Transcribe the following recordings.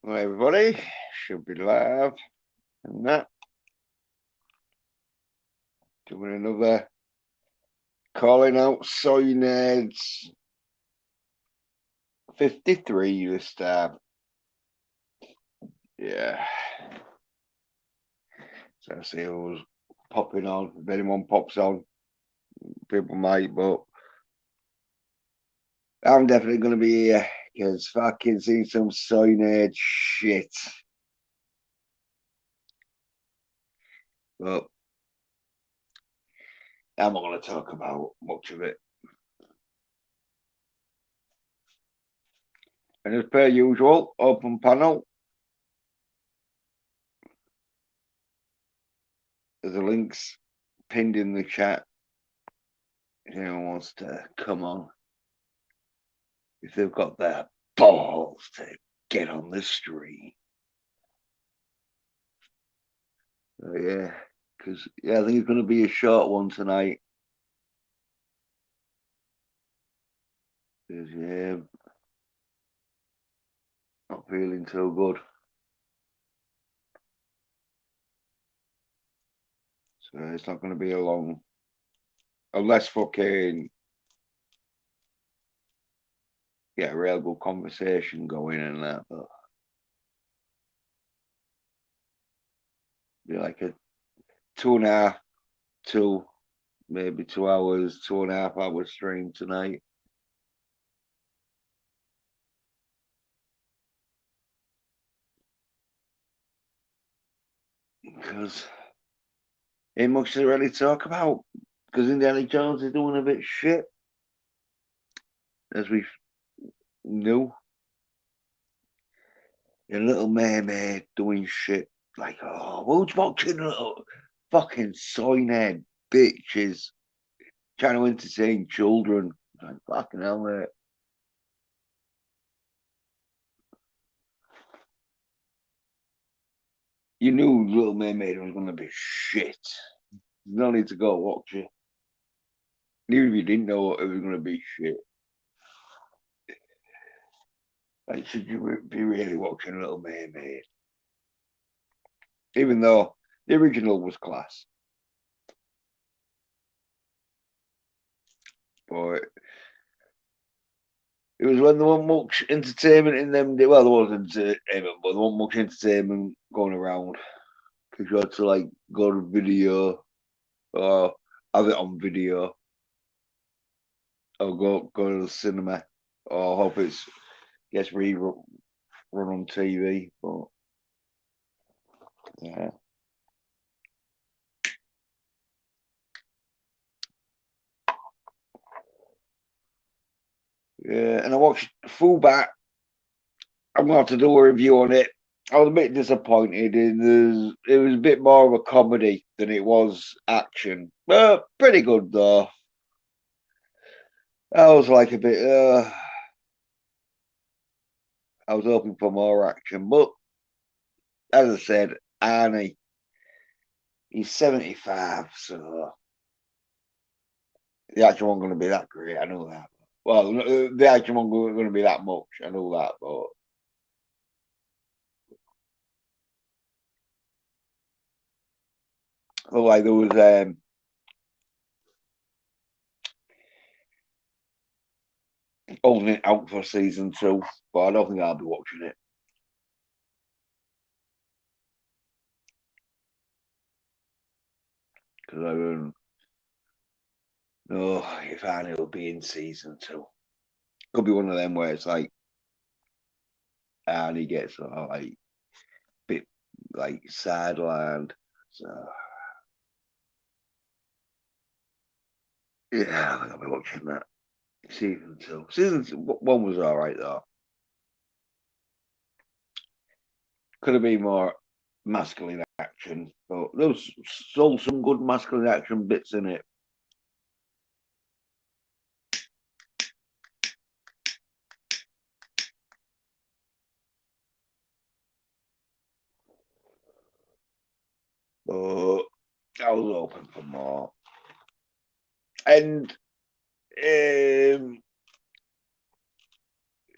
Hello everybody, should be live and that. Doing another calling out Soy Nerds 53 this time. Yeah. So I see who's popping on. If anyone pops on, people might, but I'm definitely going to be here because fucking seen some Soy Nerd shit. But I'm not going to talk about much of it. And as per usual, open panel. There's the links pinned in the chat. If anyone wants to come on, if they've got their balls to get on the stream. So yeah, because I think it's going to be a short one tonight. Because not feeling so good. So it's not going to be a long, unless fucking get a real good conversation going and that. But be like a 2.5, maybe 2 hours, 2.5 hour stream tonight. Because ain't much to really talk about. Because Indiana Jones is doing a bit shit, as we knew. A Little Mermaid doing shit like, oh, who's watching little fucking soy nerd bitches trying to entertain children? Like, fucking hell, mate. You knew Little Mermaid was going to be shit. No need to go watch it. Even if you didn't know it was going to be shit. Like, should you be really watching Little Mermaid? Even though the original was class. But it was when there wasn't much entertainment in them. Well, there was entertainment, but there wasn't much entertainment going around because you had to like go to video or have it on video or go to the cinema or hope it's gets rerun on TV. But yeah, yeah. And I watched Fullback. I'm gonna have to do a review on it. I was a bit disappointed. It was a bit more of a comedy than it was action, but pretty good though. I was like a bit. I was hoping for more action, but as I said, Arnie, he's 75, so the action wasn't going to be that great. I know that. Well, the action wasn't going to be that much. I know that, but like there was holding it out for season 2, but I don't think I'll be watching it because I don't know if Arnie will be in season 2. Could be one of them where it's like Arnie gets like bit like sidelined. So yeah, I think I'll be watching that. Season 2. Season 1 was all right though. Could have been more masculine action, but there was still some good masculine action bits in it. But I was open for more. And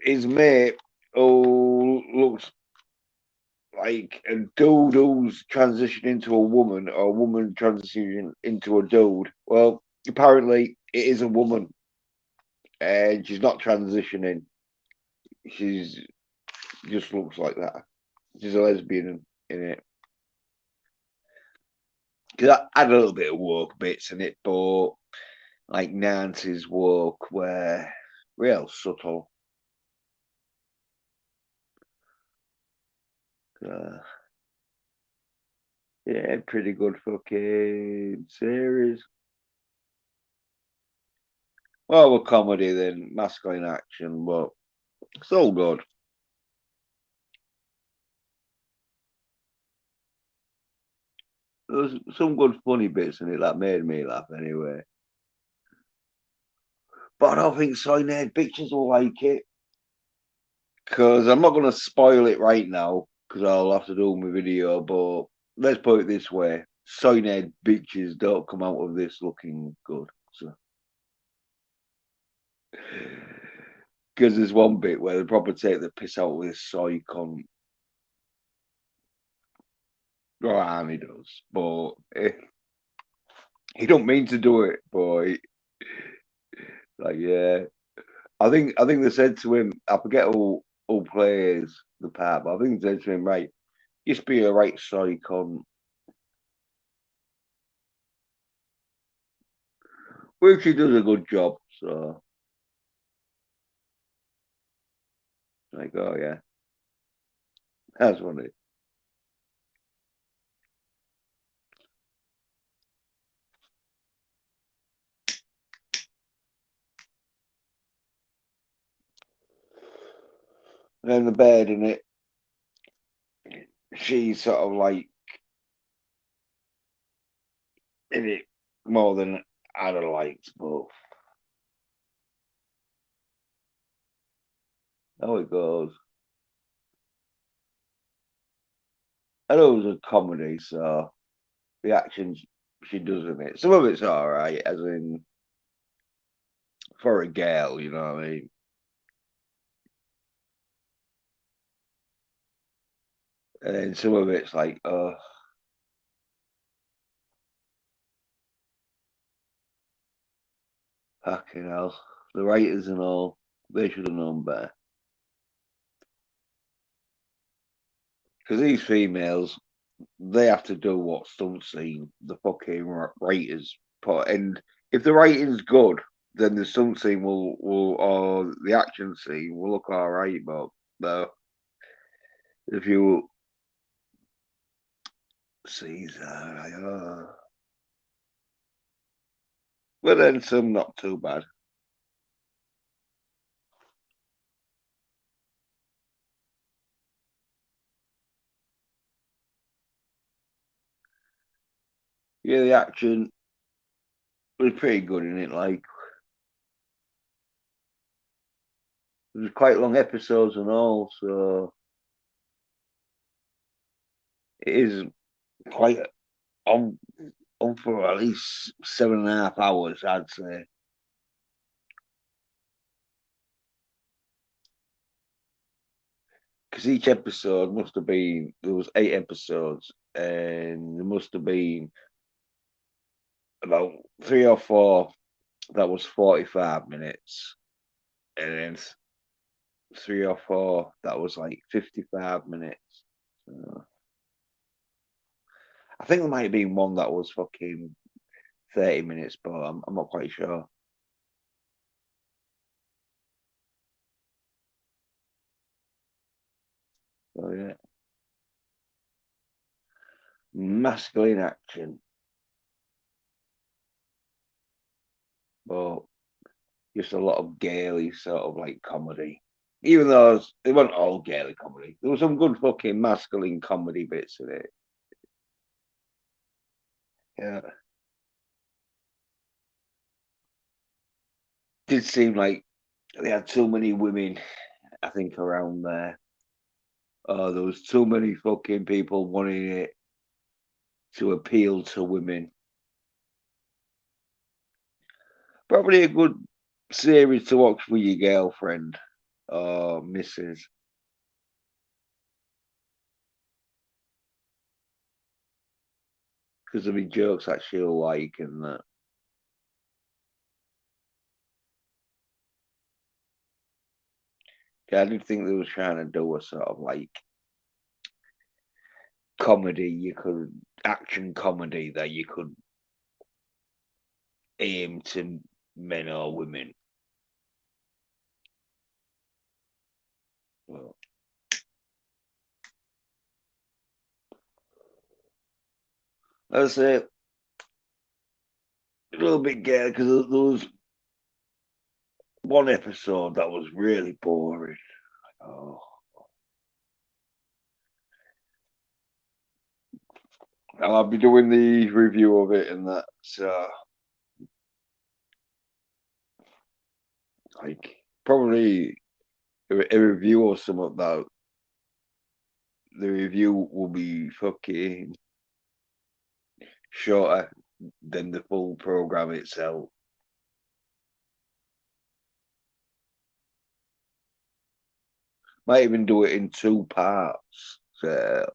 his mate, who looks like a dude who's transitioning into a woman or a woman transitioning into a dude. Well, apparently it is a woman and she's not transitioning. She's just looks like that. She's a lesbian in it. Because I had a little bit of woke bits in it, but like Nancy's woke were real subtle. Uh, yeah, pretty good fucking series. Well, a comedy than masculine action, but still good. There's some good funny bits in it that made me laugh anyway. But I don't think Soy Nerd Pictures will like it because I'm not going to spoil it right now because I'll have to do my video. But let's put it this way: Soy Nerd bitches don't come out of this looking good. So, because there's one bit where they probably take the piss out with this soy con. Right, he does, but he don't mean to do it. But like, yeah, I think they said to him, I forget who plays the part, but I think they said to him, right, just be a right soy con. Which he does a good job. So like, oh yeah, that's funny. And then the bed in it, she's sort of like in it more than I'd have liked, but how it goes. I know it was a comedy, so the action she does in it, some of it's all right, as in for a girl, you know what I mean. And then some of it's like, oh, fucking hell, the writers and all, they should have known better. Because these females, they have to do what stunt scene the fucking writers put. And if the writing's good, then the stunt scene will or the action scene will look all right. But no, if you see that, but then some not too bad. Yeah, the action was pretty good in it. Like it was quite long episodes and all, so it is quite on on for at least 7.5 hours, I'd say. Because each episode must have been there was 8 episodes, and there must have been about 3 or 4 that was 45 minutes, and then 3 or 4 that was like 55 minutes. So, I think there might have been one that was fucking 30 minutes, but I'm not quite sure. So yeah, masculine action, but just a lot of gaily sort of like comedy. Even though it wasn't all gaily comedy, there was some good fucking masculine comedy bits in it. Yeah, did seem like they had too many women. I think around there. There was too many fucking people wanting it to appeal to women. Probably a good series to watch for your girlfriend or missus. because there'll be jokes that she'll like and that. Yeah, I did think they was trying to do a sort of like comedy. You could action comedy that you could aim to men or women. Well, that's it. A little bit gay because there was one episode that was really boring. Oh, I'll be doing the review of it and that. So, like, probably a review or something that the review will be fucking shorter than the full program itself. Might even do it in two parts. So,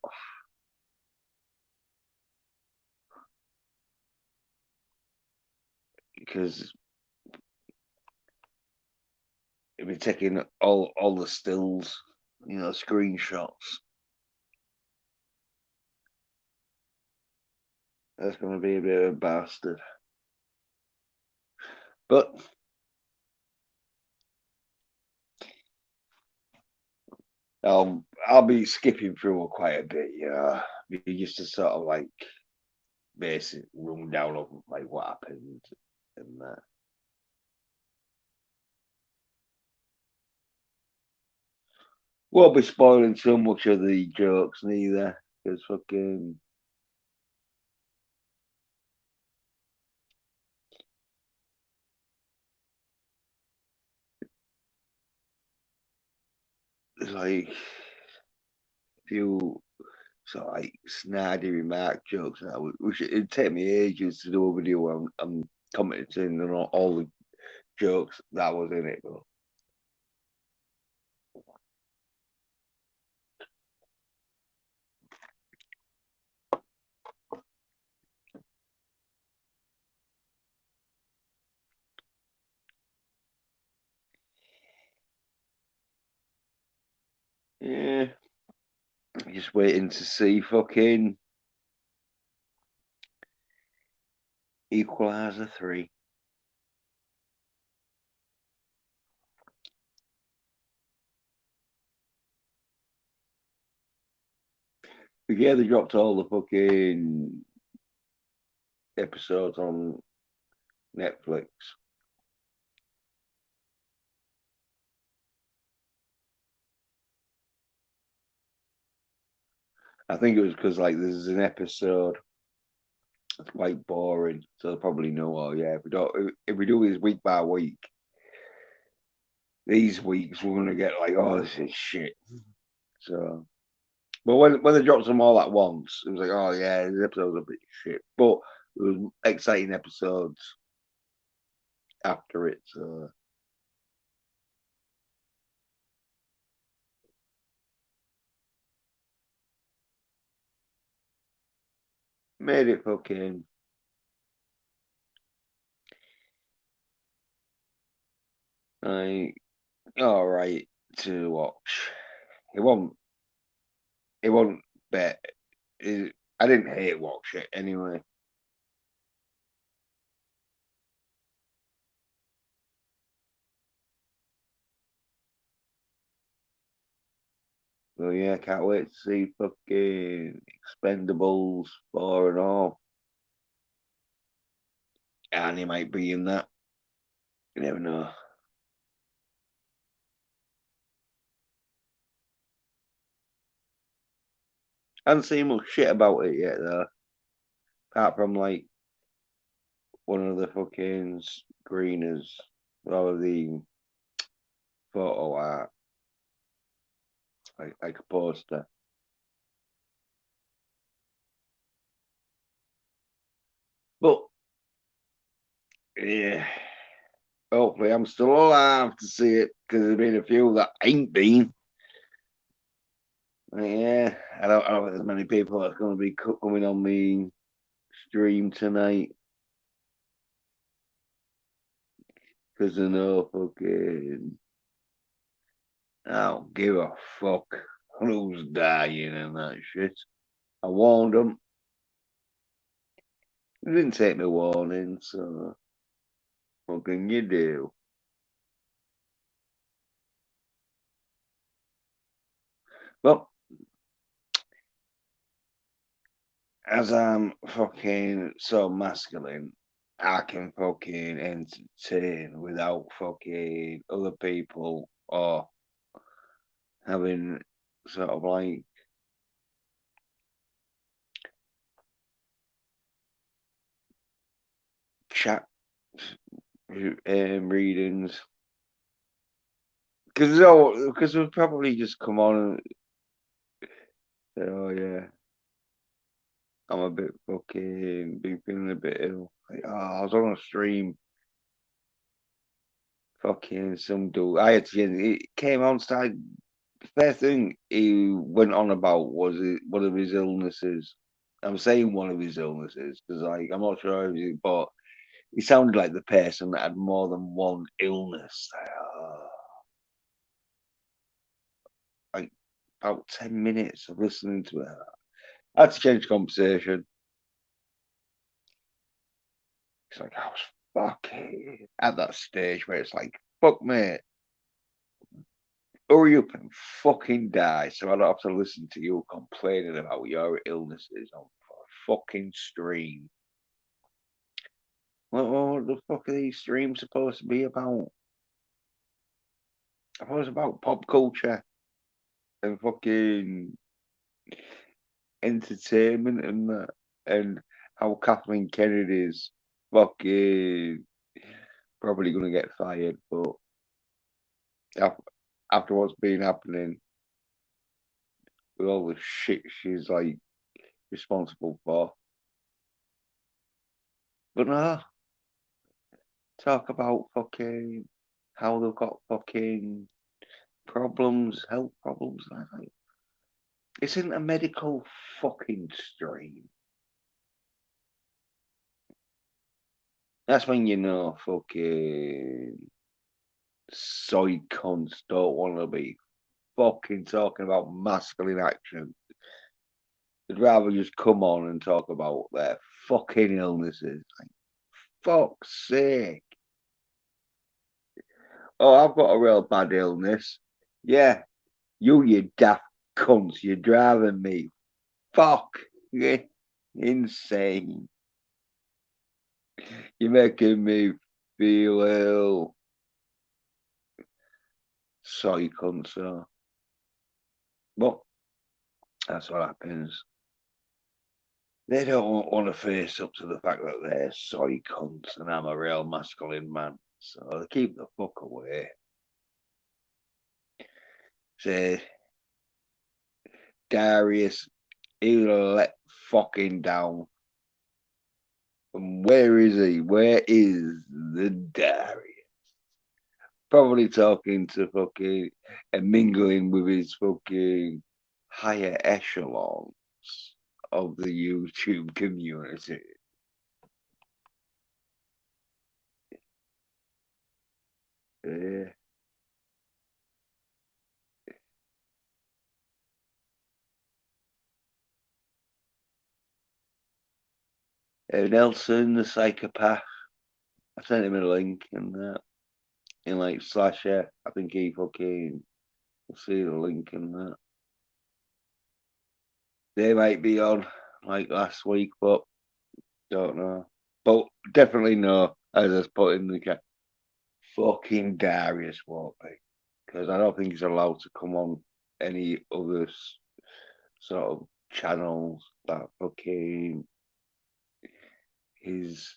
because it'll be taking all the stills, screenshots. That's going to be a bit of a bastard. But I'll be skipping through quite a bit, just to sort of like basic rundown of like what happened and that. Won't be spoiling too much of the jokes neither, because fucking there's like a few sort of like snidey remark jokes now, which it'd take me ages to do a video where I'm commenting on all the jokes that was in it, but yeah, just waiting to see fucking Equalizer 3. But yeah, they dropped all the fucking episodes on Netflix. I think it was because like there's an episode that's quite boring, so they probably know. Oh yeah, if we do this week by week, these weeks we're gonna get like, oh, this is shit. So, but when they dropped them all at once, it was like, oh yeah, the episode's a bit shit, but there was exciting episodes after it. So made it fucking like all right to watch. It won't. It won't bet. I didn't hate watch it anyway. So yeah, can't wait to see fucking Expendables 4 and all. And he might be in that. You never know. I haven't seen much shit about it yet though. Apart from like one of the fucking screeners or the photo art, like a poster. But yeah, hopefully I'm still alive to see it because there's been a few that ain't been. Yeah, I don't think there's many people that's going to be coming on me stream tonight because I know fucking I don't give a fuck who's dying and that shit. I warned them. They didn't take my warning, so what can you do? Well, as I'm fucking so masculine, I can fucking entertain without fucking other people or having sort of like chat readings. Because we'll probably just come on and say, oh yeah, I'm a bit fucking been feeling a bit ill. Like, oh, I was on a stream, fucking some dude. I had to it came on side. First thing he went on about was one of his illnesses. I'm saying one of his illnesses because like I'm not sure if but he sounded like the person that had more than one illness. Like about 10 minutes of listening to it. I had to change the conversation. It's like I was fucking at that stage where it's like, fuck mate, hurry up and fucking die so I don't have to listen to you complaining about your illnesses on a fucking stream. What the fuck are these streams supposed to be about? I thought it was about pop culture and fucking entertainment and that, and how Kathleen Kennedy's fucking probably gonna get fired, but after what's been happening with all the shit she's like responsible for. But no, talk about fucking how they've got fucking problems, health problems. And I think it's in a medical fucking stream. That's when you know fucking soy cunts don't want to be fucking talking about masculine action. They'd rather just come on and talk about their fucking illnesses. Like, fuck's sake. Oh, I've got a real bad illness. Yeah, you daft cunts, you're driving me. Fuck. Yeah. Insane. You're making me feel ill. Sorry, cunts. So. But that's what happens. They don't want to face up to the fact that they're soy cunts and I'm a real masculine man. So they keep the fuck away. Say, Darius, he'll let fucking down. And where is he? Where is the Darius? Probably talking to fucking and mingling with his fucking higher echelons of the YouTube community. Yeah. Nelson, the psychopath. I sent him a link and that. In like Slasher, I think he fucking will see the link and that. They might be on like last week, but don't know. But definitely no, as I put in the chat. Fucking Darius won't be. Because I don't think he's allowed to come on any other sort of channels that fucking his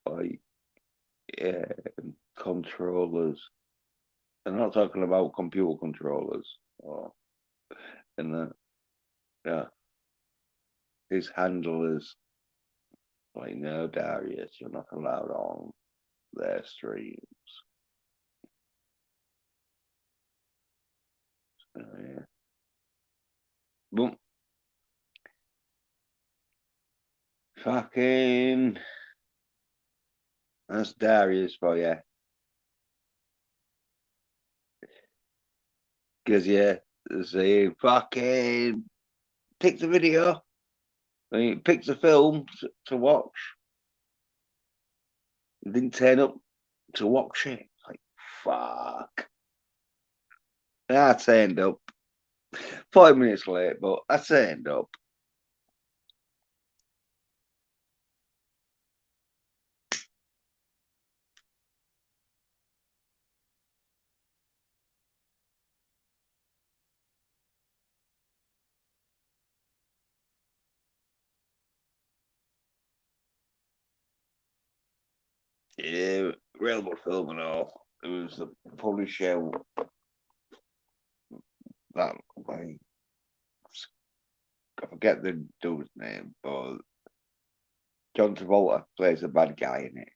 like controllers. I'm not talking about computer controllers or and yeah, his handlers. Like no, Darius, you're not allowed on their streams. Yeah. But Fucking. That's Darius for you. Because, yeah, they fucking pick the video. I mean, pick the film to watch. Didn't turn up to watch it. Like, fuck. I turned up. 5 minutes late, but I turned up. Yeah, real good film and all. It was the publisher that, like, I forget the dude's name, but John Travolta plays a bad guy in it.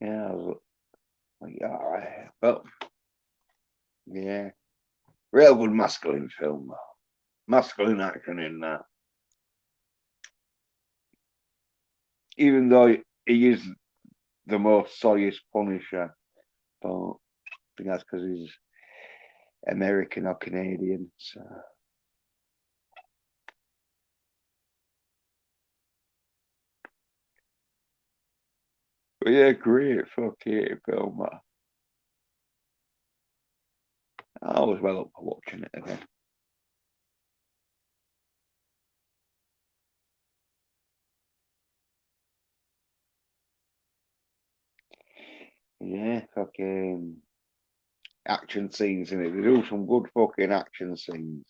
Yeah, I was like, all right. But, yeah, real good masculine film, though. Masculine action in that. Even though he is the most soyish Punisher, but I think that's because he's American or Canadian. So. But yeah, great fucking film. I was well up for watching it again. Yeah, fucking action scenes in it. They do some good fucking action scenes.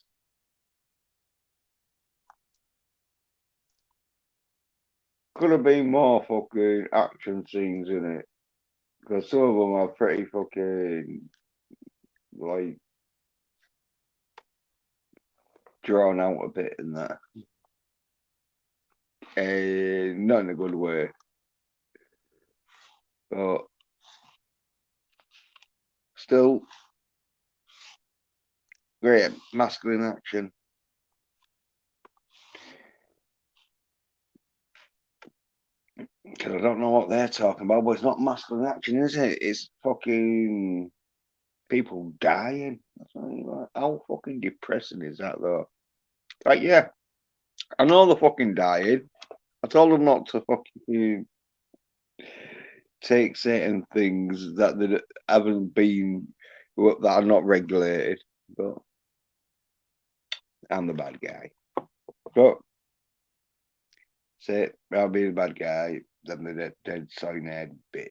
Could have been more fucking action scenes in it. Because some of them are pretty fucking, like, drawn out a bit in that. Not in a good way. But still, great masculine action. Because I don't know what they're talking about, but it's not masculine action, is it? It's fucking people dying. How fucking depressing is that, though? Like, yeah, I know they're fucking dying. I told them not to fucking take certain things that they haven't been, that are not regulated, but I'm the bad guy. But say I'll be the bad guy, then the dead soy nerd bitch.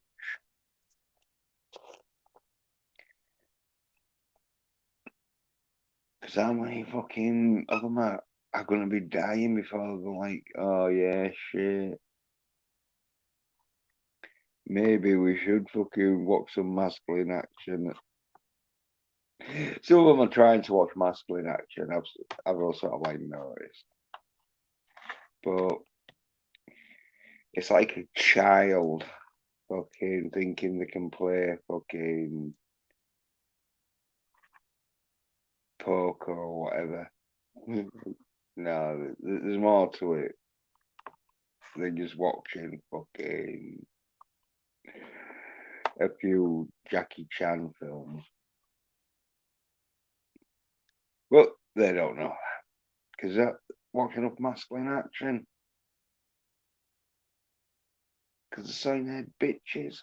Because how many fucking of them are going to be dying before they're like, oh yeah, shit. Maybe we should fucking watch some masculine action. Some of them are trying to watch masculine action. I've also like noticed, but it's like a child fucking thinking they can play fucking poker or whatever. No, there's more to it than just watching fucking a few Jackie Chan films. But they don't know that because they're watching up masculine action because they're saying they're bitches.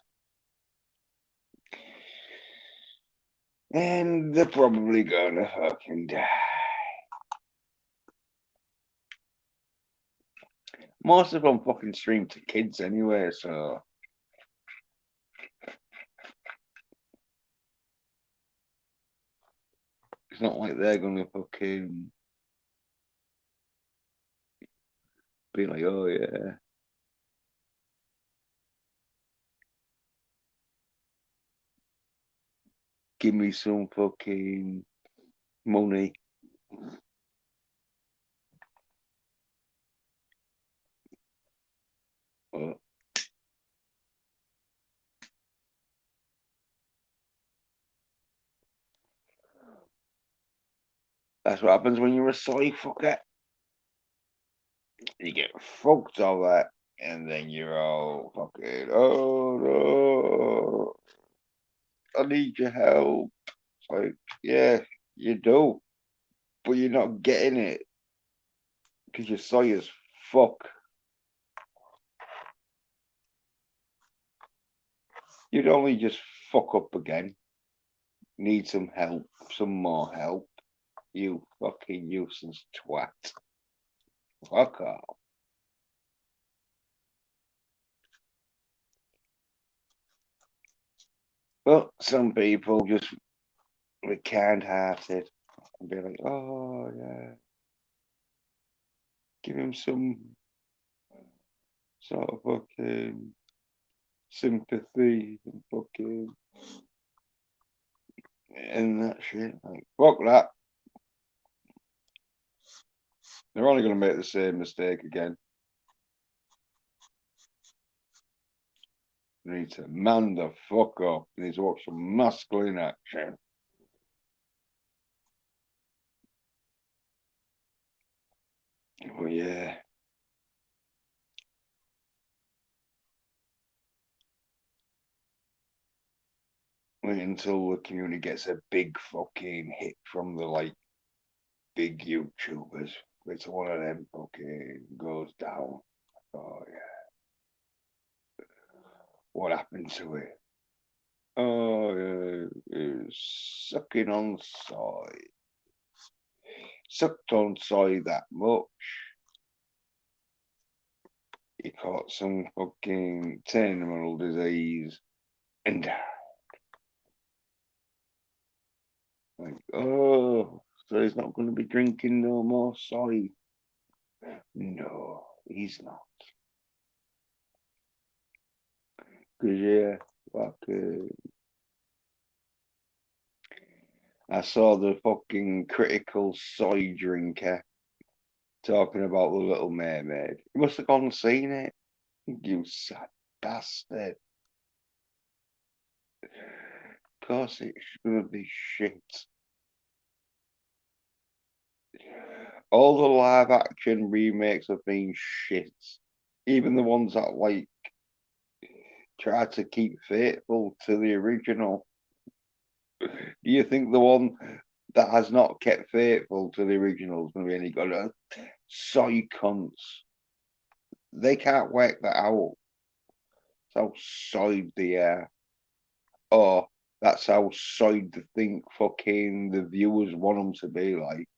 And they're probably gonna fucking die. Most of them fucking stream to kids anyway, so it's not like they're gonna fucking be like, oh yeah, give me some fucking money. But That's what happens when you're a soy fucker. You get fucked over, and then you're all fucking, oh no, I need your help. It's like, yeah, you do, but you're not getting it because you're soy as fuck. You'd only just fuck up again. Need some help, some more help. You fucking useless twat. Fuck off. But some people just be kind-hearted and be like, oh yeah, give him some sort of fucking sympathy and fucking and that shit. Like, fuck that. They're only going to make the same mistake again. You need to man the fuck up. You need to watch some masculine action. Oh yeah. Wait until the community gets a big fucking hit from the like big YouTubers. Wait till one of them fucking goes down. Oh yeah. What happened to it? Oh yeah, it's sucking on soy. Sucked on soy that much. He caught some fucking terminal disease and died. Like, oh, so he's not going to be drinking no more soy. No, he's not. Because, yeah, fucking. I saw the fucking critical soy drinker talking about the Little Mermaid. He must have gone and seen it. You sad bastard. Of course, it's going to be shit. All the live action remakes have been shit. Even the ones that like try to keep faithful to the original. Do you think the one that has not kept faithful to the original is going to be any good? Soy cunts. They can't work that out. That's how soy they are. Or that's how soy they think fucking the viewers want them to be like.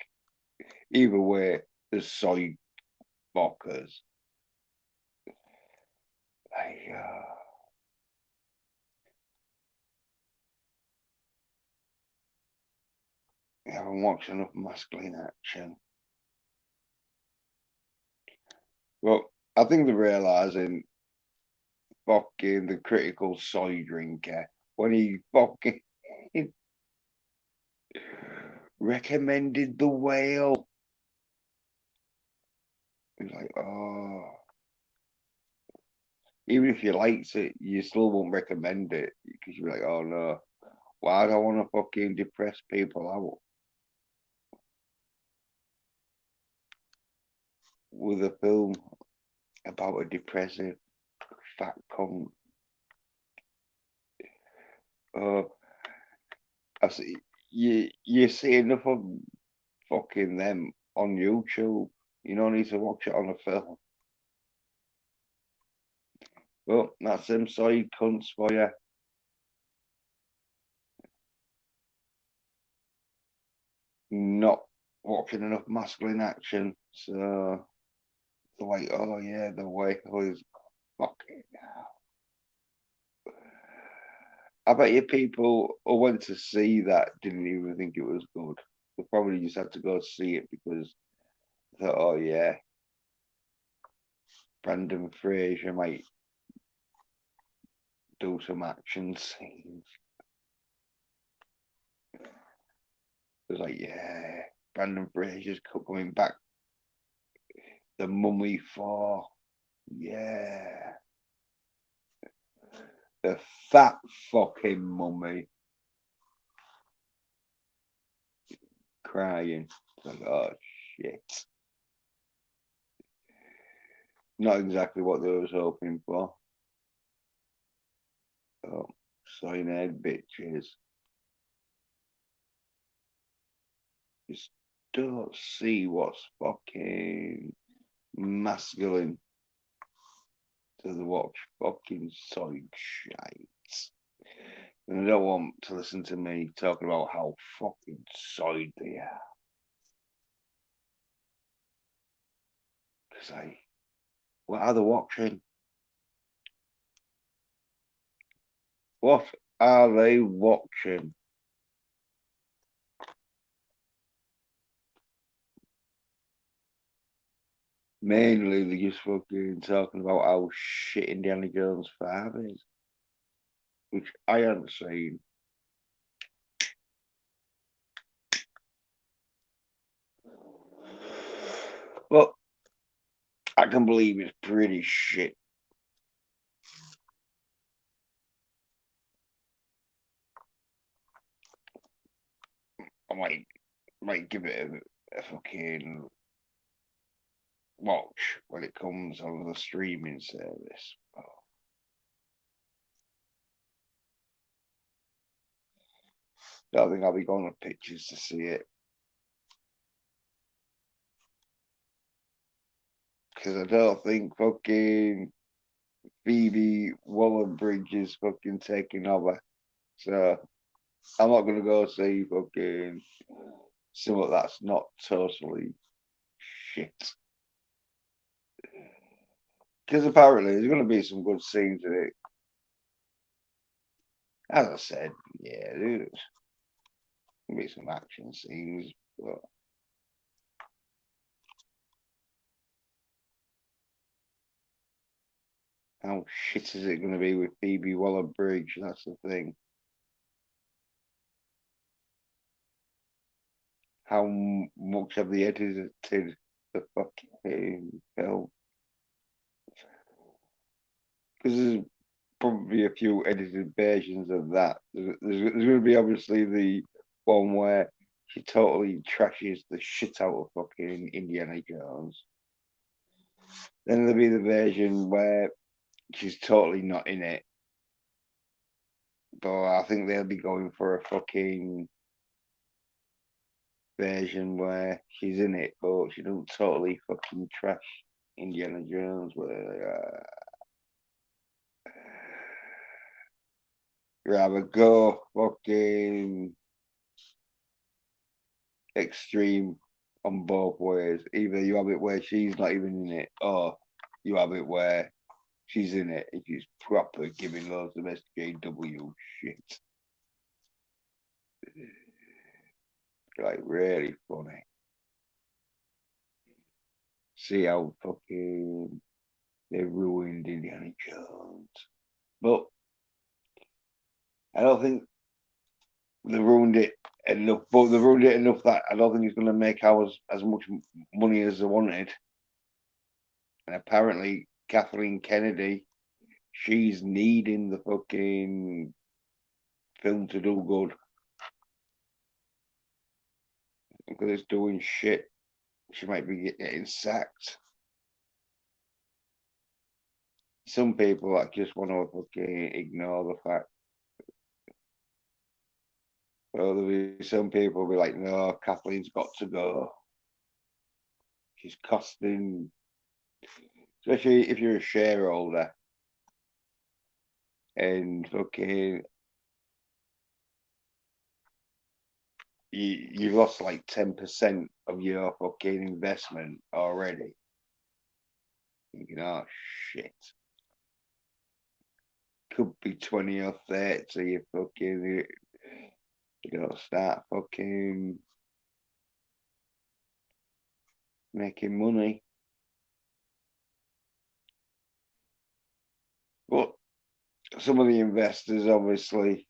Either way, there's soy bockers. I, I haven't watched enough masculine action. Well, I think they're realizing fucking the critical soy drinker when he fucking recommended the whale. He's like, oh, even if you liked it, you still won't recommend it because you're like, oh no, why do I want to fucking depress people out with a film about a depressive fat cunt? Oh, I see. You see enough of fucking them on YouTube. You don't need to watch it on a film. Well, that's them side cunts for you. Not watching enough masculine action. So they're like, oh yeah, the whale is fucking hell. I bet you people who went to see that didn't even think it was good. They probably just had to go see it because they thought, oh yeah, Brandon Fraser might do some action scenes. It was like, yeah, Brandon Fraser's coming back. The Mummy 4. Yeah. The fat fucking mummy. Crying. Like, oh shit. Not exactly what they was hoping for. Oh, soy nerd bitches. Just don't see what's fucking masculine to the watch fucking soy shite. And I don't want to listen to me talking about how fucking soy they are. Because what are they watching? What are they watching? Mainly, they're just fucking talking about how shit Indiana Jones 5 is, which I haven't seen. But I can believe it's pretty shit. I might give it a fucking watch when it comes on the streaming service. Oh, don't think I'll be going to pictures to see it because I don't think fucking Phoebe Waller-Bridge is fucking taking over. So I'm not gonna go see fucking something that's not totally shit. Because apparently there's gonna be some good scenes in it. As I said, yeah, there's gonna be some action scenes, but how shit is it gonna be with Phoebe Waller-Bridge? That's the thing. How much have they edited the fucking film? Because there's probably a few edited versions of that. There's going to be obviously the one where she totally trashes the shit out of fucking Indiana Jones. Then there'll be the version where she's totally not in it. But I think they'll be going for a fucking version where she's in it, but she doesn't totally fucking trash Indiana Jones. Where rather go fucking extreme on both ways. Either you have it where she's not even in it, or you have it where she's in it and she's proper giving loads of SJW shit. Like really funny. See how fucking they ruined Indiana Jones. But I don't think they ruined it enough. But they ruined it enough that I don't think it's going to make ours as much money as they wanted. And apparently, Kathleen Kennedy, she's needing the fucking film to do good because it's doing shit. She might be getting sacked. Some people like just want to fucking ignore the fact. Well, there'll be some people be like, no, Kathleen's got to go. She's costing, especially if you're a shareholder and fucking you've lost like 10% of your fucking investment already. Thinking, oh shit. Could be 20 or 30 if fucking you know start fucking making money. But some of the investors, obviously,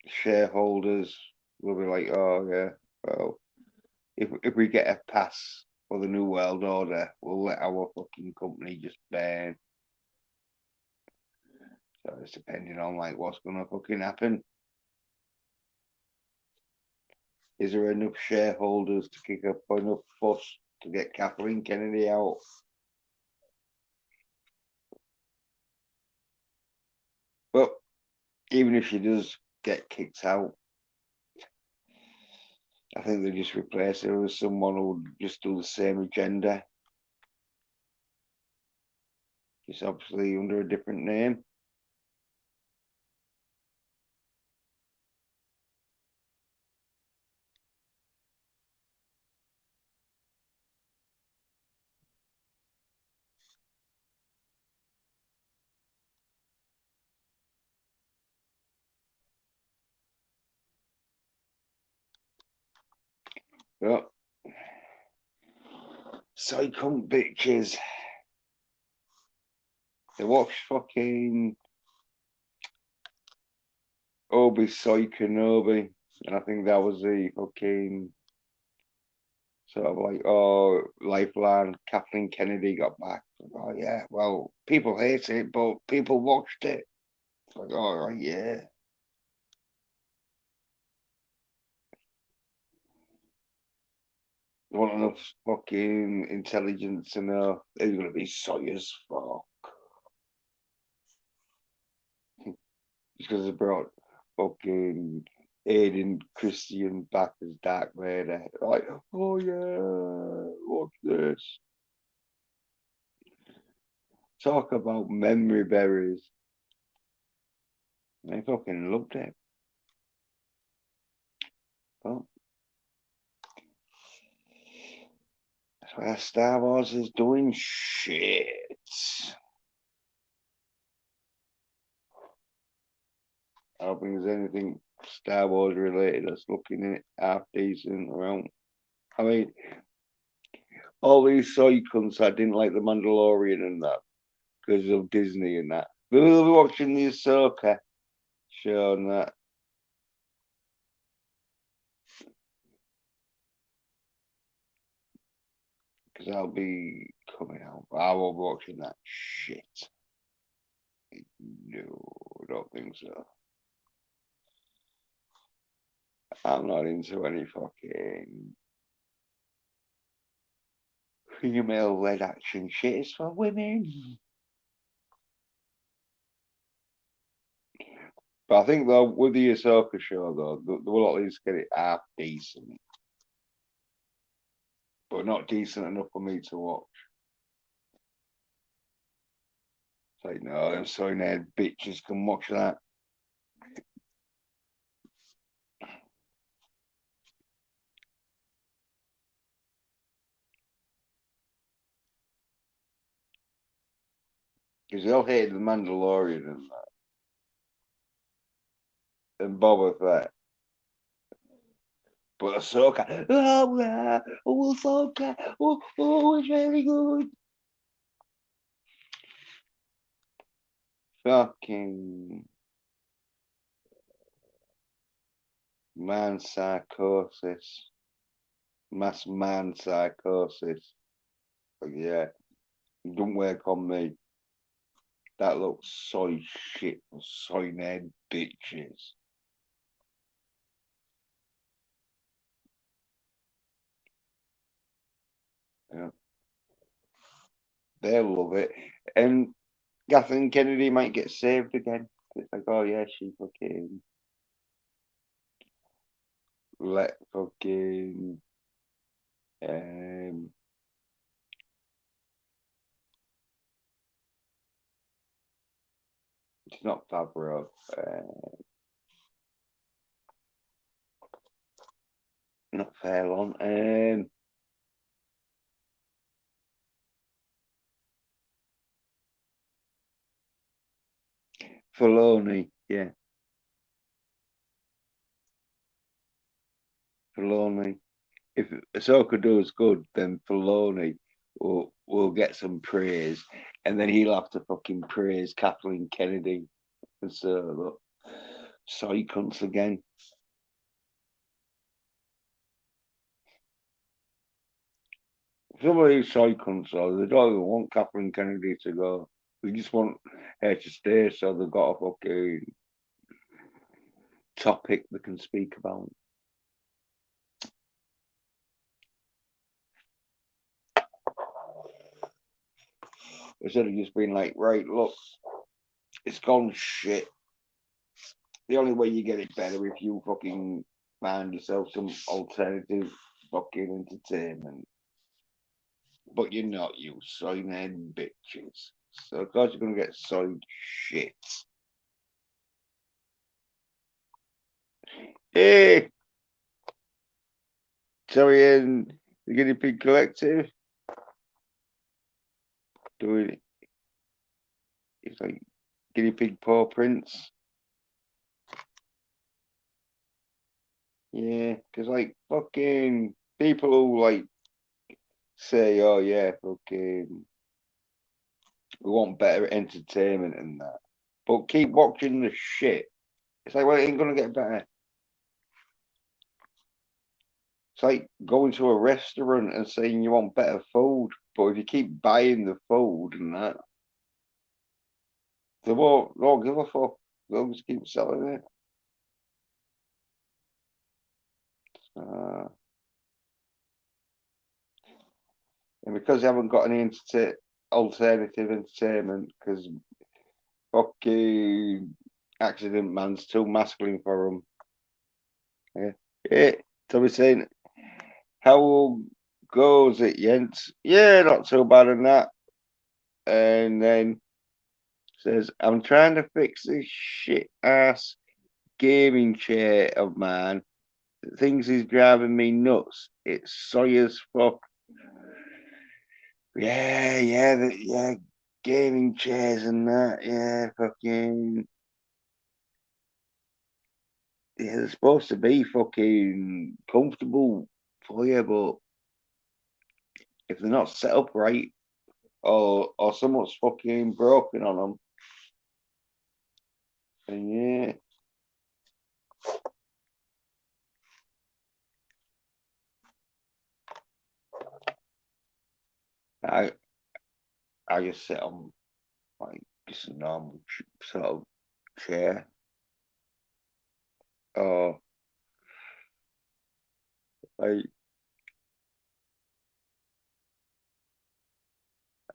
shareholders, will be like, oh yeah, well, if we get a pass for the New World Order, we'll let our fucking company just burn. So it's depending on like what's gonna fucking happen. Is there enough shareholders to kick up enough fuss to get Kathleen Kennedy out? But even if she does get kicked out, I think they just replace her with someone who would just do the same agenda. Just obviously under a different name. But so cunt bitches. They watch fucking Obi Soy Kenobi, and I think that was the fucking sort of like, oh, lifeline. Kathleen Kennedy got back. Oh yeah, well, people hate it, but people watched it. It's like, all right, yeah. They want enough fucking intelligence to know they're gonna be soy as fuck. Just because they brought fucking Aiden Christian back as Dark Vader. Like, oh yeah, watch this. Talk about memory berries. I fucking loved it. But that's why Star Wars is doing shit. I don't think there's anything Star Wars related that's looking half decent around. I mean, all these soy cunts that didn't like the Mandalorian and that because of Disney and that. We'll be watching the Ahsoka show and that. Because I'll be coming out. I won't be watching that shit. No, I don't think so. I'm not into any fucking female-led action shit. It's for women. But I think though with the Ahsoka show though, they will at least get it half decent, but not decent enough for me to watch. It's like no, them soy nerd bitches can watch that. Because they'll hate the Mandalorian and that. And Boba Fett. But Ahsoka, oh yeah, oh Ahsoka, oh, it's very good. Fucking man psychosis, mass man psychosis. But yeah, don't work on me. That looks soy shit for soy nerd bitches. Yeah, they'll love it. And Kathleen Kennedy might get saved again. It's like, oh yeah, she fucking let fucking um it's not Favreau, not Fairlawn, Filoni, yeah, Filoni. If Ahsoka does good, then Filoni will get some praise, and then he'll have to fucking praise Kathleen Kennedy. And so, look, soy cunts again. Some of these soy cunts, though, they don't even want Kathleen Kennedy to go. They just want her to stay, so they've got a fucking topic they can speak about. instead of just being like, right, look, it's gone shit. The only way you get it better if you fucking find yourself some alternative fucking entertainment. But you're not, you soy nerd bitches. So of course you're gonna get soy shit. Hey, sorry, and the Guinea Pig Collective doing it. It's like guinea pig paw prints. Yeah, because like fucking people who like say, oh yeah, fucking we want better entertainment and that, but keep watching the shit. It's like, well, it ain't gonna get better. It's like going to a restaurant and saying you want better food, but if you keep buying the food and that, they won't give a fuck. They'll just keep selling it. Uh, and because they haven't got any alternative entertainment, because fucking Accident Man's too masculine for them. Yeah. Yeah. So we're saying, how goes it, Jens? Yeah, not so bad in that. And then says, I'm trying to fix this shit ass gaming chair of mine. Things is driving me nuts. It's soy as fuck. Yeah, gaming chairs and that. Yeah, fucking. Yeah, they're supposed to be fucking comfortable for you, but if they're not set up right, or somewhat's fucking broken on them, then yeah. I I just sit on like just a normal sort of chair, or like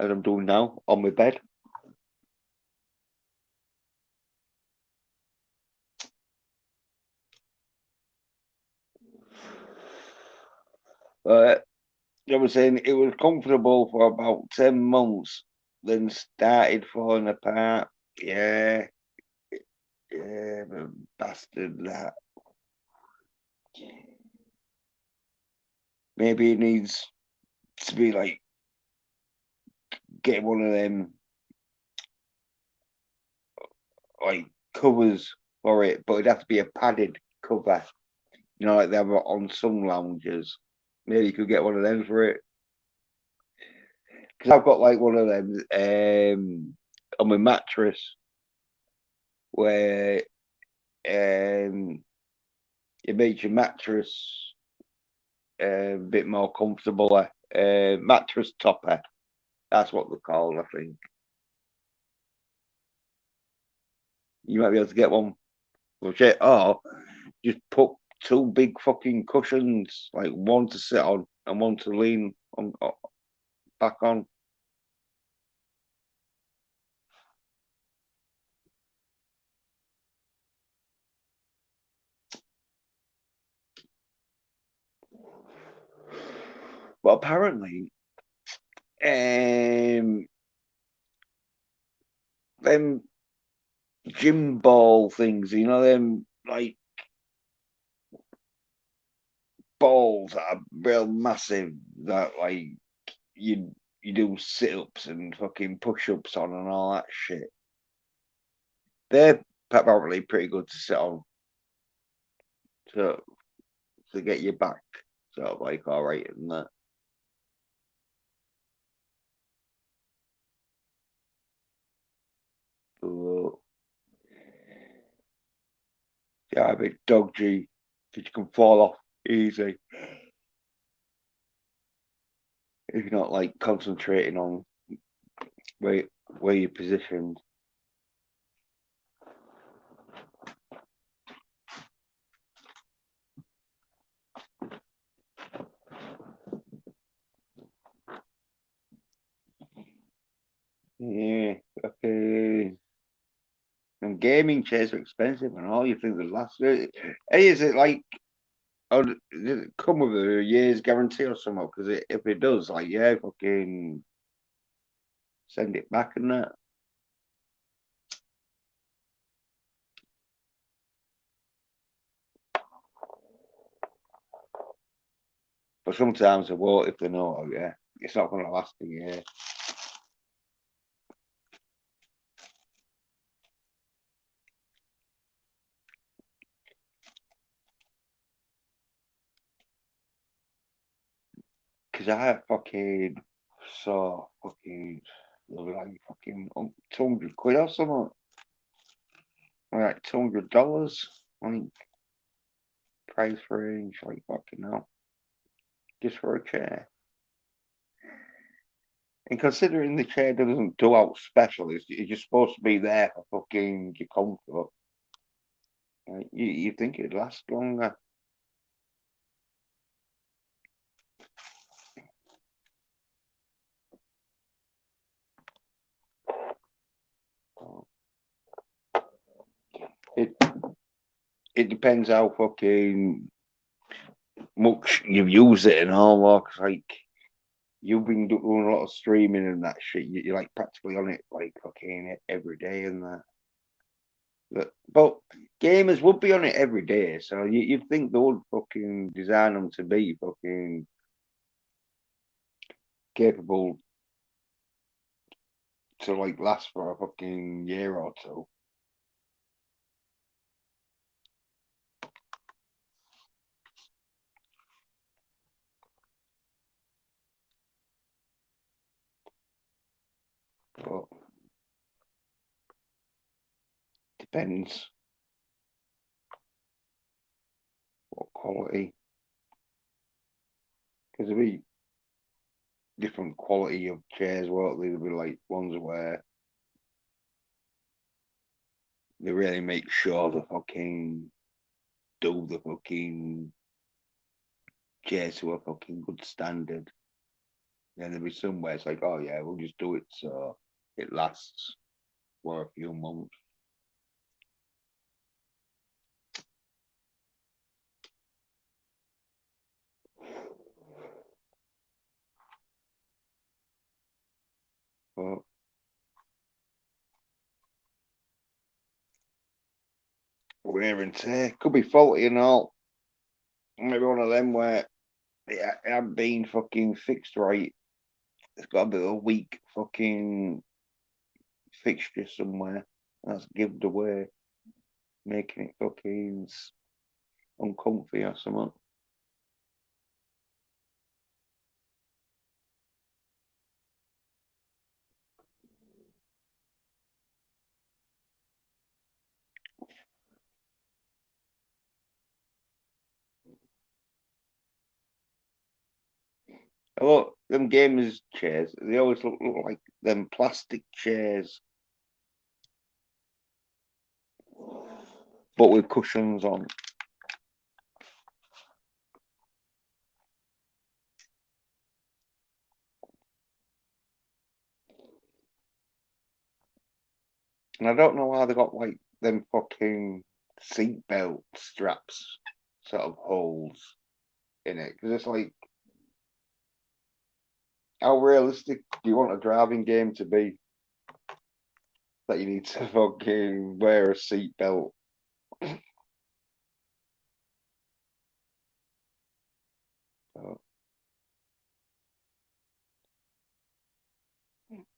as I'm doing now on my bed. But I was saying it was comfortable for about 10 months, then started falling apart. Yeah, yeah, the bastard that. Maybe it needs to be like get one of them like covers for it, but it'd have to be a padded cover. You know, like they have on some lounges. Maybe you could get one of them for it. Because I've got like one of them on my mattress where it makes your mattress a bit more comfortable. Mattress topper. That's what they're called, I think. You might be able to get one for shit. Or just put two big fucking cushions, like one to sit on and one to lean on back on. But apparently, them gym ball things, you know, them like balls that are real massive that like you do sit ups and fucking push ups on and all that shit. They're apparently pretty good to sit on to get your back sort of like all right and that. But, yeah, a bit dodgy because you can fall off easy if you're not like concentrating on where where you're positioned. Yeah, okay. And gaming chairs are expensive and all. You think they last? Hey, is it like? Oh, does it come with a year's guarantee or something? Because if it does, like, yeah, fucking send it back and that. But sometimes they won't if they know, oh, yeah, it's not going to last a year. Because I fucking saw fucking, they were like fucking 200 quid or something. Like $200, like price range, like fucking hell, just for a chair. And considering the chair doesn't do out special, it's just supposed to be there for fucking your comfort. Like, you think it'd last longer. It it depends how fucking much you've used it and all. Cause like you've been doing a lot of streaming and that shit. You're like practically on it like fucking every day and that. But gamers would be on it every day, so you'd think they would fucking design them to be fucking capable to like last for a fucking year or two. But depends what quality, because there'll be different quality of chairs. Won't there? There'll be like ones where they really make sure the fucking do the fucking chair to a fucking good standard. Then there'll be some where it's like, oh yeah, we'll just do it so it lasts for a few months. But wear and tear could be faulty and all. Maybe one of them where it hasn't been fucking fixed right. It's got a bit of a weak fucking fixture somewhere that's given away, making it fucking uncomfy or something. Oh, them gamers chairs, they always look like them plastic chairs, but with cushions on. And I don't know how they got like them fucking seatbelt straps sort of holes in it. Because it's like, how realistic do you want a driving game to be that you need to fucking wear a seatbelt? Uh,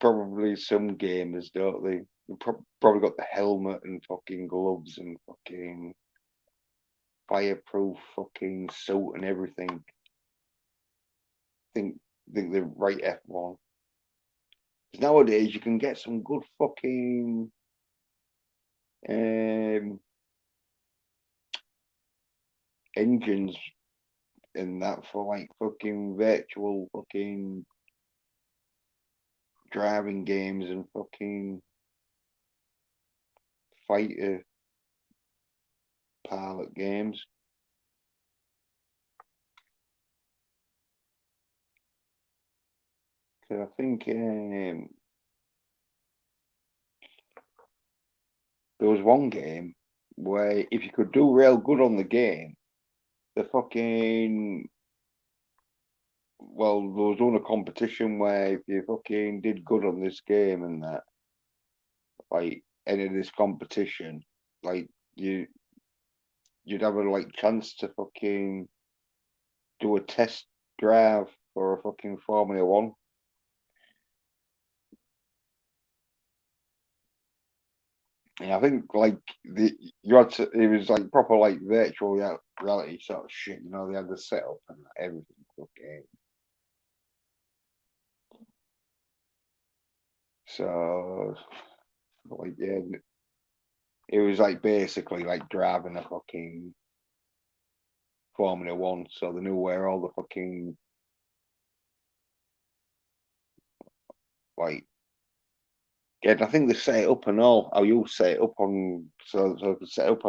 Probably some gamers, don't they? They probably got the helmet and fucking gloves and fucking fireproof fucking suit and everything. Think think they're right F1. Because nowadays you can get some good fucking um, engines in that for like fucking virtual fucking driving games and fucking fighter pilot games. Because I think there was one game where if you could do real good on the game, the fucking well, there was doing a competition where if you fucking did good on this game and that, like entered this competition, like you'd have a like chance to fucking do a test drive for a fucking Formula One. And I think like you had to, it was like proper like virtual reality sort of shit. You know, they had the setup and everything. Okay, so like yeah, it was like basically like driving a fucking Formula One. So they knew where all the fucking like yeah, and I think they set it up and all. How you set it up on so set up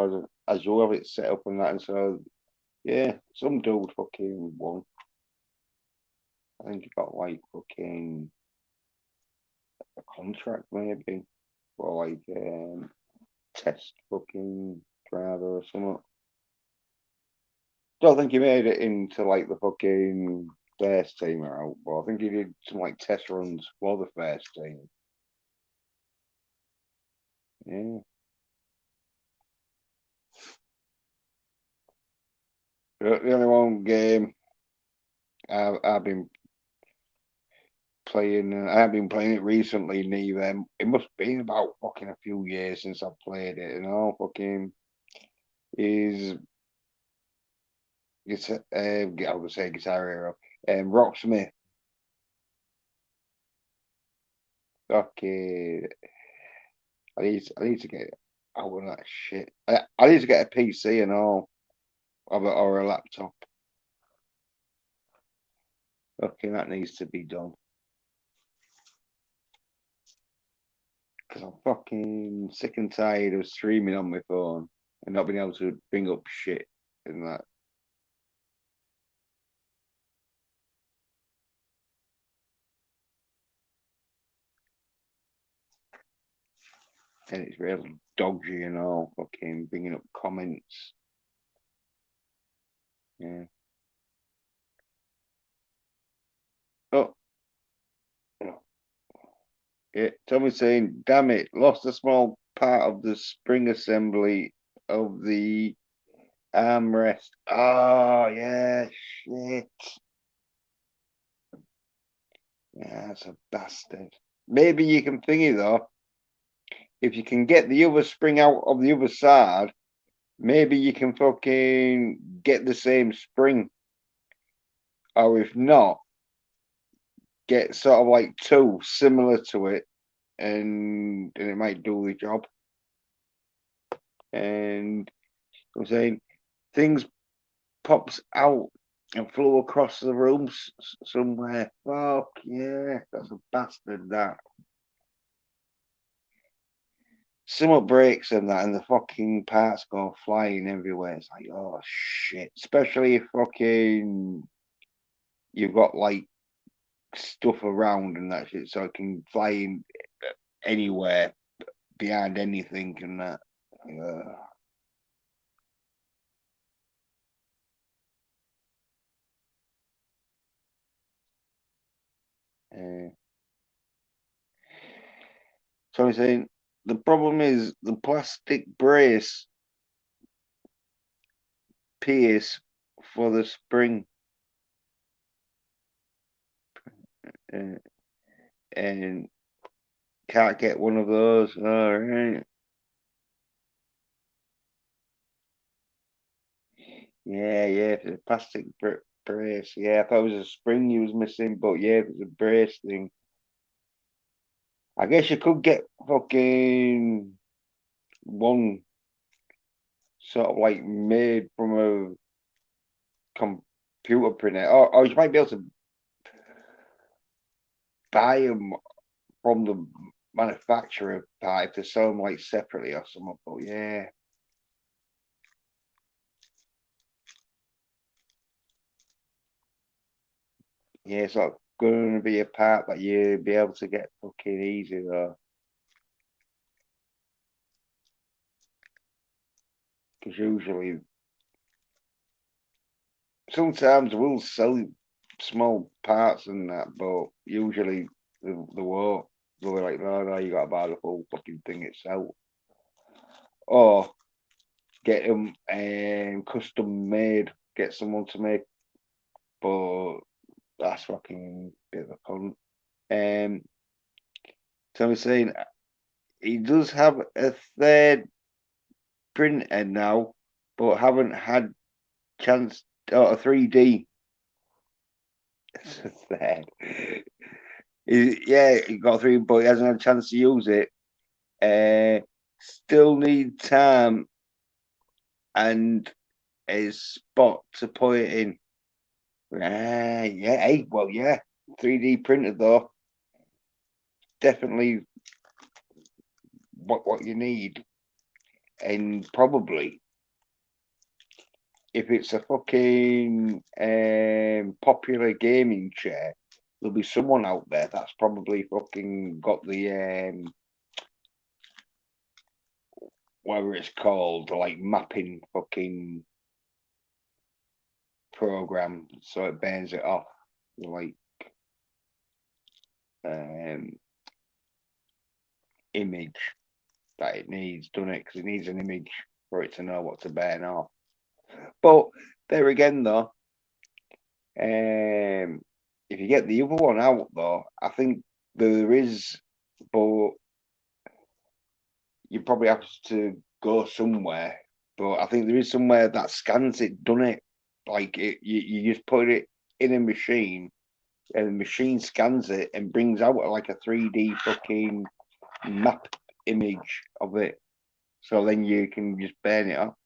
as you have it set up and that, and so yeah, some dude fucking won. I think he got like fucking a contract maybe for like test fucking driver or something. Don't think he made it into like the fucking first team or out, but I think he did some like test runs for the first team. Yeah. The only one game I've been playing, I have been playing it recently, neither. It must have been about fucking a few years since I've played it, and all fucking is I would say Guitar Hero, Rocksmith. Okay, I need to get out of that shit. I need to get a PC and all, or a laptop. Okay, that needs to be done because I'm fucking sick and tired of streaming on my phone and not being able to bring up shit and that. And it's really dodgy and all, fucking bringing up comments. Yeah. Oh, yeah. Someone's saying, damn it, lost a small part of the spring assembly of the armrest. Oh, yeah, shit. Yeah, that's a bastard. Maybe you can thingy though. If you can get the other spring out of the other side, maybe you can fucking get the same spring. Or if not, get sort of like two similar to it and it might do the job. And I'm saying things pops out and flew across the room somewhere. Fuck yeah, that's a bastard. That some breaks and that, and the fucking parts go flying everywhere. It's like oh shit. Especially if fucking you've got like stuff around and that shit, so it can fly in anywhere behind anything and that. Uh, uh, so I'm saying the problem is the plastic brace pierce for the spring, uh, and can't get one of those. All right. Yeah, yeah, if it's a plastic brace. Yeah, I thought it was a spring you was missing, but yeah, if it's a brace thing. I guess you could get fucking one sort of like made from a computer printer, or you might be able to buy them from the manufacturer type to sell them like separately or something. But yeah, yeah, it's not going to be a part that you'll be able to get fucking easy though. Because usually, sometimes we'll sell small parts and that, but usually they won't. They'll be like, no, no, you got to buy the whole fucking thing itself. Or get them custom made, get someone to make, but that's fucking bit of a con. So I'm saying he does have a third printer now, but haven't had chance. Oh, a 3D. It's a third. Yeah, he got three, but he hasn't had a chance to use it. Still need time and a spot to put it in. Yeah, hey, well, yeah, 3D printed though, definitely what you need, and probably if it's a fucking popular gaming chair, there'll be someone out there that's probably fucking got the whatever it's called, like mapping fucking program, so it burns it off like um image that it needs, doesn't it? Because it needs an image for it to know what to burn off. But there again, though, if you get the other one out, though, I think there is, but you probably have to go somewhere. But I think there is somewhere that scans it, done it. Like you just put it in a machine, and the machine scans it and brings out like a 3D fucking map image of it. So then you can just burn it up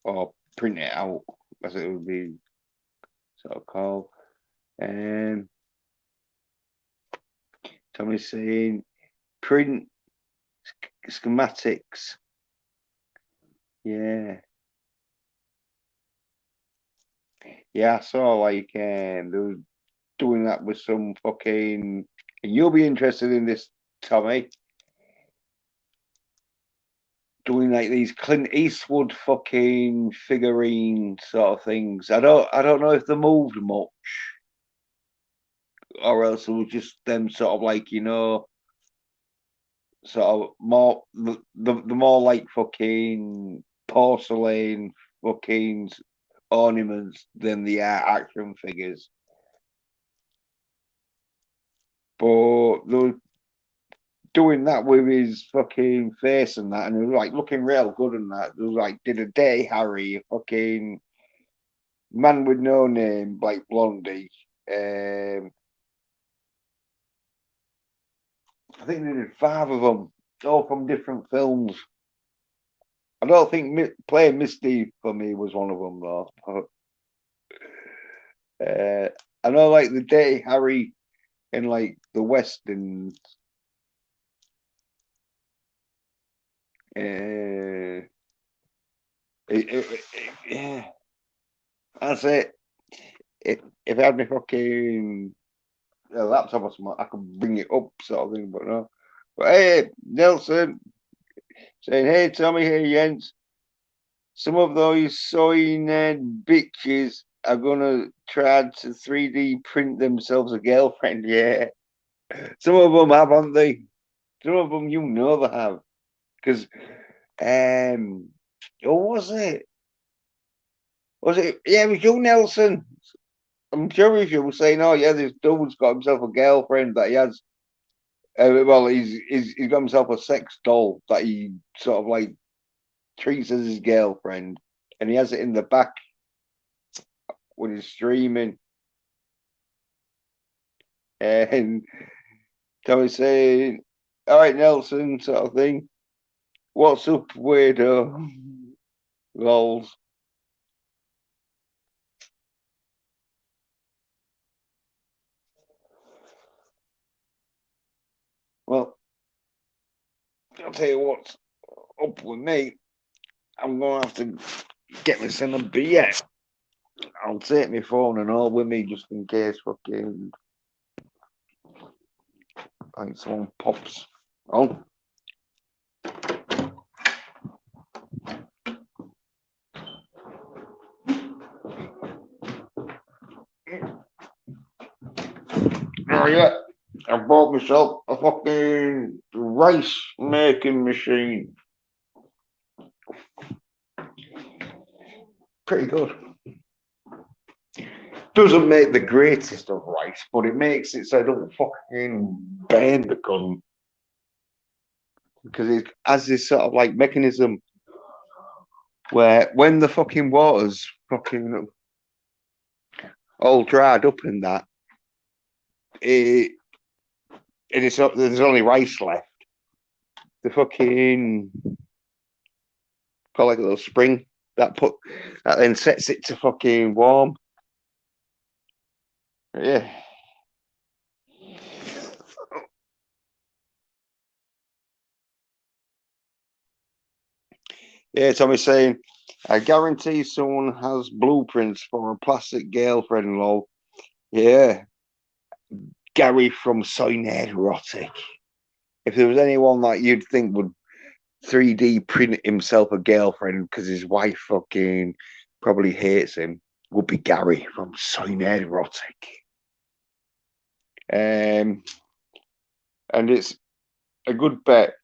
or print it out, as it would be sort of called. Um, Tommy's saying print schematics. Yeah, yeah. I saw like they were doing that with some fucking. And you'll be interested in this, Tommy. Doing like these Clint Eastwood fucking figurine sort of things. I don't know if they moved much, or else it was just them sort of like sort of more the more like fucking porcelain fucking ornaments than the action figures. But they were doing that with his fucking face and that, and it was like looking real good and that. It was like did a Day Harry, a fucking man with no name, like Blondie. Um, I think they did five of them, all from different films. I don't think playing Misty for me was one of them though. Uh, I know, like the Dirty Harry in like the Western. Yeah, that's it. If I had my fucking laptop or something, I could bring it up, sort of thing. But no. But hey, Nelson saying, "Hey, Tommy, hey, Jens. Some of those soy nerd bitches are gonna try to 3D print themselves a girlfriend." Yeah, some of them have, haven't they? Some of them, they have. Because, who was it? Was it? Yeah, it was you, Nelson. I'm sure if you were saying, "Oh yeah, this dude's got himself a girlfriend that he has." Well, he's got himself a sex doll that he sort of like treats as his girlfriend, and he has it in the back when he's streaming. And Tommy's saying, "All right, Nelson," sort of thing. What's up, weirdo? Lols. Well, I'll tell you what's up with me. I'm gonna have to get myself a beer. I'll take my phone and all with me just in case fucking like someone pops on. Oh yeah, I bought myself a fucking rice making machine. Pretty good. Doesn't make the greatest of rice, but it makes it so it don't fucking burn the gun. Because it has this sort of like mechanism where when the fucking water's fucking all dried up and that, it and it's not, there's only rice left. The fucking got like a little spring that then sets it to fucking warm. Yeah. Yeah, Tommy's saying, I guarantee someone has blueprints for a plastic girlfriend, lol. Yeah. Gary from Soy Nerd. If there was anyone that you'd think would 3D print himself a girlfriend because his wife fucking probably hates him, would be Gary from Soy Nerd. And it's a good bet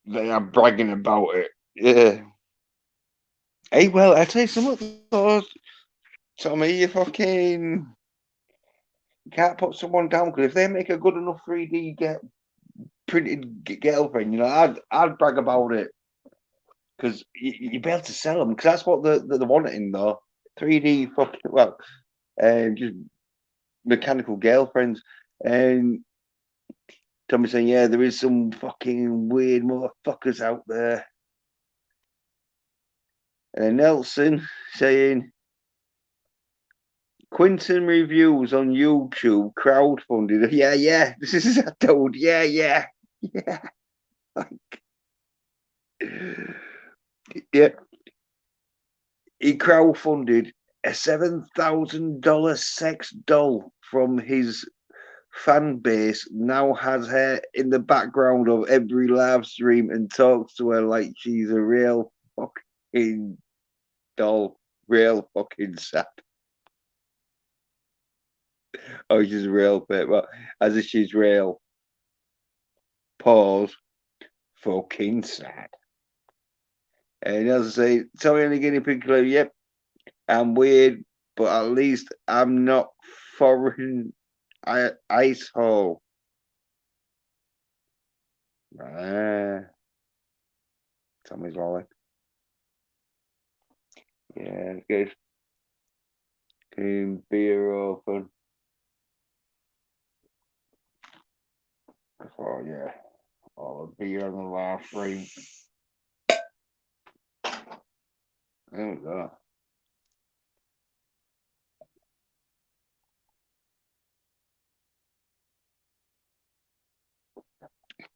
they are bragging about it. Yeah. Hey, well, I tell you something, Tommy, you fucking can't put someone down because if they make a good enough 3D get printed girlfriend, you know, I'd brag about it because you'd be able to sell them because that's what they're wanting though. 3D fucking just mechanical girlfriends. And Tommy saying, yeah, there is some fucking weird motherfuckers out there. And then Nelson saying, Quinton reviews on YouTube crowdfunded. Yeah, yeah. This is a told. Yeah, yeah, yeah. Yeah. He crowdfunded a $7,000 sex doll from his fan base. Now has her in the background of every live stream and talks to her like she's a real fucking doll. Real fucking sad. Oh, she's real bit, but as if she's real. Pause. Fucking sad. And as I say, tell me any guinea pig clue. Yep, I'm weird, but at least I'm not foreign ice hole. Ah, Tommy's rolling. Yeah, good. Clean beer open. Oh yeah, all the beer on the last stream. There we go.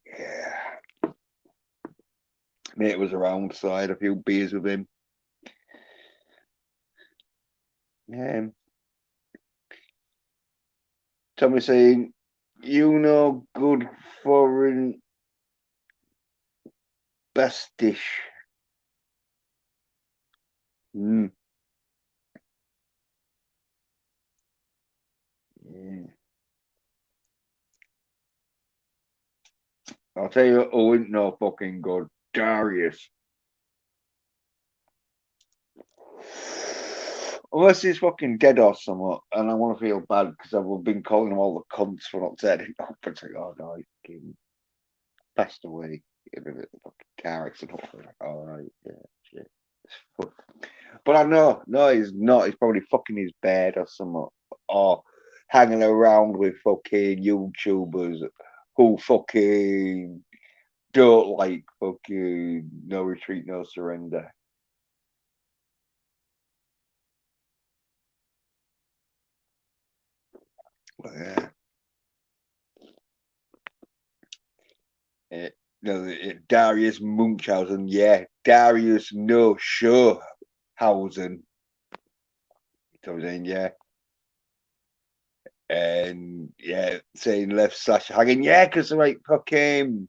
Yeah. Mate was around, so I had a few beers with him. Yeah. Tommy saying, you know, good foreign best dish. Mm. Yeah. I'll tell you who ain't no fucking good. Darius. Unless he's fucking dead or something, and I want to feel bad because I've been calling him all the cunts for not turning up. It's like, oh no, he passed away in a fucking car accident. Like, all right, yeah, shit. But I know, no, he's not. He's probably fucking his bed or something, or hanging around with fucking YouTubers who fucking don't like fucking no retreat, no surrender. But yeah. Uh, no, Darius Munchausen, yeah, Darius no Schurhausen. So I'm saying, yeah, and yeah, saying left slash hanging, yeah, because they're like fucking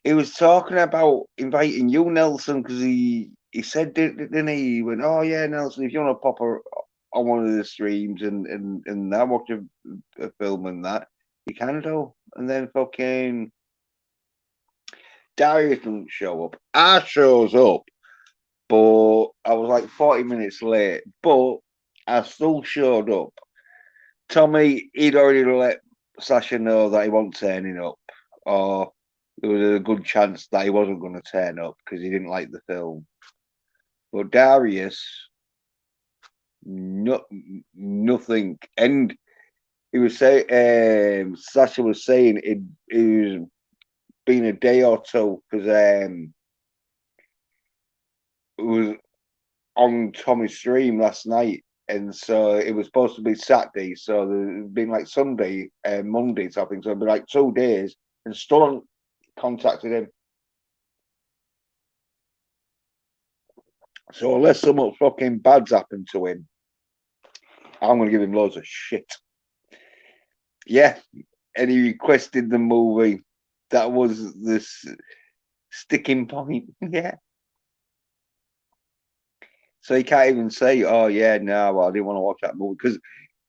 he was talking about inviting you, Nelson, because he said, didn't he? He went, oh yeah, Nelson, if you want to pop on one of the streams and that watch a film and that, you can do. And then fucking Darius doesn't show up. I shows up, but I was like 40 minutes late, but I still showed up. Tommy, he'd already let Sasha know that he wasn't turning up, or there was a good chance that he wasn't going to turn up because he didn't like the film. But Darius, nothing. And he was saying, Sasha was saying it was been a day or two because it was on Tommy's stream last night. And so it was supposed to be Saturday. So there's been like Sunday and Monday, so I think. So it'd be like 2 days and still haven't contacted him. So unless something fucking bad's happened to him, I'm going to give him loads of shit. Yeah. And he requested the movie. That was this sticking point. Yeah. So he can't even say, oh, yeah, no, well, I didn't want to watch that movie. Because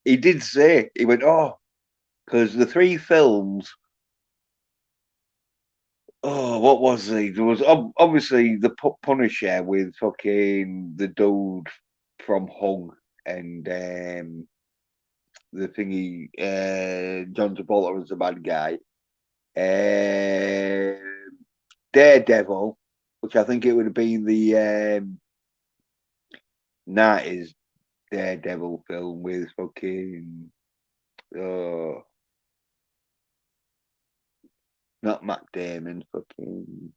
he did say, he went, oh, because the 3 films, oh, what was he? There was obviously the Punisher with fucking the dude from Hung and the thingy, John Travolta was the bad guy. Daredevil, which I think it would have been the 90s Daredevil film with fucking not Matt Damon, fucking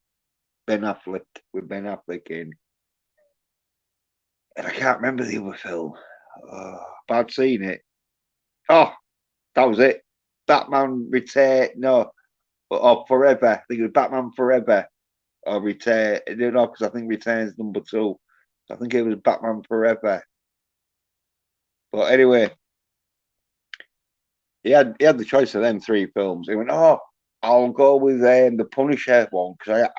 Ben Affleck with Ben Affleck in. And I can't remember the other film. But I'd seen it. Oh, that was it. Batman Return, no, or Forever. I think it was Batman Forever or Return. No, because I think Return's number 2. I think it was Batman Forever. But anyway, he had the choice of them 3 films. He went, oh, I'll go with the Punisher one because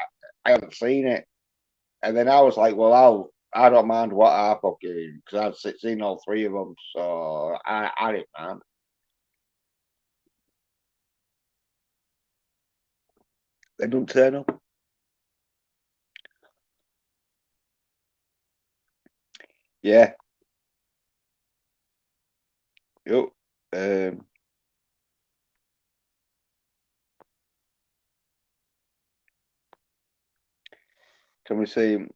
I haven't seen it. And then I was like, well, I don't mind what I fucking because I've seen all 3 of them, so I didn't mind. They don't turn up. Yeah. Yep. Can we say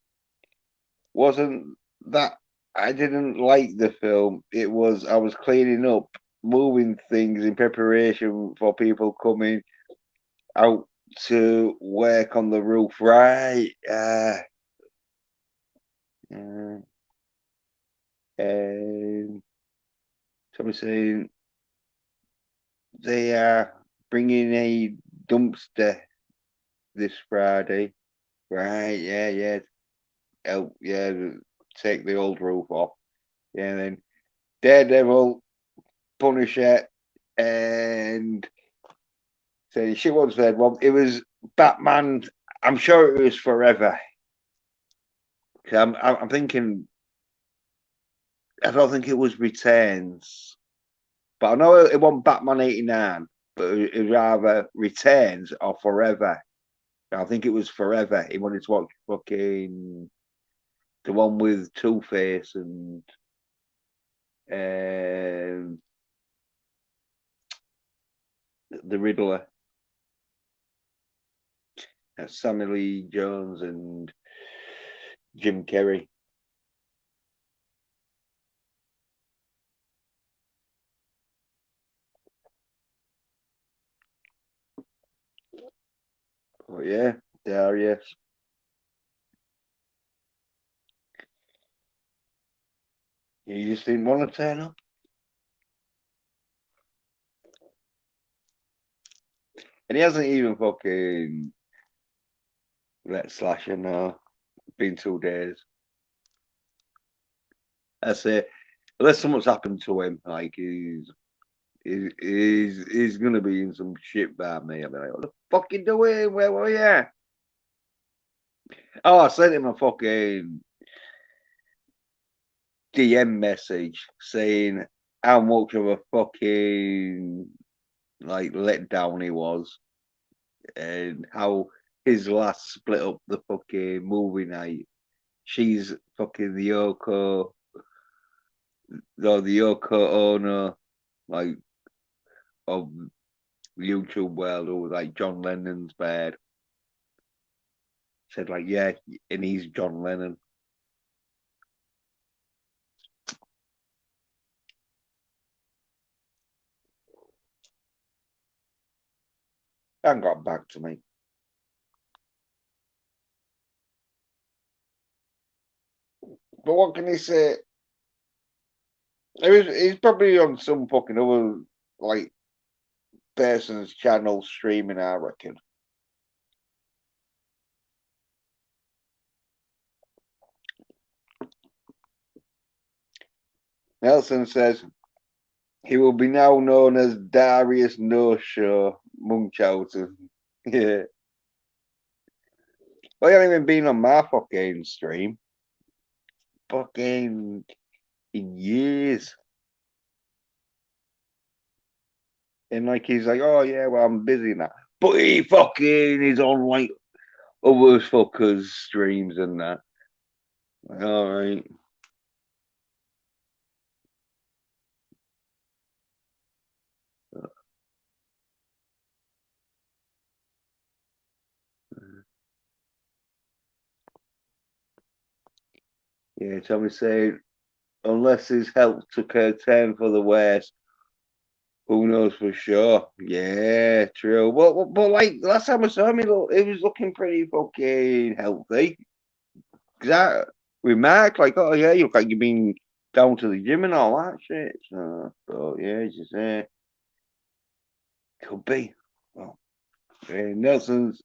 wasn't that I didn't like the film. It was I was cleaning up, moving things in preparation for people coming out to work on the roof. Right. Uh, Somebody saying they are bringing a dumpster this Friday. Right. Yeah. Yeah. Oh, yeah. Take the old roof off. Yeah. And then Daredevil, Punisher, and so she once said, well, it was Batman. I'm sure it was Forever. I'm thinking, I don't think it was Returns, but I know it wasn't Batman 89, but it was either Returns or Forever. I think it was Forever. He wanted to watch fucking the one with Two Face and um, the Riddler. Sammy Lee Jones and Jim Carrey. But yeah, Darius. You just didn't want to turn up. And he hasn't even fucking let Slasher know. Been 2 days. I say, unless something's happened to him, like he's gonna be in some shit about me. I'll be like, what the fuck you doing? Where were you? Oh, I sent him a fucking DM message saying how much of a fucking like letdown he was, and how his last split up the fucking movie night. She's fucking the Yoko owner, like of YouTube world, who was like John Lennon's bed. Said like, yeah, and he's John Lennon. And got back to me. But what can he say? He's probably on some fucking other like person's channel streaming, I reckon. Nelson says he will be now known as Darius No Show Munchausen. Yeah. Well, he hasn't even been on my fucking stream. Fucking in years. And like he's like, oh yeah, well I'm busy now. But he fucking is on like other fuckers' streams and that. Like, all right. Yeah, Tommy saying unless his health took a turn for the worse, who knows for sure? Yeah, true. But like last time I saw him, he was looking pretty fucking healthy. Cause I remarked like, oh yeah, you look like you've been down to the gym and all that shit. So yeah, just could be. Well, Nelson's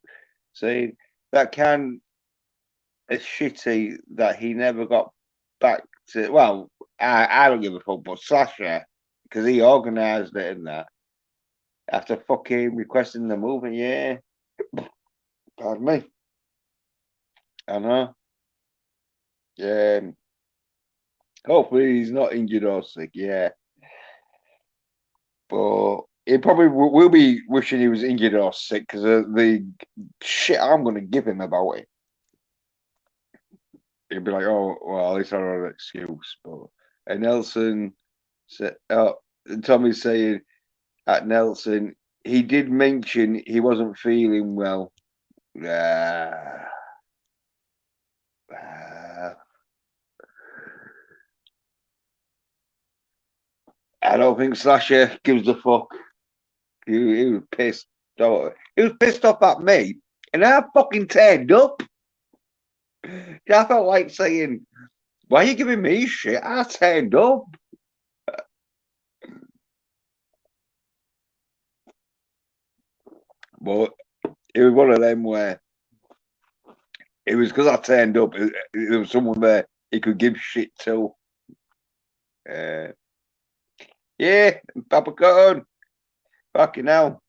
saying that can it's shitty that he never got back to. Well, I don't give a fuck, but Slasher because he organised it and that after fucking requesting the movie. Yeah, pardon me. I know. Yeah. Hopefully he's not injured or sick. Yeah, but he probably will be wishing he was injured or sick because of the shit I'm going to give him about it. He'll be like, "Oh, well, at least I don't have an excuse." But and Nelson said, "Oh, Tommy's saying at Nelson, he did mention he wasn't feeling well." Ah, ah. I don't think Slasher gives a fuck. He was pissed off. He was pissed off at me, and I fucking turned up. I felt like saying, "Why are you giving me shit?" I turned up, but it was one of them where it was because I turned up. There was someone there he could give shit to. Uh, yeah, Papa Cotton, fucking hell.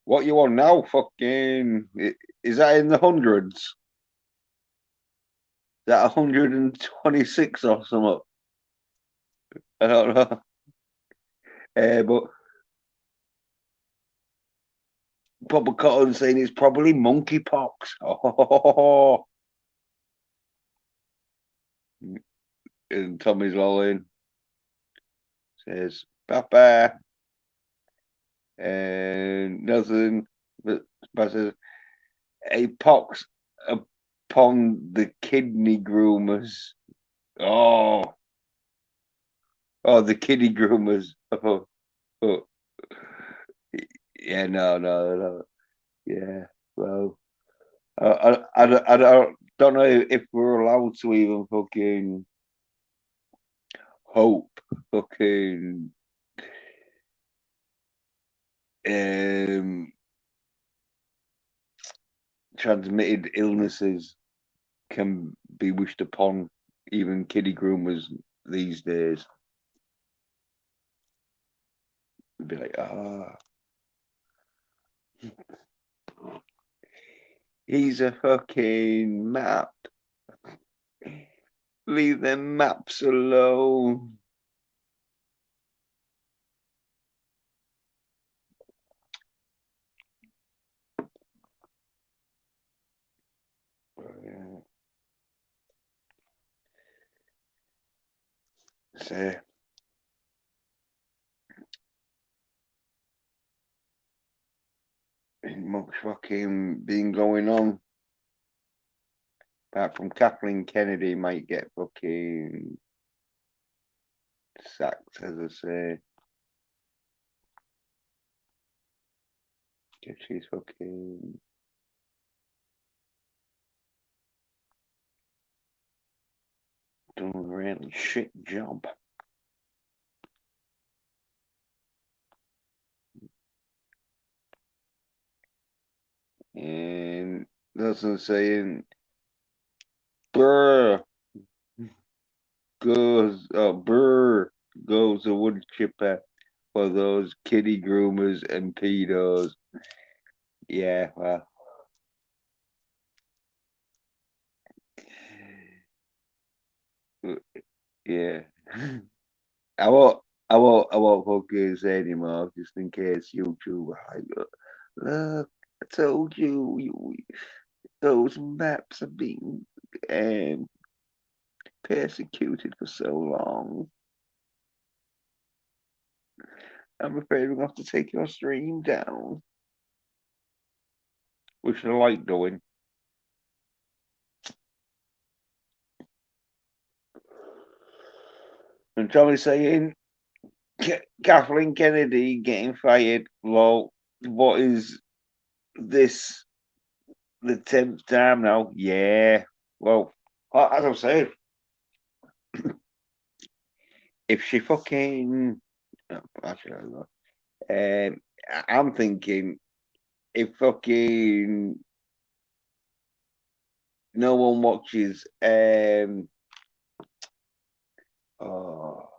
What you want now? Fucking is that in the hundreds? Is that 126 or something? I don't know. But Papa Cotton saying it's probably monkeypox. Oh, and Tommy's lolling says Papa and nothing. But says a pox upon the kidney groomers. Oh, oh, the kiddie groomers. Oh, oh. Yeah, no. Yeah, well, I don't know if we're allowed to even fucking hope fucking um, transmitted illnesses can be wished upon even kiddie groomers these days. Be like, ah, He's a fucking map. Leave them maps alone. So, ain't much fucking been going on. Apart from Kathleen Kennedy might get fucking sacked, as I say. If she's fucking done a really shit job. And that's what I'm saying. Brr goes, brr goes the wood chipper for those kiddie groomers and pedos. Yeah, well. Yeah. I won't fucking say anymore just in case YouTube look, I told you, those maps have been um, persecuted for so long. I'm afraid we're gonna have to take your stream down. Which I like doing. And Johnny saying Kathleen Kennedy getting fired. Well, what is this? The 10th time now? Yeah. Well, as I was saying, if she fucking, actually, I don't know. I'm thinking if fucking no one watches oh,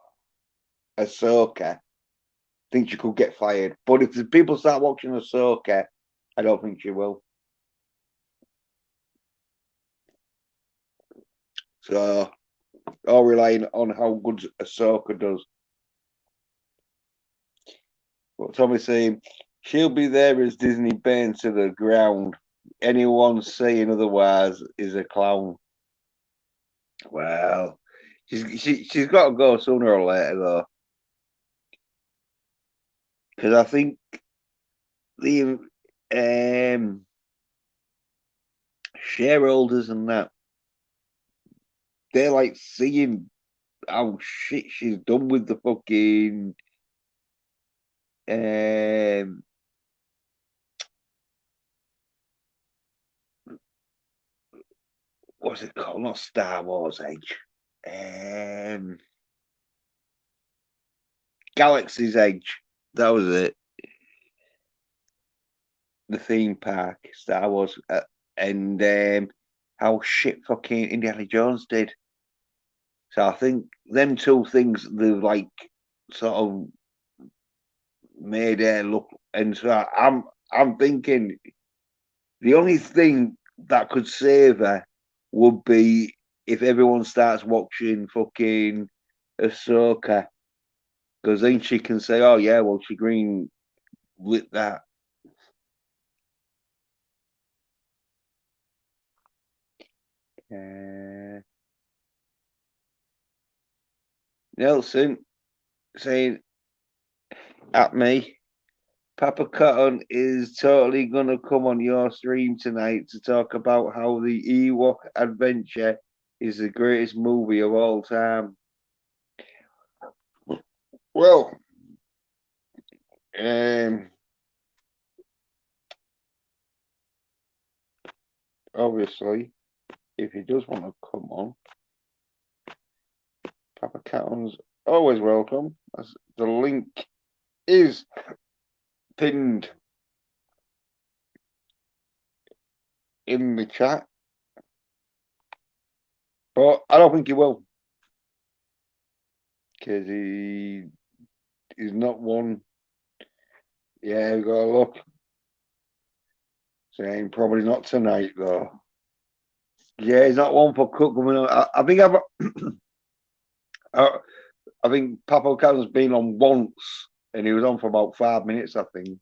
Ahsoka, I think she could get fired. But if the people start watching Ahsoka, I don't think she will. So, all relying on how good Ahsoka does. But Tommy's saying she'll be there as Disney burns to the ground. Anyone saying otherwise is a clown. Well, she's got to go sooner or later though, because I think the shareholders and that they're like seeing how shit she's done with the fucking um what's it called? Not Star Wars Edge. Um Galaxy's Edge. That was it. The theme park, Star Wars, and how shit fucking Indiana Jones did. So I think them two things they've like sort of made her look. And so I'm thinking the only thing that could save her would be if everyone starts watching fucking Ahsoka, because then she can say, "Oh yeah, well she green lit that." Uh, Nelson saying at me, Papa Cotton is totally gonna come on your stream tonight to talk about how the Ewok Adventure is the greatest movie of all time. Well, um, obviously, if he does want to come on, Papa Cotton's always welcome. As the link is pinned in the chat, but I don't think he will because he is not one. Yeah, we got to look. Saying probably not tonight though. Yeah, he's not one for Cook coming on. I think I, I think Papa Can's been on once, and he was on for about 5 minutes, I think.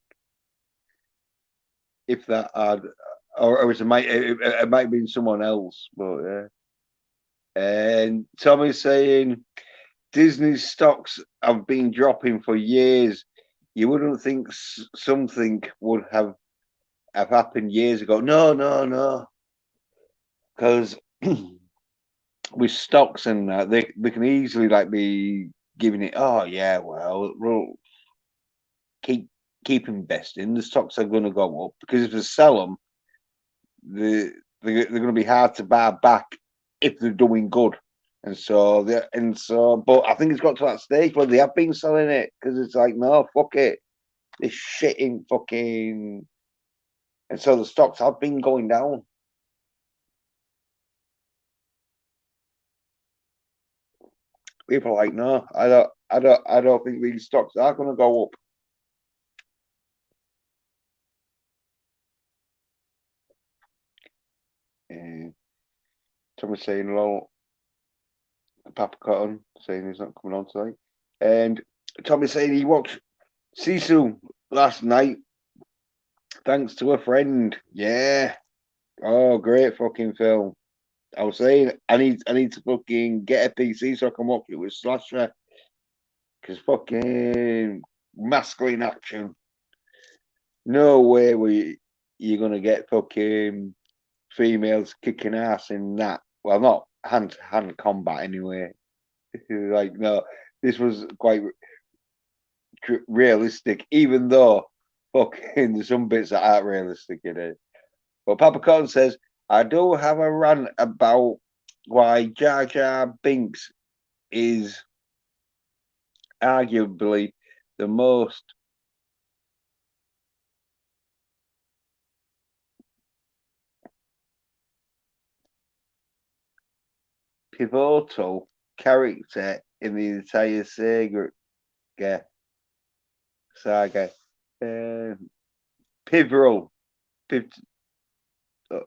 If that had, or it might have been someone else, but yeah. And Tommy's saying Disney's stocks have been dropping for years. You wouldn't think something would have happened years ago. No, no, no, because with stocks and that, they can easily like be giving it. Oh yeah, well, we'll keep investing. The stocks are going to go up because if they sell them, they're going to be hard to buy back if they're doing good. But I think it's got to that stage where they have been selling it because it's like, no, fuck it, this shit in fucking, and so the stocks have been going down. People are like, no, I don't think these stocks are going to go up. Uh, Someone's saying hello, Papa Cotton saying he's not coming on tonight, and Tommy's saying he watched Sisu last night thanks to a friend. Yeah. Oh, great fucking film. I was saying I need to fucking get a PC so I can watch it with Slasher. Cause fucking masculine action. No way you're gonna get fucking females kicking ass in that. Well, not hand to hand combat anyway. Like no, this was quite realistic, even though fucking there's some bits that aren't realistic in it. But Papa Cotton says, I do have a rant about why Jar Jar Binks is arguably the most pivotal character in the entire saga. Um, pivotal. Piv- uh,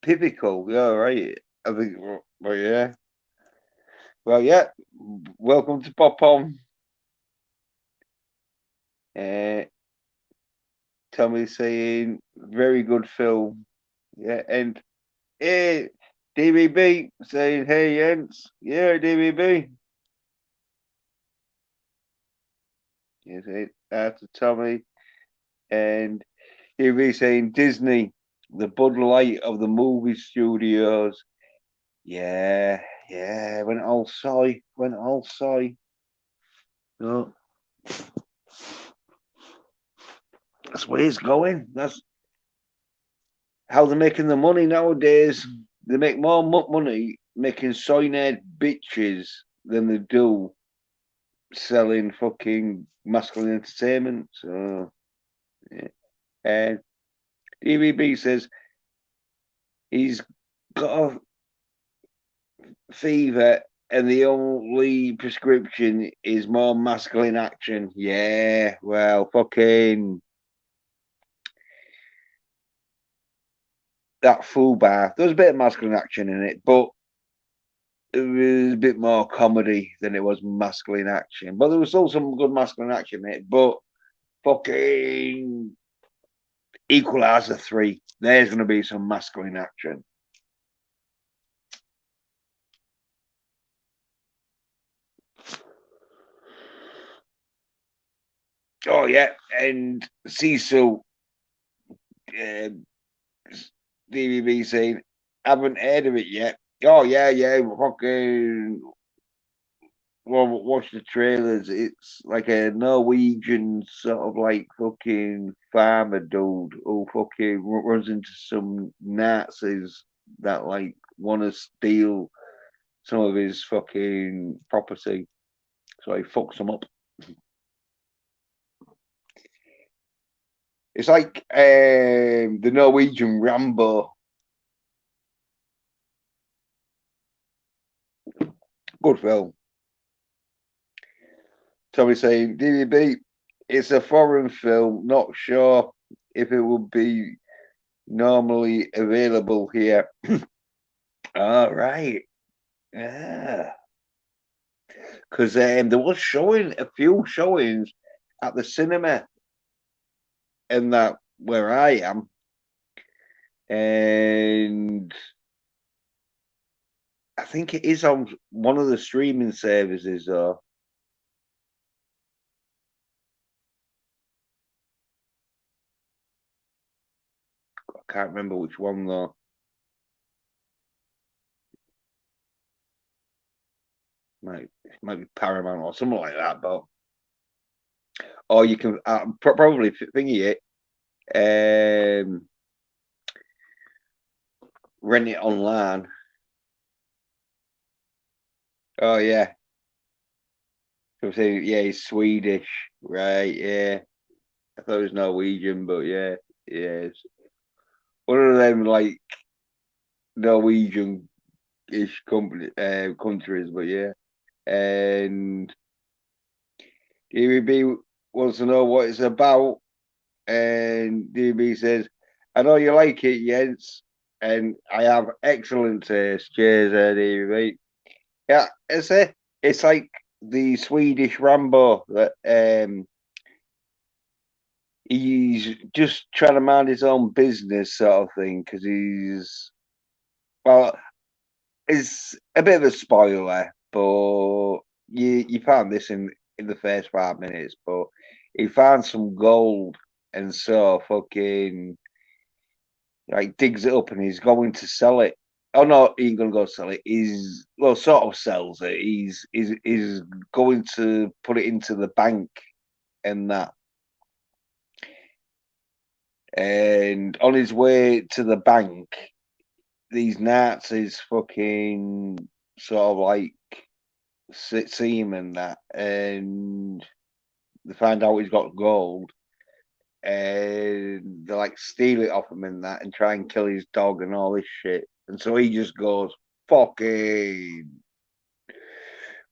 Pivotal. Yeah, right. I think, well, yeah. Well, yeah. Welcome to Pop On. Uh, Tommy saying, very good film. Yeah, and hey, DVB saying, hey, Jens. Yeah, DVB. Yes, to Tommy. And DVB saying, Disney, the Bud Light of the movie studios. Yeah, yeah, went all soy. No, that's where it's going. That's how they're making the money nowadays. They make more money making soy nerd bitches than they do selling fucking masculine entertainment. So, yeah. And DVB says he's got a fever and the only prescription is more masculine action. Yeah, well, fucking that full bar. There was a bit of masculine action in it, but it was a bit more comedy than it was masculine action. But there was still some good masculine action in it. But fucking Equalizer 3, there's going to be some masculine action. Oh, yeah. And Cecil, DVB saying, haven't heard of it yet. Oh, yeah, yeah. Fucking well, watch the trailers. It's like a Norwegian sort of like fucking farmer dude who fucking runs into some Nazis that like want to steal some of his fucking property. So he fucks them up. It's like the Norwegian Rambo. Good film. Tommy saying, DVB, It's a foreign film. Not sure if it would be normally available here. All right. Yeah. Because there was showing a few showings at the cinema in that where I am, and I think it is on one of the streaming services. Or I can't remember which one though. Might be Paramount or something like that. But or you can probably thingy it, rent it online. Oh yeah, so say yeah, he's Swedish, right? Yeah, I thought it was Norwegian, but yeah, yeah, it's one of them like Norwegian-ish company countries, but yeah. And DB wants to know what it's about, and DB says, "I know you like it, Jens, and I have excellent taste." Cheers, DB. Yeah, it's like the Swedish Rambo that he's just trying to mind his own business sort of thing because he's well, it's a bit of a spoiler, but you found this in the first 5 minutes, but he found some gold and so fucking like digs it up and he's going to sell it. Oh no, he ain't gonna go sell it. He's well, sort of sells it. He's going to put it into the bank and that. And on his way to the bank, these Nazis fucking sort of like see him and that, and they find out he's got gold, and they like steal it off him and that, and try and kill his dog and all this shit. And so he just goes fucking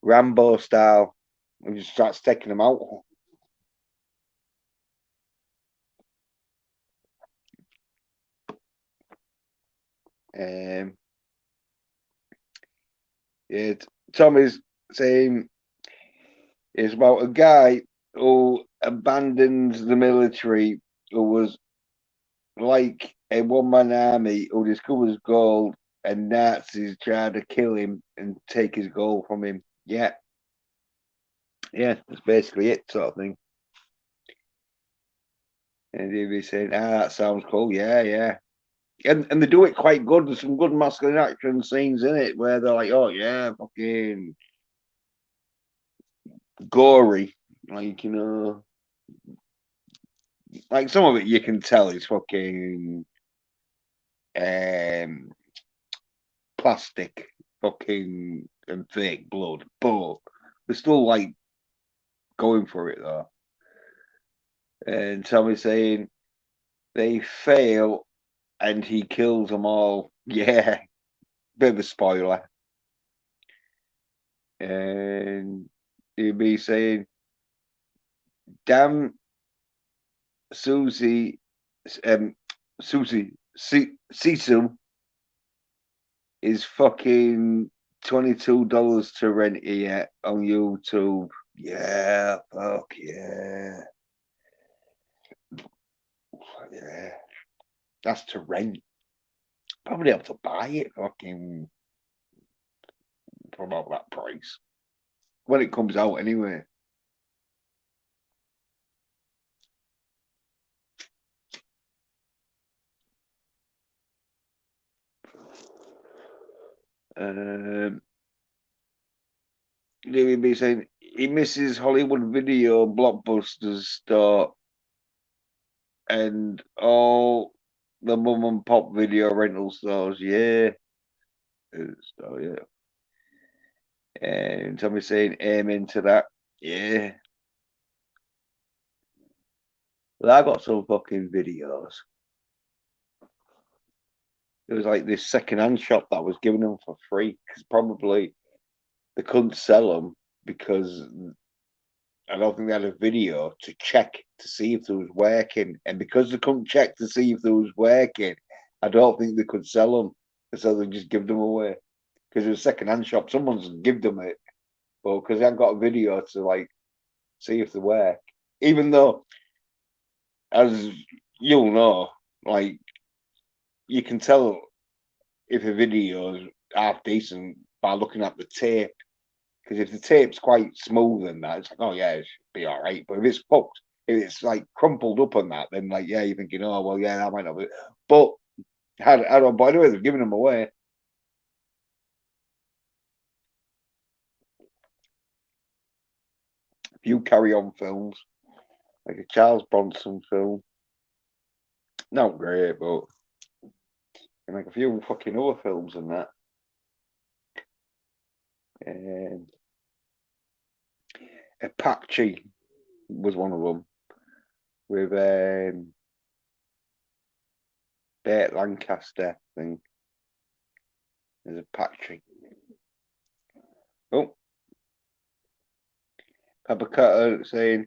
Rambo style and just starts taking them out. Um, yeah, Tommy's saying it's about a guy who abandons the military, who was like a one-man army, who discovers gold, and Nazis try to kill him and take his gold from him. Yeah, yeah, that's basically it, sort of thing. And he'd be saying, "Ah, that sounds cool. Yeah, yeah." And they do it quite good. There's some good masculine action scenes in it where they're like, "Oh yeah, fucking gory," like like some of it you can tell is fucking um plastic, fucking and fake blood, but they're still like going for it though. And Tommy's saying they fail and he kills them all. Yeah, bit of a spoiler. And he'd be saying, "Damn Susie, Susie, Sisu is fucking $22 to rent here on YouTube." Yeah, fuck yeah, yeah. That's to rent. Probably able to buy it fucking for about that price when it comes out anyway. Um, Louis B saying he misses Hollywood video blockbusters start and all the mum and pop video rental stores. Yeah, so yeah. And Tommy saying amen to that. Yeah. Well, I got some fucking videos. It was like this second-hand shop that was giving them for free because probably they couldn't sell them because I don't think they had a video to check to see if it was working. And because they couldn't check to see if it was working, I don't think they could sell them. So they just give them away. Because it was a second-hand shop, someone's give them it. But because they haven't got a video to like see if they work. Even though, as you'll know, like you can tell if a video is half decent by looking at the tape. Because if the tape's quite smooth and that, it's like, oh yeah, it should be all right. But if it's fucked, if it's like crumpled up on that, then like, yeah, you're thinking, oh well, yeah, that might not be. But I don't. By the way, they're giving them away. A few Carry On films, like a Charles Bronson film, not great, but and like a few fucking other films and that. And Apache was one of them with Burt Lancaster thing. There's Apache. Oh, Pepper Cutter saying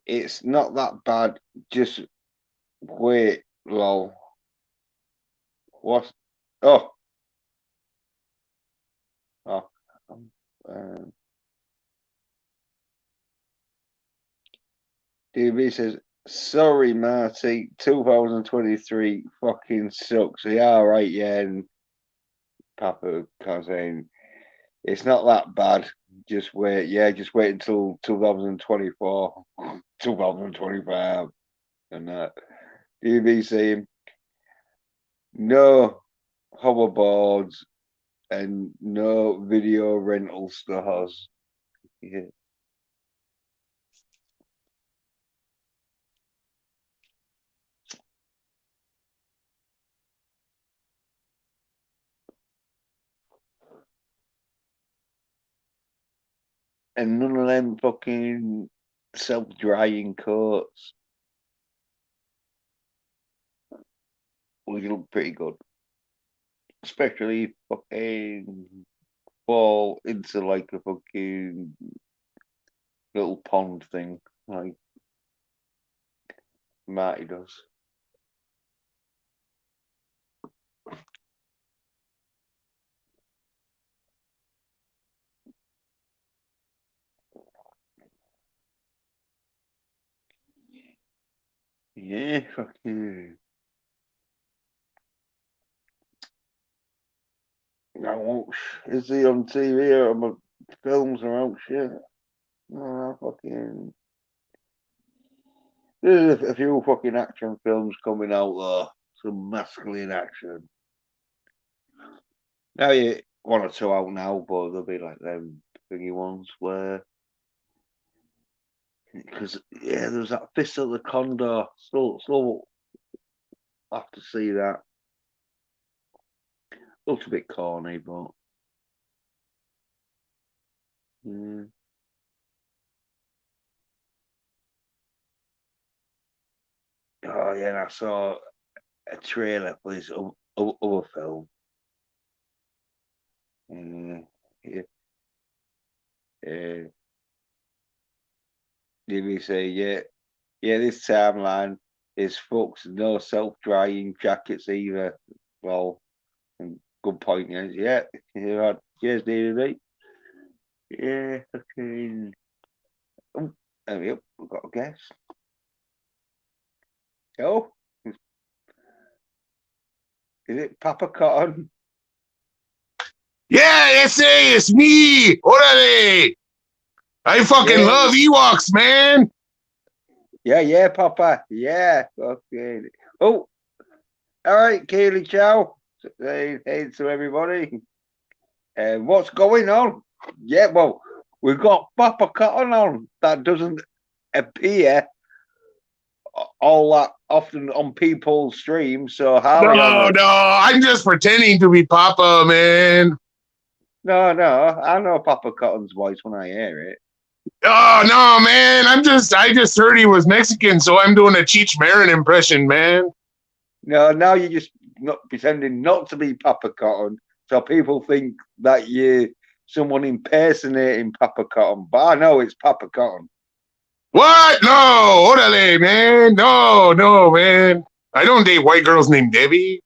it's not that bad. Just wait, lol. What? Oh, oh. DB says, sorry, Marty, 2023 fucking sucks. Yeah, right, yeah. And Papa saying, it's not that bad. Just wait. Yeah, just wait until 2024, 2025. And that. DB saying, no hoverboards and no video rental stores. Yeah. And none of them fucking self-drying coats. Which look pretty good. Especially fucking fall into like a fucking little pond thing, like Marty does. Yeah, fucking. I won't. Is he on TV or my films or out shit? No, fucking. There's a few fucking action films coming out though. Some masculine action. Now, yeah, one or two out now, but they'll be like them thingy ones where. Because, yeah, there's that Fist of the Condor. Still have to see that. Looks a bit corny, but. Yeah. Oh, yeah, and I saw a trailer for this other film. Yeah, yeah. Did we say, yeah, this timeline is fucked. No self-drying jackets either. Well, good point, yeah. Yeah, cheers, David. Yeah, fucking. Oh, there we go. We've got a guess. Oh, is it Papa Cotton? Yeah, it's me. Orale. I fucking love Ewoks, man. Yeah, Papa. Yeah, okay. Oh, all right, Kaylee Chow. Hey to everybody. What's going on? Yeah, well, we've got Papa Cotton on. That doesn't appear all that often on people's streams. So Harley, No, I'm just pretending to be Papa, man. No, I know Papa Cotton's voice when I hear it. Oh no, man! I just heard he was Mexican, so I'm doing a Cheech Marin impression, man. No, now you're just not pretending not to be Papa Cotton, so people think that you're someone impersonating Papa Cotton, but I know it's Papa Cotton. What? No, orale, man. No, man. I don't date white girls named Debbie.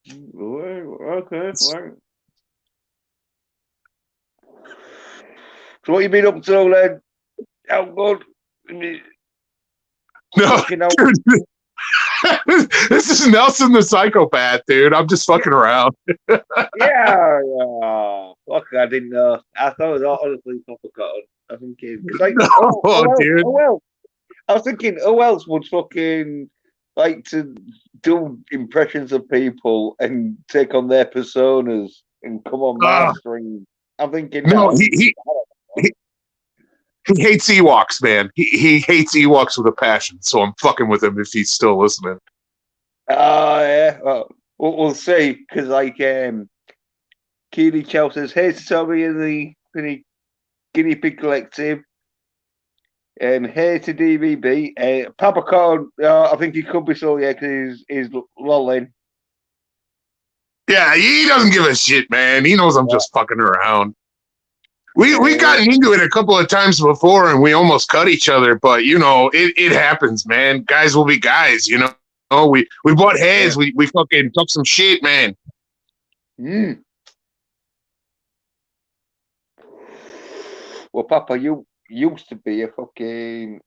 Okay, fine. So what you been up to, lad? How good? No, dude, this is Nelson the psychopath, dude. I'm just fucking around. Yeah. Fuck, I didn't know. I thought it was honestly Papa Cotton. I was thinking, cause like, Dude. I was thinking, who else would fucking like to do impressions of people and take on their personas and come on my string? I'm thinking, no, he hates Ewoks, man. He hates Ewoks with a passion. So I'm fucking with him if he's still listening. Oh yeah, well, we'll see. Because like, Keely Chow says, "Hey, Tommy in the Guinea Pig Collective." Hey to DVB. Papa Corn, I think he could be so, yeah, because he's lolling. Yeah, he doesn't give a shit, man. He knows I'm just fucking around. We gotten into it a couple of times before, and we almost cut each other. But you know, it happens, man. Guys will be guys, you know. Oh, we butt heads. We fucking talk some shit, man. Well, Papa, you used to be a fucking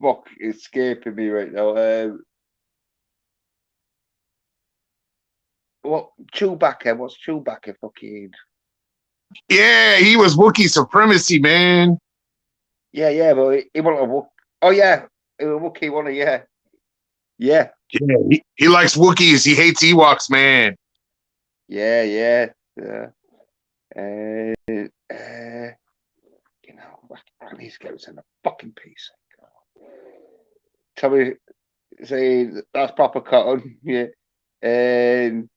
fuck, escaping me right now. What Chewbacca? What's Chewbacca fucking? Yeah, he was Wookiee supremacy, man. Yeah, but he wanted a Wookiee. Oh yeah, a Wookiee, one of yeah. Yeah, he likes Wookiees. He hates Ewoks, man. Yeah. You know, I need to get this in a fucking piece. Tell me, say that's Papa Cotton, yeah, and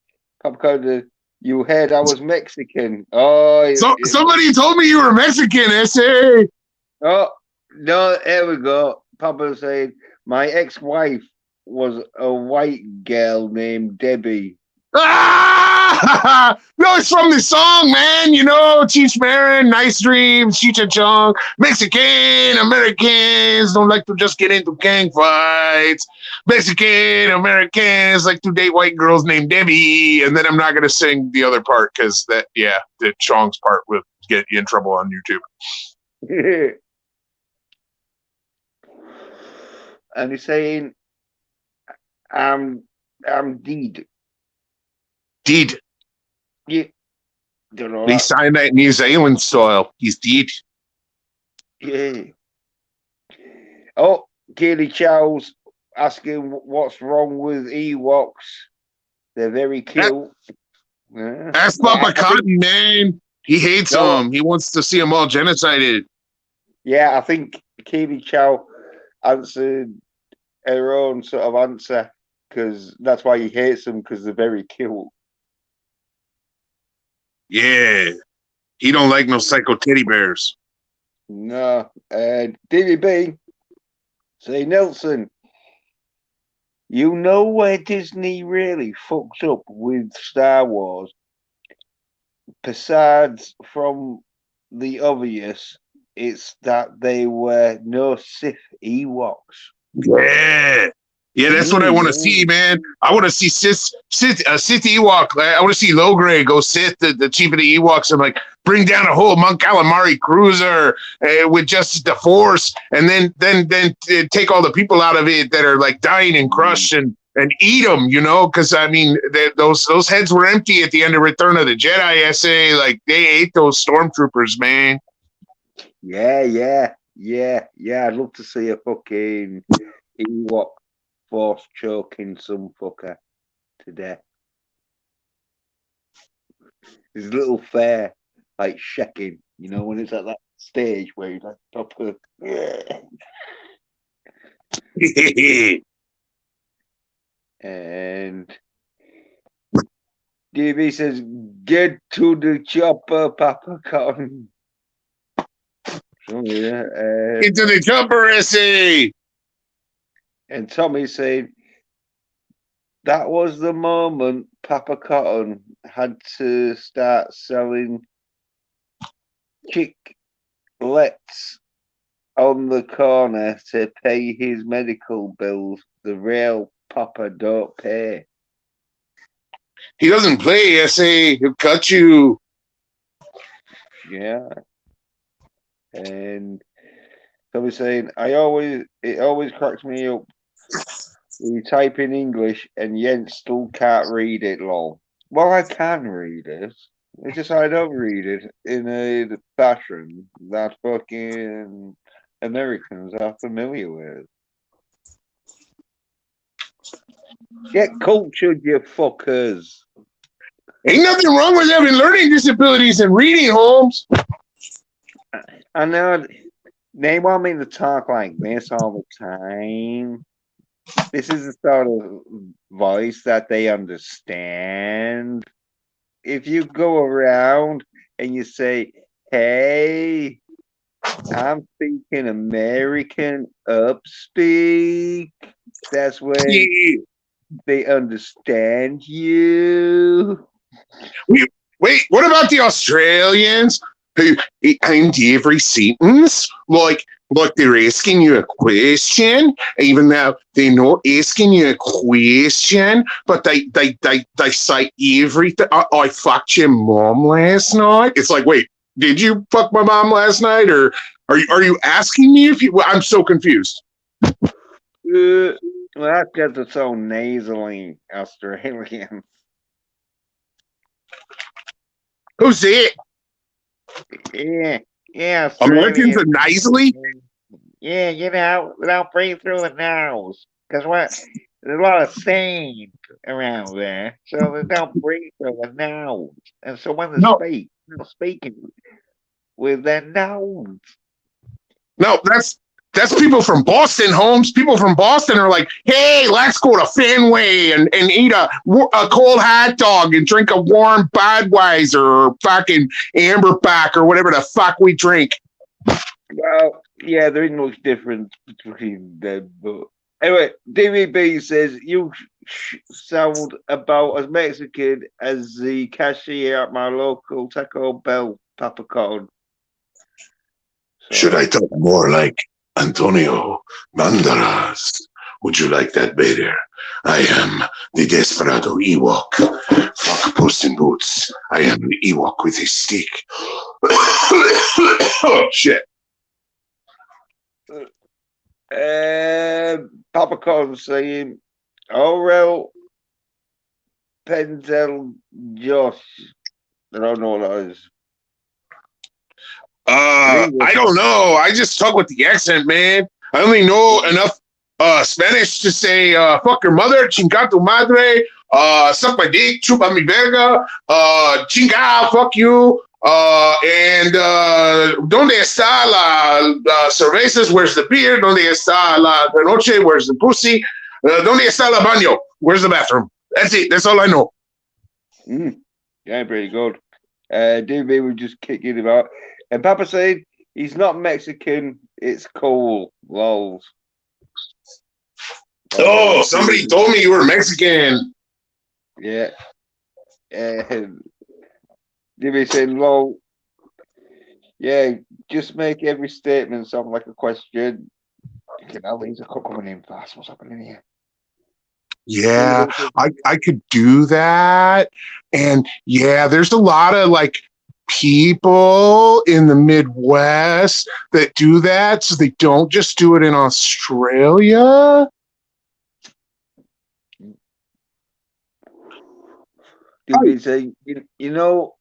Papa Cotton. You heard I was Mexican. Oh, somebody told me you were Mexican, SA. Oh no, there we go. Papa said my ex-wife was a white girl named Debbie. Ah! No, it's from the song, man. You know, Cheech Marin, Nice Dreams, Cheech and Chong. Mexican Americans don't like to just get into gang fights. Mexican Americans like to date white girls named Debbie. And then I'm not going to sing the other part because the Chong's part will get you in trouble on YouTube. And he's saying, I'm deed. Deed. Yeah. Don't know. He signed that New Zealand style. He's deed. Yeah. Oh, Kaylee Chow's asking what's wrong with Ewoks. They're very cute. That's Papa Cotton, man. He hates them. He wants to see them all genocided. Yeah, I think Kaylee Chow answered her own sort of answer because that's why he hates them, because they're very cute. Yeah, he don't like no psycho teddy bears. No, DVB, say Nelson, you know where Disney really fucked up with Star Wars? Besides from the obvious, it's that they were no Sith Ewoks. Yeah, that's what I want to see, man. I want to see Sith Ewok. I want to see Logray go Sith, the chief of the Ewoks, and like bring down a whole Mon Calamari cruiser with just the Force, and then take all the people out of it that are like dying and crushed and eat them, you know? Because I mean, those heads were empty at the end of Return of the Jedi. SA, like they ate those stormtroopers, man. Yeah. I'd love to see a fucking Ewok Force choking some fucker to death. His little fair, like shaking, you know, when it's at that stage where he's like proper. And DB says, "Get to the chopper, Papa Cotton." Get to the chopper, SA. And Tommy saying that was the moment Papa Cotton had to start selling chiclets on the corner to pay his medical bills. The real Papa don't pay. He doesn't play SA. He'll cut you. Yeah. And Tommy's saying, it always cracks me up. You type in English and Jens still can't read it, lol. Well, I can read it. It's just I don't read it in a fashion that fucking Americans are familiar with. Get cultured, you fuckers. Ain't nothing wrong with having learning disabilities and reading, Holmes. I know they want me to talk like this all the time. This is the sort of voice that they understand. If you go around and you say, hey, I'm speaking American upspeak, that's when Yeah. they understand you. Wait, what about the Australians who end every sentence like they're asking you a question, even though they're not asking you a question, but they say everything. I fucked your mom last night. It's like, wait, did you fuck my mom last night, or are you asking me if you? Well, I'm so confused. Well, that's because it's so nasally Australian. Who's it? Yeah, Americans Australian. are nasally. Yeah, they don't breathe through the nose. Because there's a lot of sand around there, so they don't breathe through the nose. And so when they No, speak, they're speaking with their nose. No, that's people from Boston, Holmes. People from Boston are like, hey, let's go to Fenway and eat a cold hot dog and drink a warm Budweiser or fucking Amberback or whatever the fuck we drink. Well, yeah, there is much difference between them, but anyway, DVB says you sound about as Mexican as the cashier at my local Taco Bell, Papa Con. Should I talk more like Antonio Banderas? Would you like that better? I am the Desperado Ewok. Fuck Puss in Boots. I am the Ewok with his stick. Oh, shit. Papa Con saying, Orel Penzel Josh. I don't know what that is. I don't know. I just talk with the accent, man. I only know enough Spanish to say fuck your mother, chinga tu madre, suck my dick, chupa mi verga, chinga, fuck you, and donde está la cervezas, where's the beer, donde está la noche, where's the pussy, donde está la baño, where's the bathroom. That's it. That's all I know. Yeah, pretty good. DB was just kicking him out. And Papa said he's not Mexican, it's cool. Lols. Oh, somebody told me you were Mexican. Yeah. DB said, lol. Yeah, just make every statement sound like a question. You know, these are coming in fast. What's happening here? Yeah, I could do that. And yeah, there's a lot of like people in the Midwest that do that, so they don't just do it in Australia. Did we say you know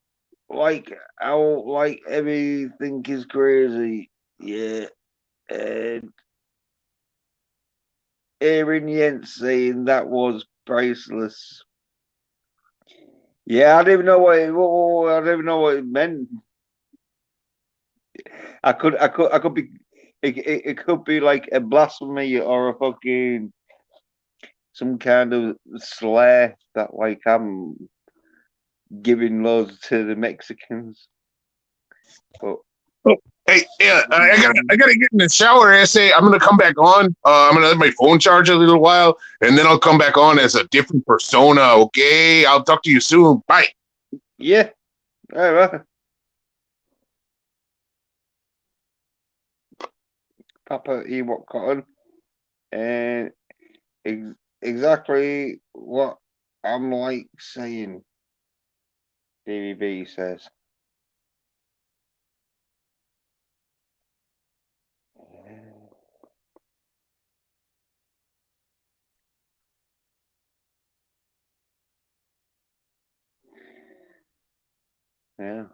like how like everything is crazy? Yeah, and hearing Jens saying that was priceless. Yeah, I don't even know what I don't even know what it meant. I could be. It could be like a blasphemy or a fucking some kind of slur that like I'm giving loads to the Mexicans. But Hey, yeah, I gotta get in the shower, SA. I'm gonna come back on. I'm gonna let my phone charge a little while, and then I'll come back on as a different persona. Okay, I'll talk to you soon. Bye. Yeah. All right. Papa Ewok Cotton. And exactly what I'm like saying, DVB says. Yeah.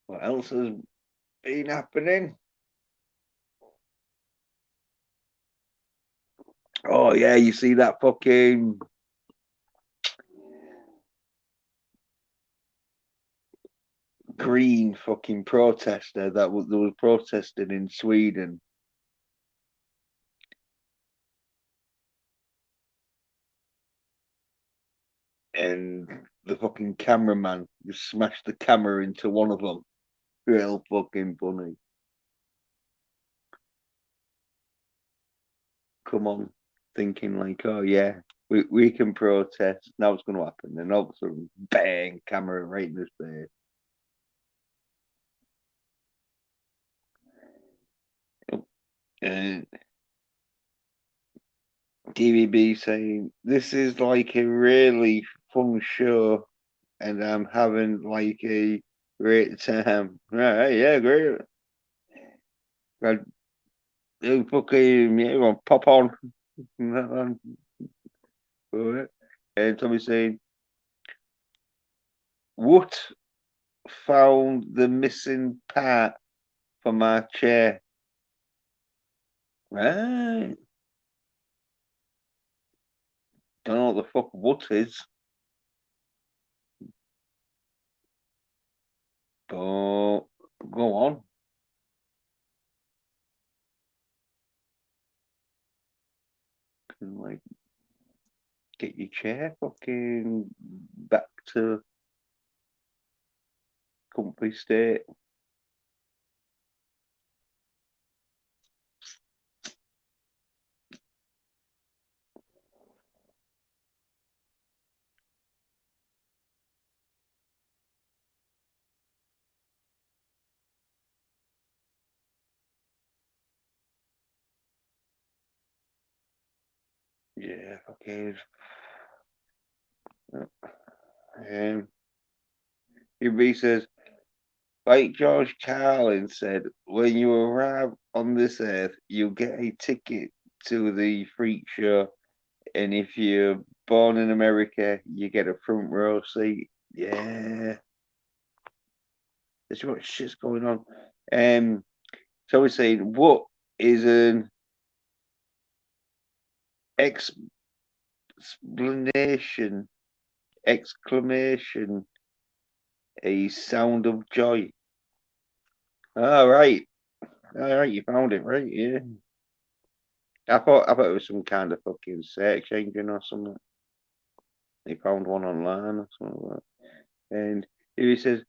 What else has been happening? Oh yeah, you see that fucking green fucking protester that was protesting in Sweden, and the fucking cameraman just smashed the camera into one of them. Real fucking funny. Come on, thinking like, oh yeah, we can protest. Now it's going to happen, and all of a sudden, bang, camera right in his face. And DVB saying this is like a really fun show, and I'm having like a great time. Right? Yeah, great. God, fucking yeah, well, pop on. And Tommy saying, "What found the missing part for my chair?" Right? Don't know what the fuck what is, but go on. Can like get your chair fucking back to comfy state. Yeah, fucking. He says, like George Carlin said, when you arrive on this earth, you get a ticket to the freak show, and if you're born in America, you get a front row seat. Yeah, there's what shit's going on. So we're saying, what is an explanation, exclamation, a sound of joy? All right, you found it, right? Yeah. I thought it was some kind of fucking search engine or something. They found one online or something like that. And he says,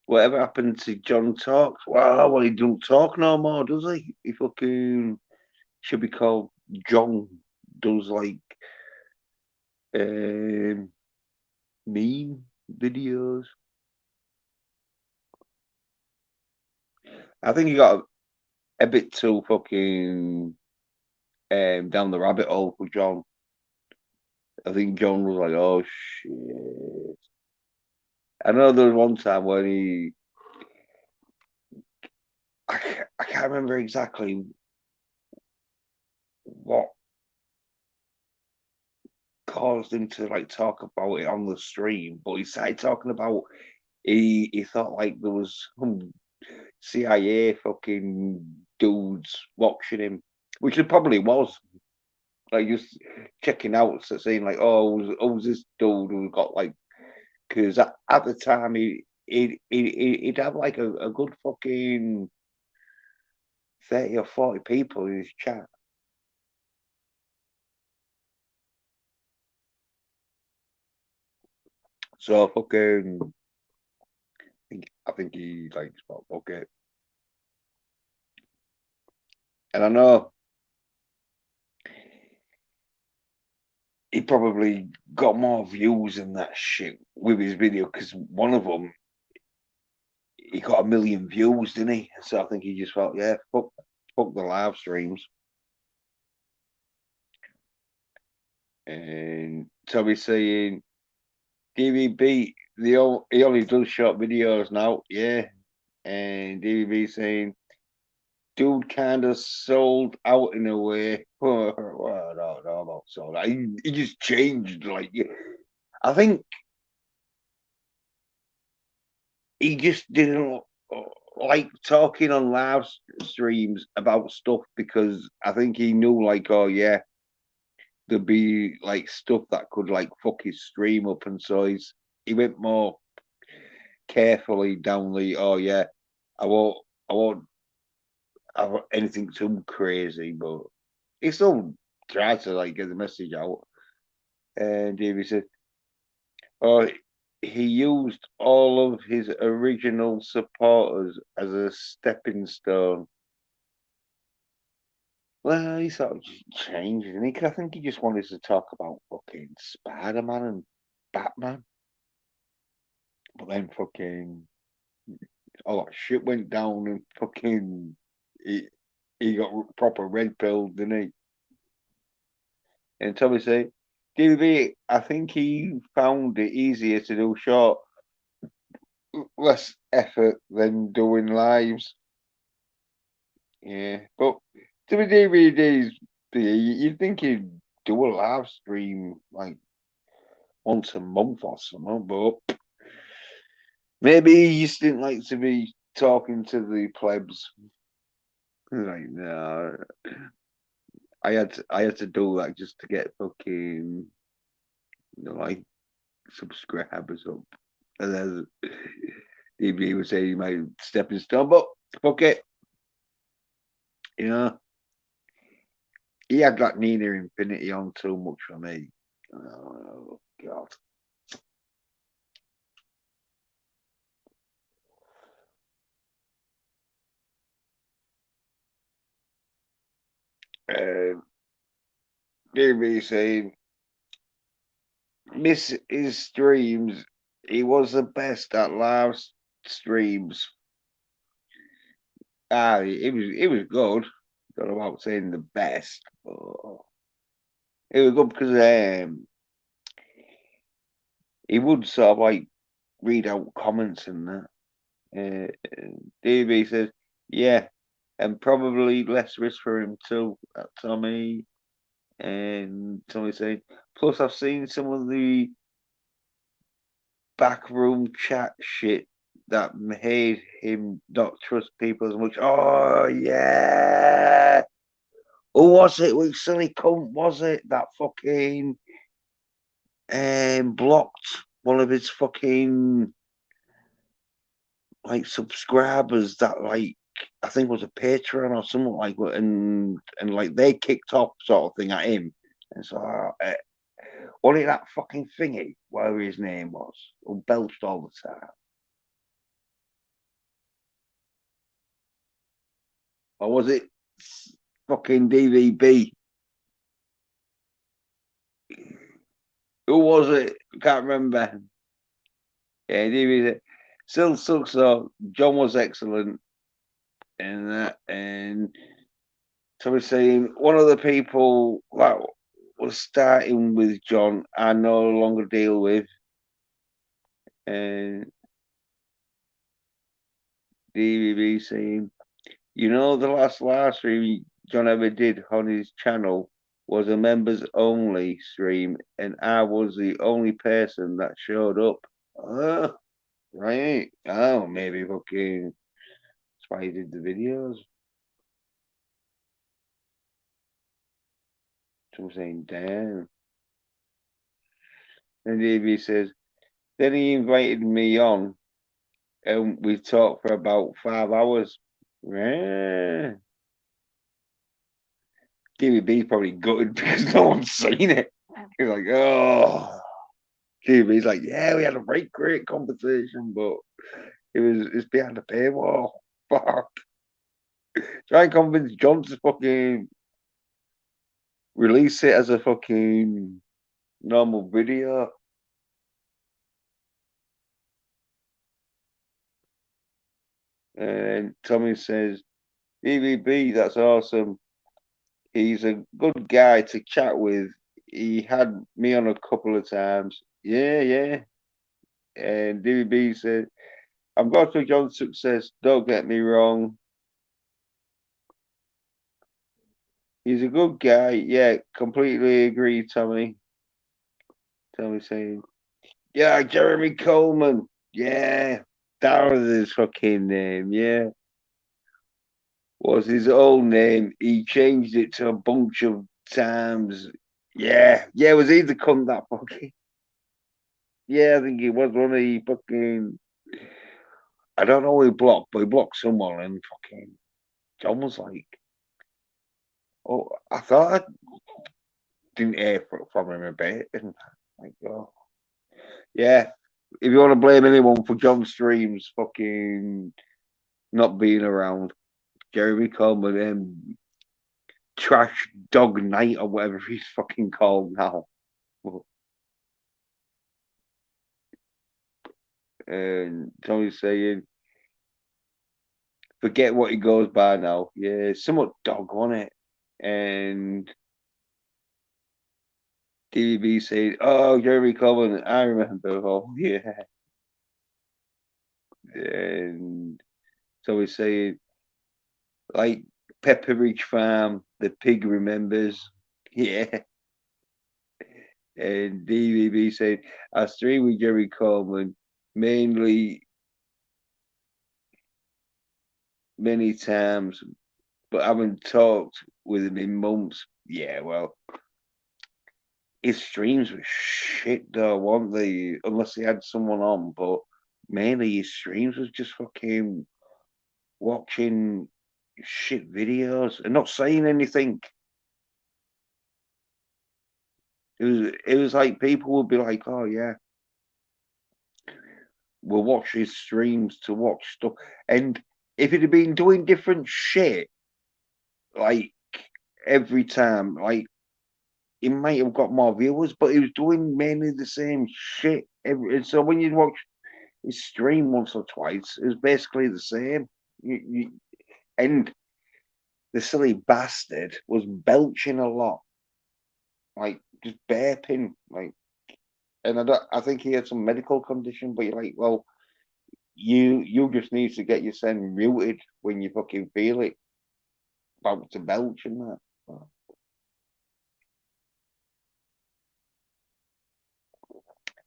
whatever happened to John Talks? Wow, well, he don't talk no more, does he? He fucking should be called John. Does like um meme videos. I think he got a bit too fucking down the rabbit hole for John. I think John was like, oh shit. I know there was one time when I can't remember exactly what caused him to like talk about it on the stream, but he started talking about he thought like there was some CIA fucking dudes watching him, which it probably was. Like just checking out, so saying like, oh, who's this dude who got like? Because at the time he'd have like a good fucking 30 or 40 people in his chat. So fucking I think he likes well, okay. And I know he probably got more views than that shit with his video because one of them he got 1 million views, didn't he? So I think he just felt, yeah, fuck the live streams. And Tommy's saying, DVB, he only does short videos now, yeah. And DVB saying, dude kind of sold out in a way. Well, I don't know about sold out. He just changed. Like, I think he just didn't like talking on live streams about stuff because I think he knew, like, oh yeah, there'd be like stuff that could like fuck his stream up, and so he went more carefully down the, oh yeah, I won't have anything too crazy, but he still tried to like get the message out. And Davey said, oh, he used all of his original supporters as a stepping stone. Well, he sort of changed, didn't he? 'Cause I think he just wanted to talk about fucking Spider-Man and Batman. But then fucking all that shit went down and fucking he got proper red pilled, didn't he? And Tommy said, DB, I think he found it easier to do short, less effort than doing lives. Yeah, but to the DVDs, you'd think he'd do a live stream like once a month or something, but maybe he just didn't like to be talking to the plebs. Like, no, I had to do that just to get fucking like subscribers up. And then DB would say he might stepping stone, but fuck it. You know, he had that Nina Infinity on too much for me. Oh God. DB saying miss his streams. He was the best at live streams. It was good. Don't know about saying the best, but it was good because he would sort of like read out comments and that. DB says, yeah, and probably less risk for him too. Tommy and Tommy saying, plus I've seen some of the backroom chat shit that made him not trust people as much. Oh yeah. Who was it? Which silly cunt was it that fucking blocked one of his fucking like subscribers that like I think was a Patreon or something like that, and like they kicked off sort of thing at him, and so was it that fucking thingy, whatever his name was, who belched all the time, or was it fucking DVB? Who was it? Can't remember. Yeah, DVB. Still sucks though. John was excellent in that, and so we're saying one of the people that was starting with John, I no longer deal with, and DVB saying, you know, the last live stream John ever did on his channel was a members only stream, and I was the only person that showed up. Right. Oh, maybe fucking that's why he did the videos. So I'm saying, damn. And DB says, then he invited me on, and we talked for about 5 hours. Yeah. DVB's probably gutted because no one's seen it. He's like, oh. DVB's like, yeah, we had a great conversation, but It's behind the paywall. Fuck. Try and convince John to fucking release it as a fucking normal video. And Tommy says, BBB, that's awesome. He's a good guy to chat with. He had me on a couple of times. Yeah, yeah. And DBB said, I'm glad for John's success. Don't get me wrong. He's a good guy. Yeah, completely agree, Tommy. Tommy saying, yeah, Jeremy Coleman. Yeah, that was his fucking name. Yeah. Was his old name. He changed it to a bunch of times. Yeah. Yeah, was he the cunt that fucking. Yeah, I think he was one of the fucking. I don't know who he blocked, but he blocked someone and fucking. John was like, oh, I thought I didn't hear from him a bit. And like, oh. Yeah, if you want to blame anyone for John Stream's fucking not being around, Jeremy Coleman and Trash Dog Knight or whatever he's fucking called now. And Tony's saying, forget what he goes by now. Yeah, somewhat dog, wasn't it? And DVB said, oh, Jeremy Coleman, I remember. Oh, yeah. And so he's saying, like Pepperidge Farm, the pig remembers. Yeah. And DVB said, I streamed with Jerry Coleman mainly many times, but I haven't talked with him in months. Yeah, well, his streams were shit though, weren't they? Unless he had someone on, but mainly his streams was just fucking watching shit videos and not saying anything. It was like people would be like, oh yeah, we'll watch his streams to watch stuff. And if he'd have been doing different shit, like every time, like he might have got more viewers, but he was doing mainly the same shit. And so when you watch his stream once or twice, it was basically the same. And the silly bastard was belching a lot, like just burping, like. And I think he had some medical condition, but you're like, well, you just need to get yourself muted when you fucking feel it about to belch and that.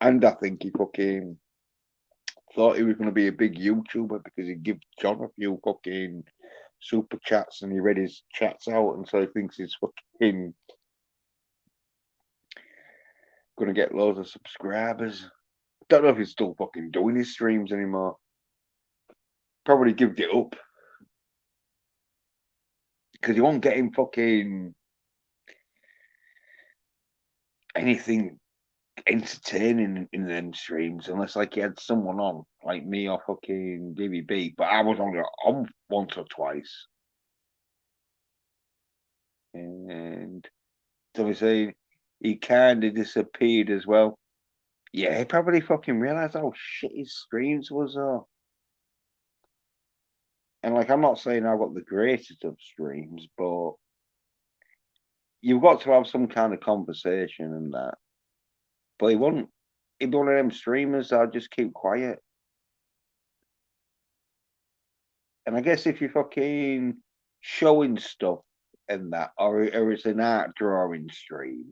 And I think he fucking thought he was going to be a big YouTuber because he gave John a few fucking super chats and he read his chats out, and so he thinks he's fucking going to get loads of subscribers. Don't know if he's still fucking doing his streams anymore. Probably gave it up because he won't get him fucking anything entertaining in them streams unless like he had someone on like me or fucking DVB, but I was only on once or twice. And so we say he kind of disappeared as well. Yeah, he probably fucking realized how shit his streams was. And like, I'm not saying I've got the greatest of streams, but you've got to have some kind of conversation and that. But he wouldn't. He'd be one of them streamers that'll just keep quiet. And I guess if you're fucking showing stuff and that, or it's an art drawing stream,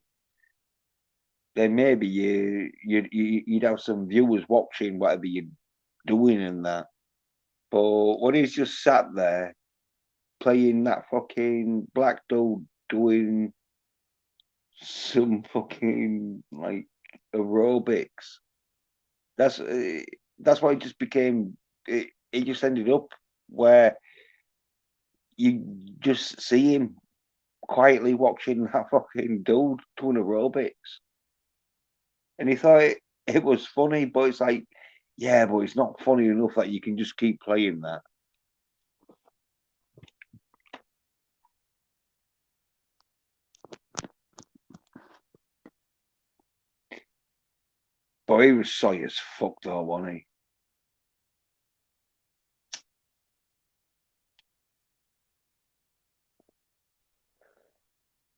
then maybe you'd have some viewers watching whatever you're doing and that. But when he's just sat there playing that fucking black dude doing some fucking like aerobics, that's why it just became. It just ended up where you just see him quietly watching that fucking dude doing aerobics. And he thought it was funny, but it's like Yeah, but it's not funny enough that you can just keep playing that. But he was soy as fuck though, wasn't he?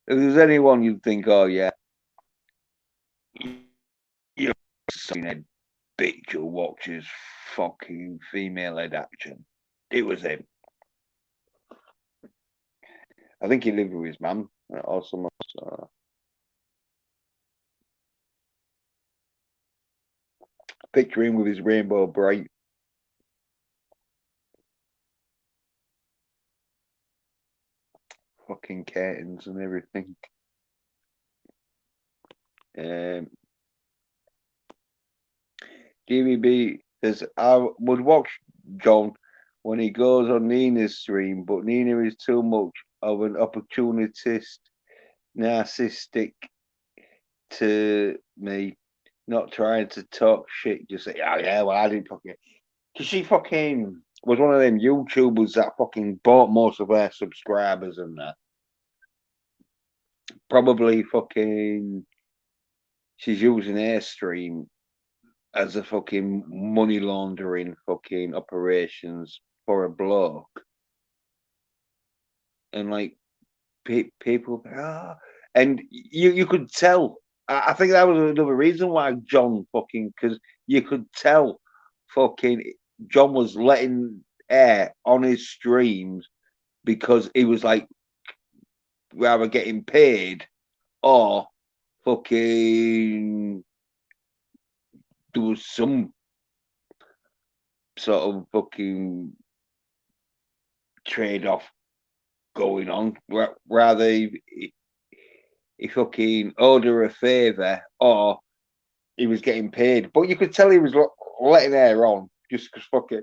If there's anyone you'd think, oh yeah, you're a soy bitch who watches fucking female head action, it was him. I think he lived with his mum or something. So. Picture him with his rainbow bright. Fucking curtains and everything. DVB says, I would watch John when he goes on Nina's stream, but Nina is too much of an opportunist, narcissistic to me, not trying to talk shit, just say, oh yeah, well, I didn't fucking. Because she fucking was one of them YouTubers that fucking bought most of her subscribers and that. Probably fucking, she's using Airstream as a fucking money laundering fucking operations for a bloke. And like people, and you could tell. I think that was another reason why John fucking, because you could tell fucking John was letting air on his streams because he was like rather getting paid or fucking there was some sort of fucking trade off going on. Rather, he fucking owed her a favour or he was getting paid. But you could tell he was letting her on just because fucking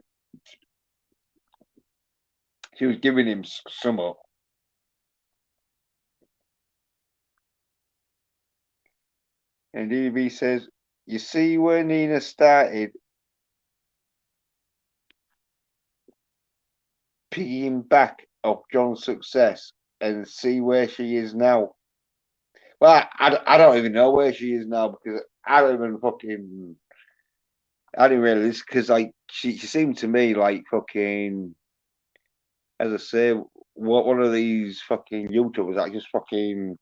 she was giving him some up. And DB says, you see where Nina started piggying back of John's success and see where she is now. Well, I don't even know where she is now because I don't even fucking. I didn't realize because like she seemed to me like fucking, as I say, what one of these fucking YouTubers that just fucking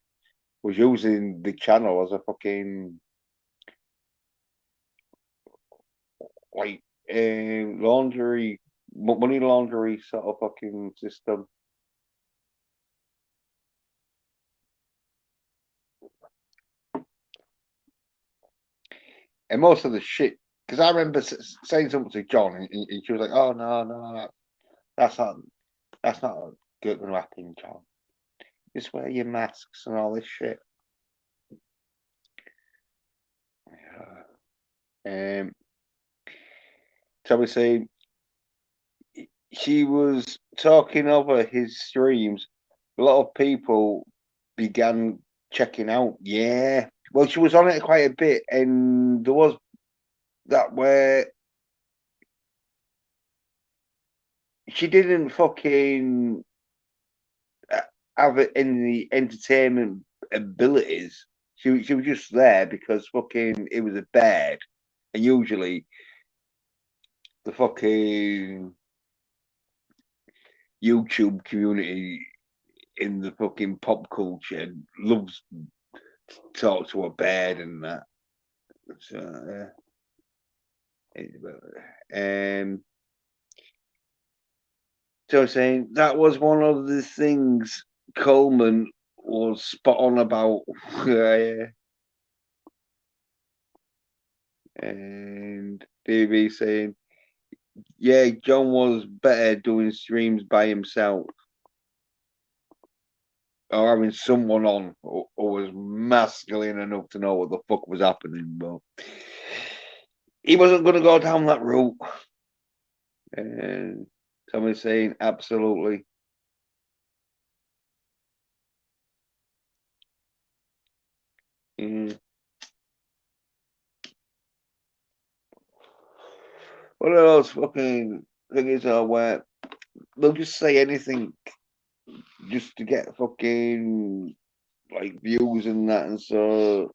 was using the channel as a fucking like laundry, money laundry sort of fucking system. And most of the shit, because I remember saying something to John, and she was like, "Oh no, that's not good going to happen, John. Just wear your masks and all this shit." So we say she was talking over his streams. A lot of people began checking out. Yeah, well, she was on it quite a bit, and there was that where she didn't fucking have any entertainment abilities. She was just there because fucking it was a bed, and usually the fucking YouTube community in the fucking pop culture loves to talk to a bed and that. So, so saying that was one of the things Coleman was spot on about. And DB saying, yeah, John was better doing streams by himself or having someone on or was masculine enough to know what the fuck was happening. But he wasn't going to go down that route. And somebody's saying, absolutely. one of those fucking things where they'll just say anything just to get fucking like views and that, and so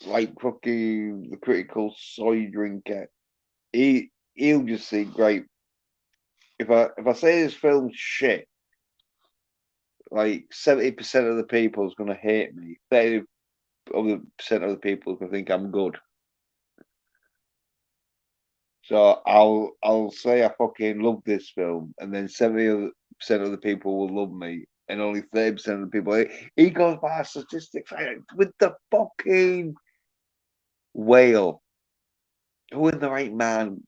like fucking the critical soy drinker, he'll just say, great. If I say this film's shit, like 70% of the people is gonna hate me. 30% of the people is gonna think I'm good. So I'll say I fucking love this film, and then 70% of the people will love me, and only 30% of the people. He goes by statistics with the fucking whale. Who in the right man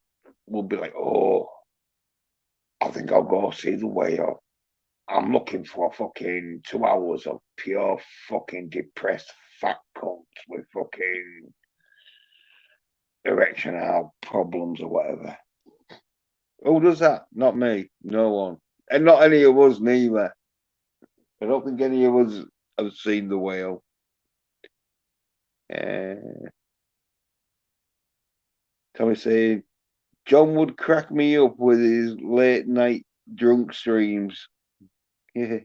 will be like, oh, I think I'll go see the whale. I'm looking for fucking 2 hours of pure fucking depressed fat cunts with fucking erectional problems or whatever. Who does that? Not me. No one. And not any of us neither. I don't think any of us have seen the whale. Tommy saying, John would crack me up with his late night drunk streams. Yeah.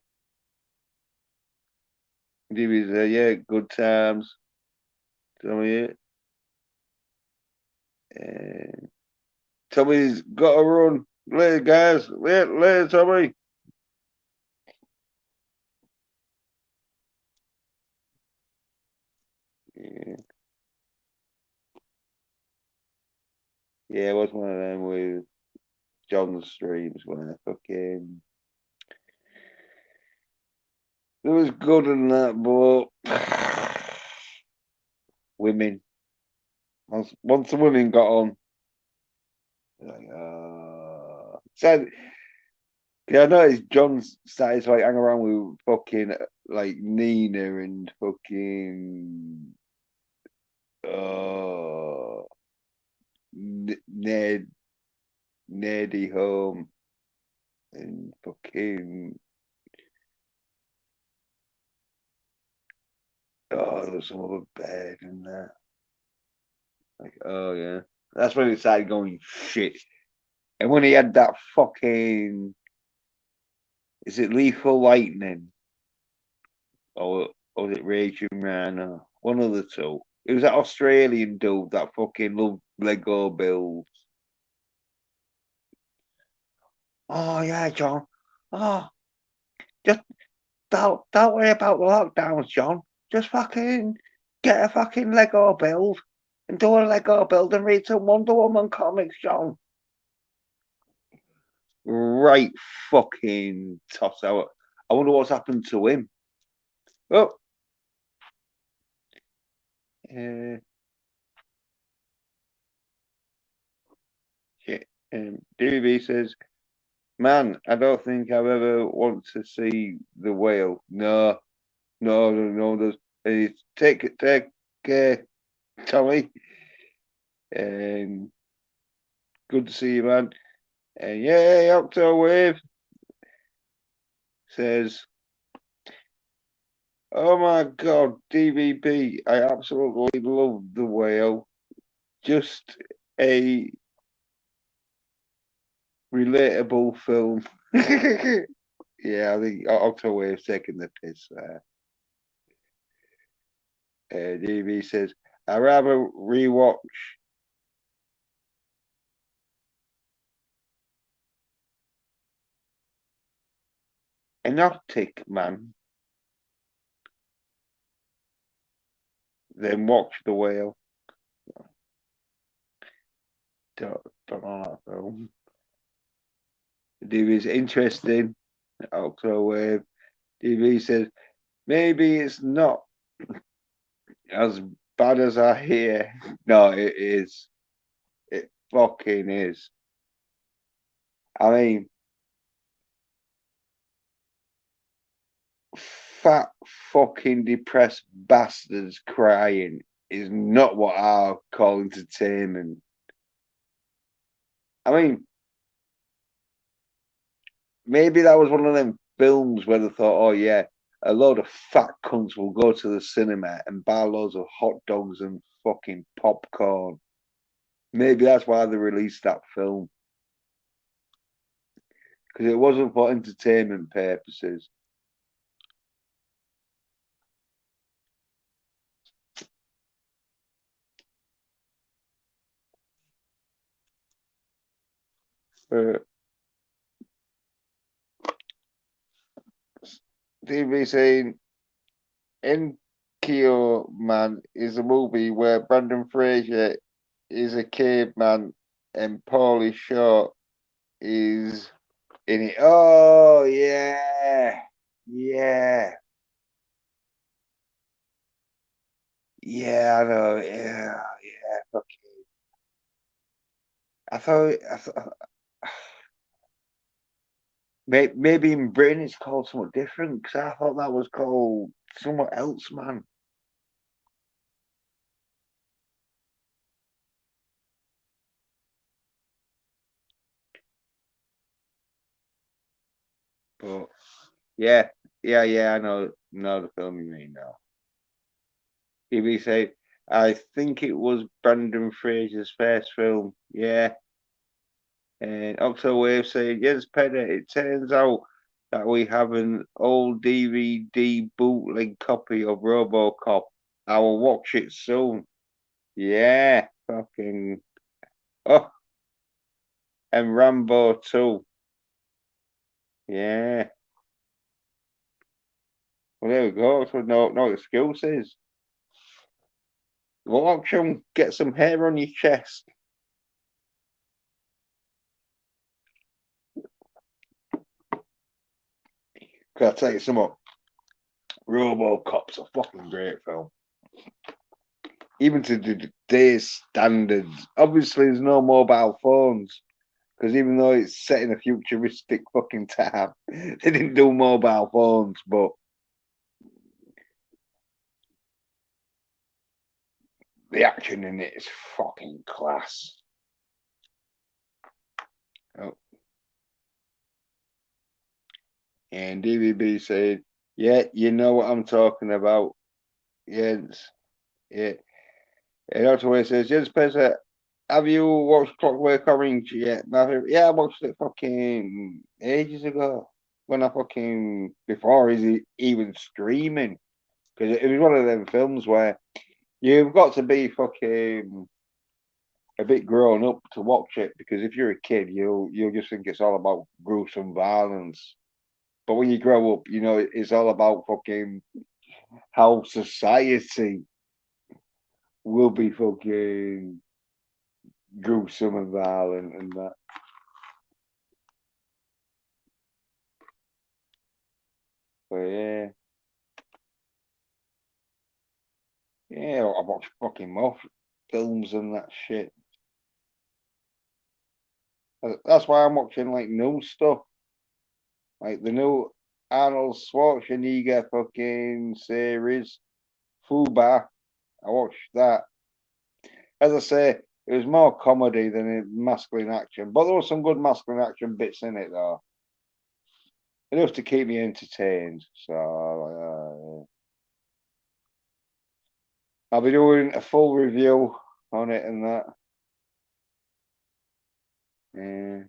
He was, yeah, good times. Tommy, Tommy's got to run. Later, guys. Later, Tommy. Yeah. Yeah, it was one of them with John's streams when I fucking. It was good in that, but women. Once the women got on, like, said, yeah, I noticed John started to like hang around with fucking like Nina and fucking Ned, Neddy Home and fucking there's some other bed and that. Like, oh yeah. That's when he started going shit. And when he had that fucking, is it Lethal Lightning? Or was it Raging Rhino? One of the two. It was that Australian dude that fucking loved Lego builds. Oh yeah, John. Oh, just don't worry about the lockdowns, John. Just fucking get a fucking Lego build and do a Lego build and read some Wonder Woman comics, John. Right fucking toss out. I wonder what's happened to him. Oh. Shit. DB says, man, I don't think I've ever want to see the whale. No, no. Take care, Tommy. Good to see you, man. And yeah, Octo Wave says, oh my God, DVP, I absolutely love the whale. Just a relatable film. Yeah, I think Octo Wave's taking the piss there. DV says, I'd rather rewatch an Arctic Man than watch the whale. Don't know that film. DV's interesting. Octo Wave. DV says, maybe it's not as bad as I hear. No, it is. It fucking is. I mean, fat fucking depressed bastards crying is not what I call entertainment. I mean, maybe that was one of them films where they thought, oh yeah, a load of fat cunts will go to the cinema and buy loads of hot dogs and fucking popcorn. Maybe that's why they released that film. Because it wasn't for entertainment purposes. TV saying Enkyo Man is a movie where Brandon Fraser is a caveman and Paulie Short is in it. Oh yeah, yeah, yeah. I know. Yeah, yeah. Okay. I thought maybe in Britain it's called something different because I thought that was called something else, man. But yeah, yeah. I know the film you mean now. TV say I think it was Brandon Fraser's first film. Yeah. And Octo Wave saying, yes, Penny, it turns out that we have an old DVD bootleg copy of RoboCop. I will watch it soon. Yeah, fucking. Oh, and Rambo 2. Yeah. Well, there we go. So no excuses. Go watch them. Get some hair on your chest. Cause I tell you something, RoboCop's a fucking great film. Even to today's standards. Obviously, there's no mobile phones because even though it's set in a futuristic fucking time, they didn't do mobile phones. But the action in it is fucking class. Oh. And DVB said, "Yeah, you know what I'm talking about." Yes, yeah. And Ottaway says, "Yes, Spencer, have you watched Clockwork Orange yet?" Yeah, I watched it fucking ages ago. When I fucking before is even streaming, because it was one of them films where you've got to be fucking a bit grown up to watch it. Because if you're a kid, you'll just think it's all about gruesome violence. But when you grow up, you know it's all about fucking how society will be fucking gruesome and violent and that. But yeah. Yeah, I watch fucking more films and that shit. That's why I'm watching like new stuff, like the new Arnold Schwarzenegger fucking series, Fuba. I watched that. As I say, it was more comedy than masculine action, but there was some good masculine action bits in it though, enough to keep me entertained. So I'll be doing a full review on it and that. Yeah.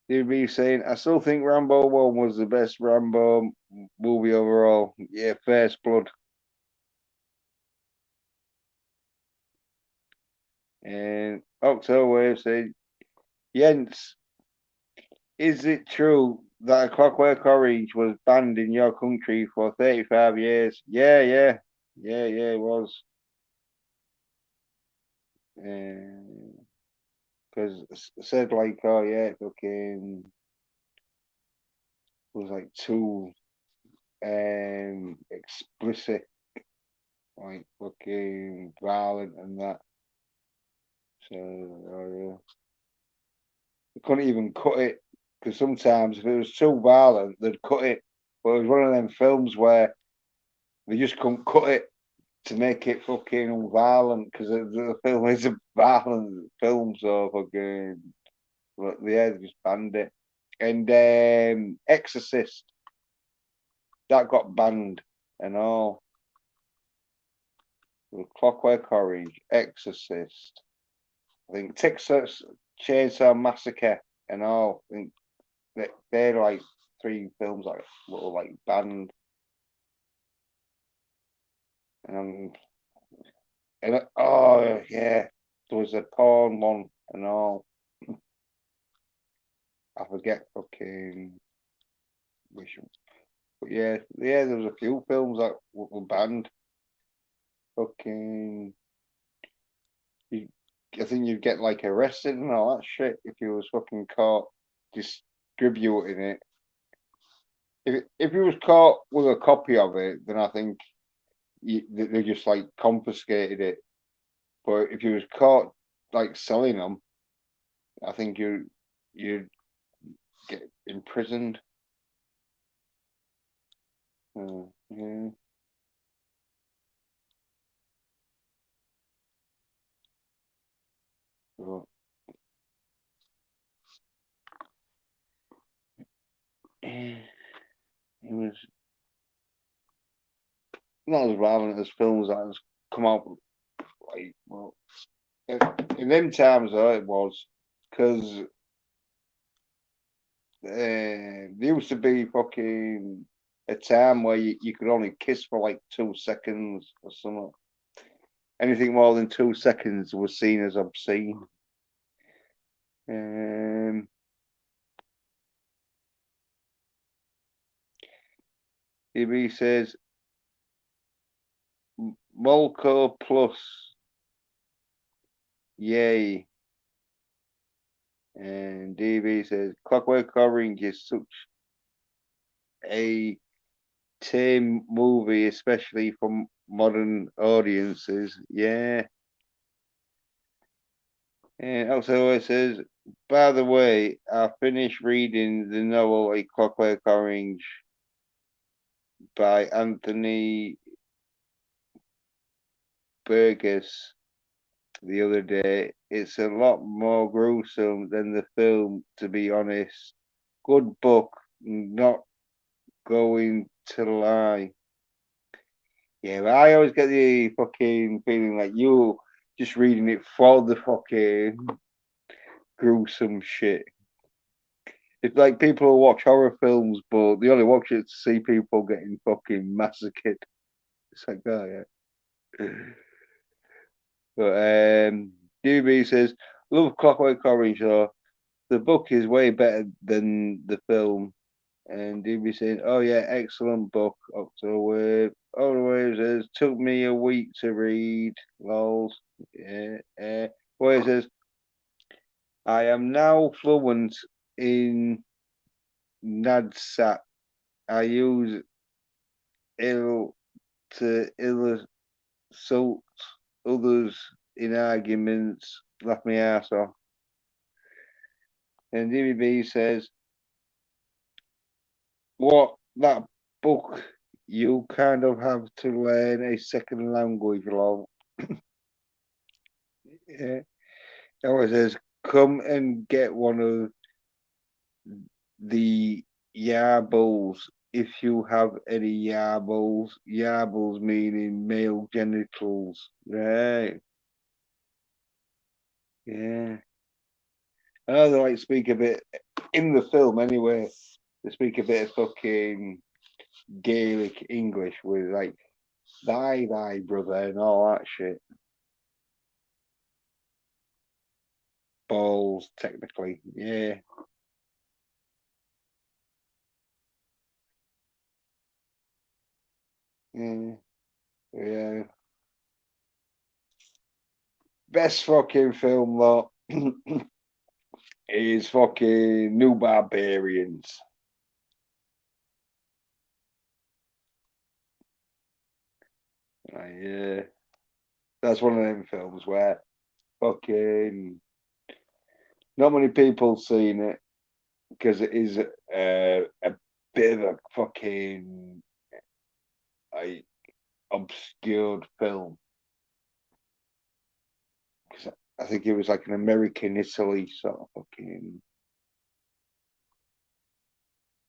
You'd be saying, I still think Rambo 1 was the best Rambo movie overall. Yeah, First Blood. And Octo Wave said, Jens, is it true that a Clockwork Orange was banned in your country for 35 years? Yeah, it was. Because it said, like, oh, yeah, fucking, it was like too explicit, like, fucking violent and that. So, oh, yeah. They couldn't even cut it because sometimes if it was too violent, they'd cut it. But it was one of them films where they just couldn't cut it to make it fucking violent because the film is a violent film, so fucking yeah, they just banned it. And Exorcist that got banned and all. The Clockwork Orange, Exorcist. I think Texas Chainsaw Massacre and all. I think they're like three films like little like banned. And oh yeah, there was a porn one and all. I forget fucking which one. But yeah, there was a few films that were banned. Fucking, you, I think you'd get like arrested and all that shit if you was fucking caught distributing it. If you was caught with a copy of it, then I think they just like confiscated it. But if you was caught like selling them, I think you'd get imprisoned. Yeah. But, it was not as violent as films that has come out like well in them times though it was because there used to be fucking a time where you could only kiss for like 2 seconds or something. Anything more than 2 seconds was seen as obscene. Um, EB says Molko plus, yay. And DB says Clockwork Orange is such a tame movie, especially for modern audiences. Yeah. And also it says, by the way, I finished reading the novel A Clockwork Orange by Anthony Burgess the other day. It's a lot more gruesome than the film, to be honest. Good book, not going to lie. Yeah, but I always get the fucking feeling like you just reading it for the fucking gruesome shit. It's like people who watch horror films, but they only watch it to see people getting fucking massacred. It's like, oh yeah. But DB says, love Clockwork Orange, though. The book is way better than the film. And DB saying, oh yeah, excellent book. October. Always says, took me a week to read. Lols. Yeah. Where it says, I am now fluent in NADSAT. I use ill to insult others in arguments. Laugh my ass off. And DBB says, what that book you kind of have to learn a second language, lol. Yeah. Always says, come and get one of the yarbles if you have any yarbles. Yarbles meaning male genitals. Right. Yeah. I know they like speak a bit in the film anyway. They speak a bit of fucking Gaelic English with like thy brother and all that shit. Balls, technically. Yeah. Yeah. Yeah. Best fucking film though is fucking New Barbarians. Yeah. That's one of them films where fucking not many people seen it because it is a bit of a fucking like obscured film. Because I think it was like an American Italy sort of fucking.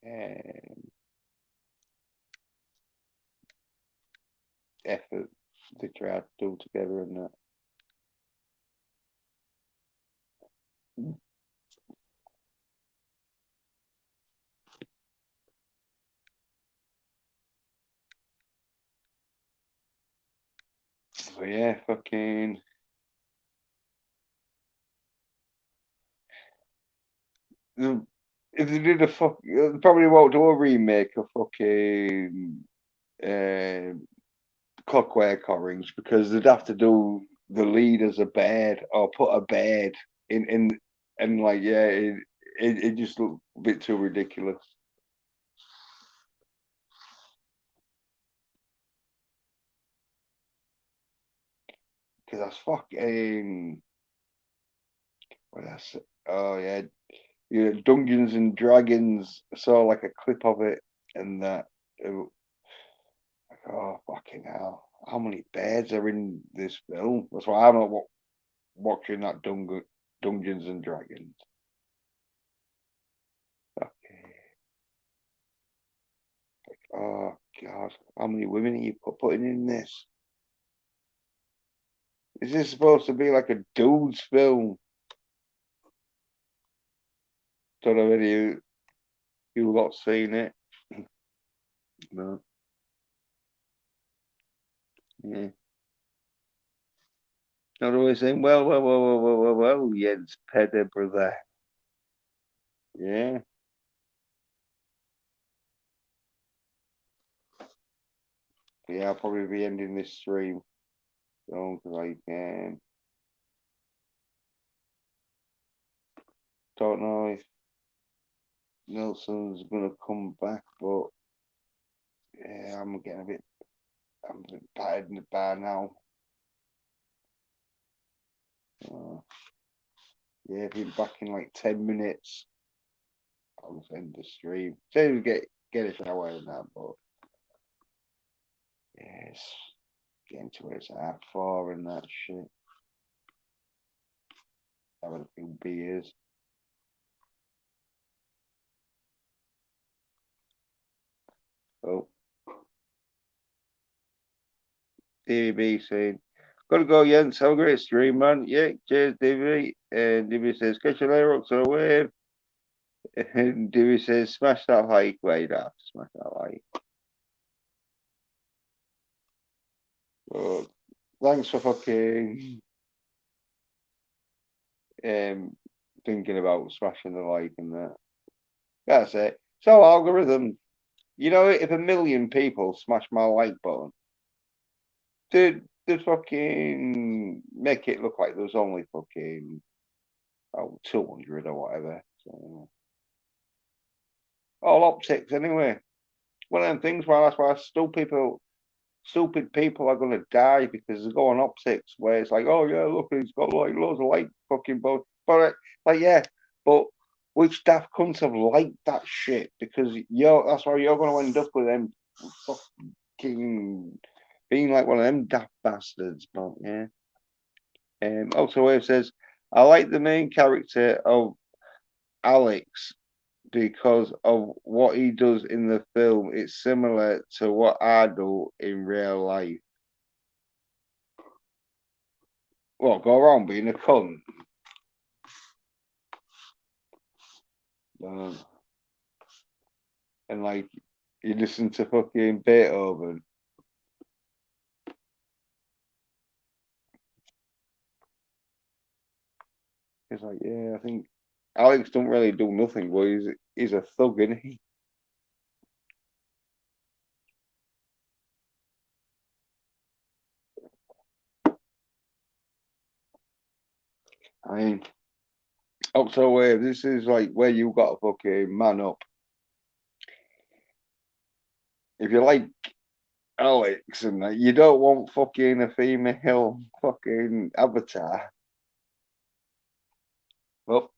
Um, try to do together and that. But yeah, fucking. If they did a probably won't do a remake of fucking Clockwork Orange because they'd have to do the lead as a bed or put a bed in and like yeah, it just looked a bit too ridiculous. Because that's fucking what that's oh yeah, Dungeons and Dragons. I saw like a clip of it and that. Like, oh fucking hell! How many beds are in this film? That's why I'm not watching that Dungeons and Dragons. Okay. Oh God, how many women are you putting in this? Is this supposed to be like a dude's film? Don't know whether you lot seen it. No. Yeah. Not always saying, well, Jens Peder, brother. Yeah. Yeah, I'll probably be ending this stream. So, like, don't know if Nelson's gonna come back, but yeah, I'm a bit tired in the bar now. Yeah, be back in like 10 minutes. I'll end the stream. Say we get a shower and that, but yeah, it's getting to where it's at 4 and that shit. Having a few beers. Oh, DB saying, gotta go, Jens. Have a great stream, man. Yeah, cheers, DB. And DB says, catch you later, Rocks on a wave. And DB says, smash that like, wait up, smash that like. Well, thanks for fucking thinking about smashing the like and that. That's it. So algorithm, if 1 million people smash my like button, did fucking make it look like there was only fucking 200 or whatever. So, all optics anyway. One of them things where that's why stupid people are gonna die because they go on optics where it's like, oh yeah, look, he's got like loads of like fucking both. But like yeah, but which daft cunts have liked that shit because that's why you're gonna end up with them fucking being like one of them daft bastards. But yeah. Also, Wave says, I like the main character of Alex because of what he does in the film. It's similar to what I do in real life. Well, go around being a cunt. And like, you listen to fucking Beethoven. It's like, yeah, I think Alex don't really do nothing, but he's a thug, isn't he? I mean, also, Wave, this is like where you got to fucking man up. If you like Alex and that, you don't want fucking a female fucking avatar. Well,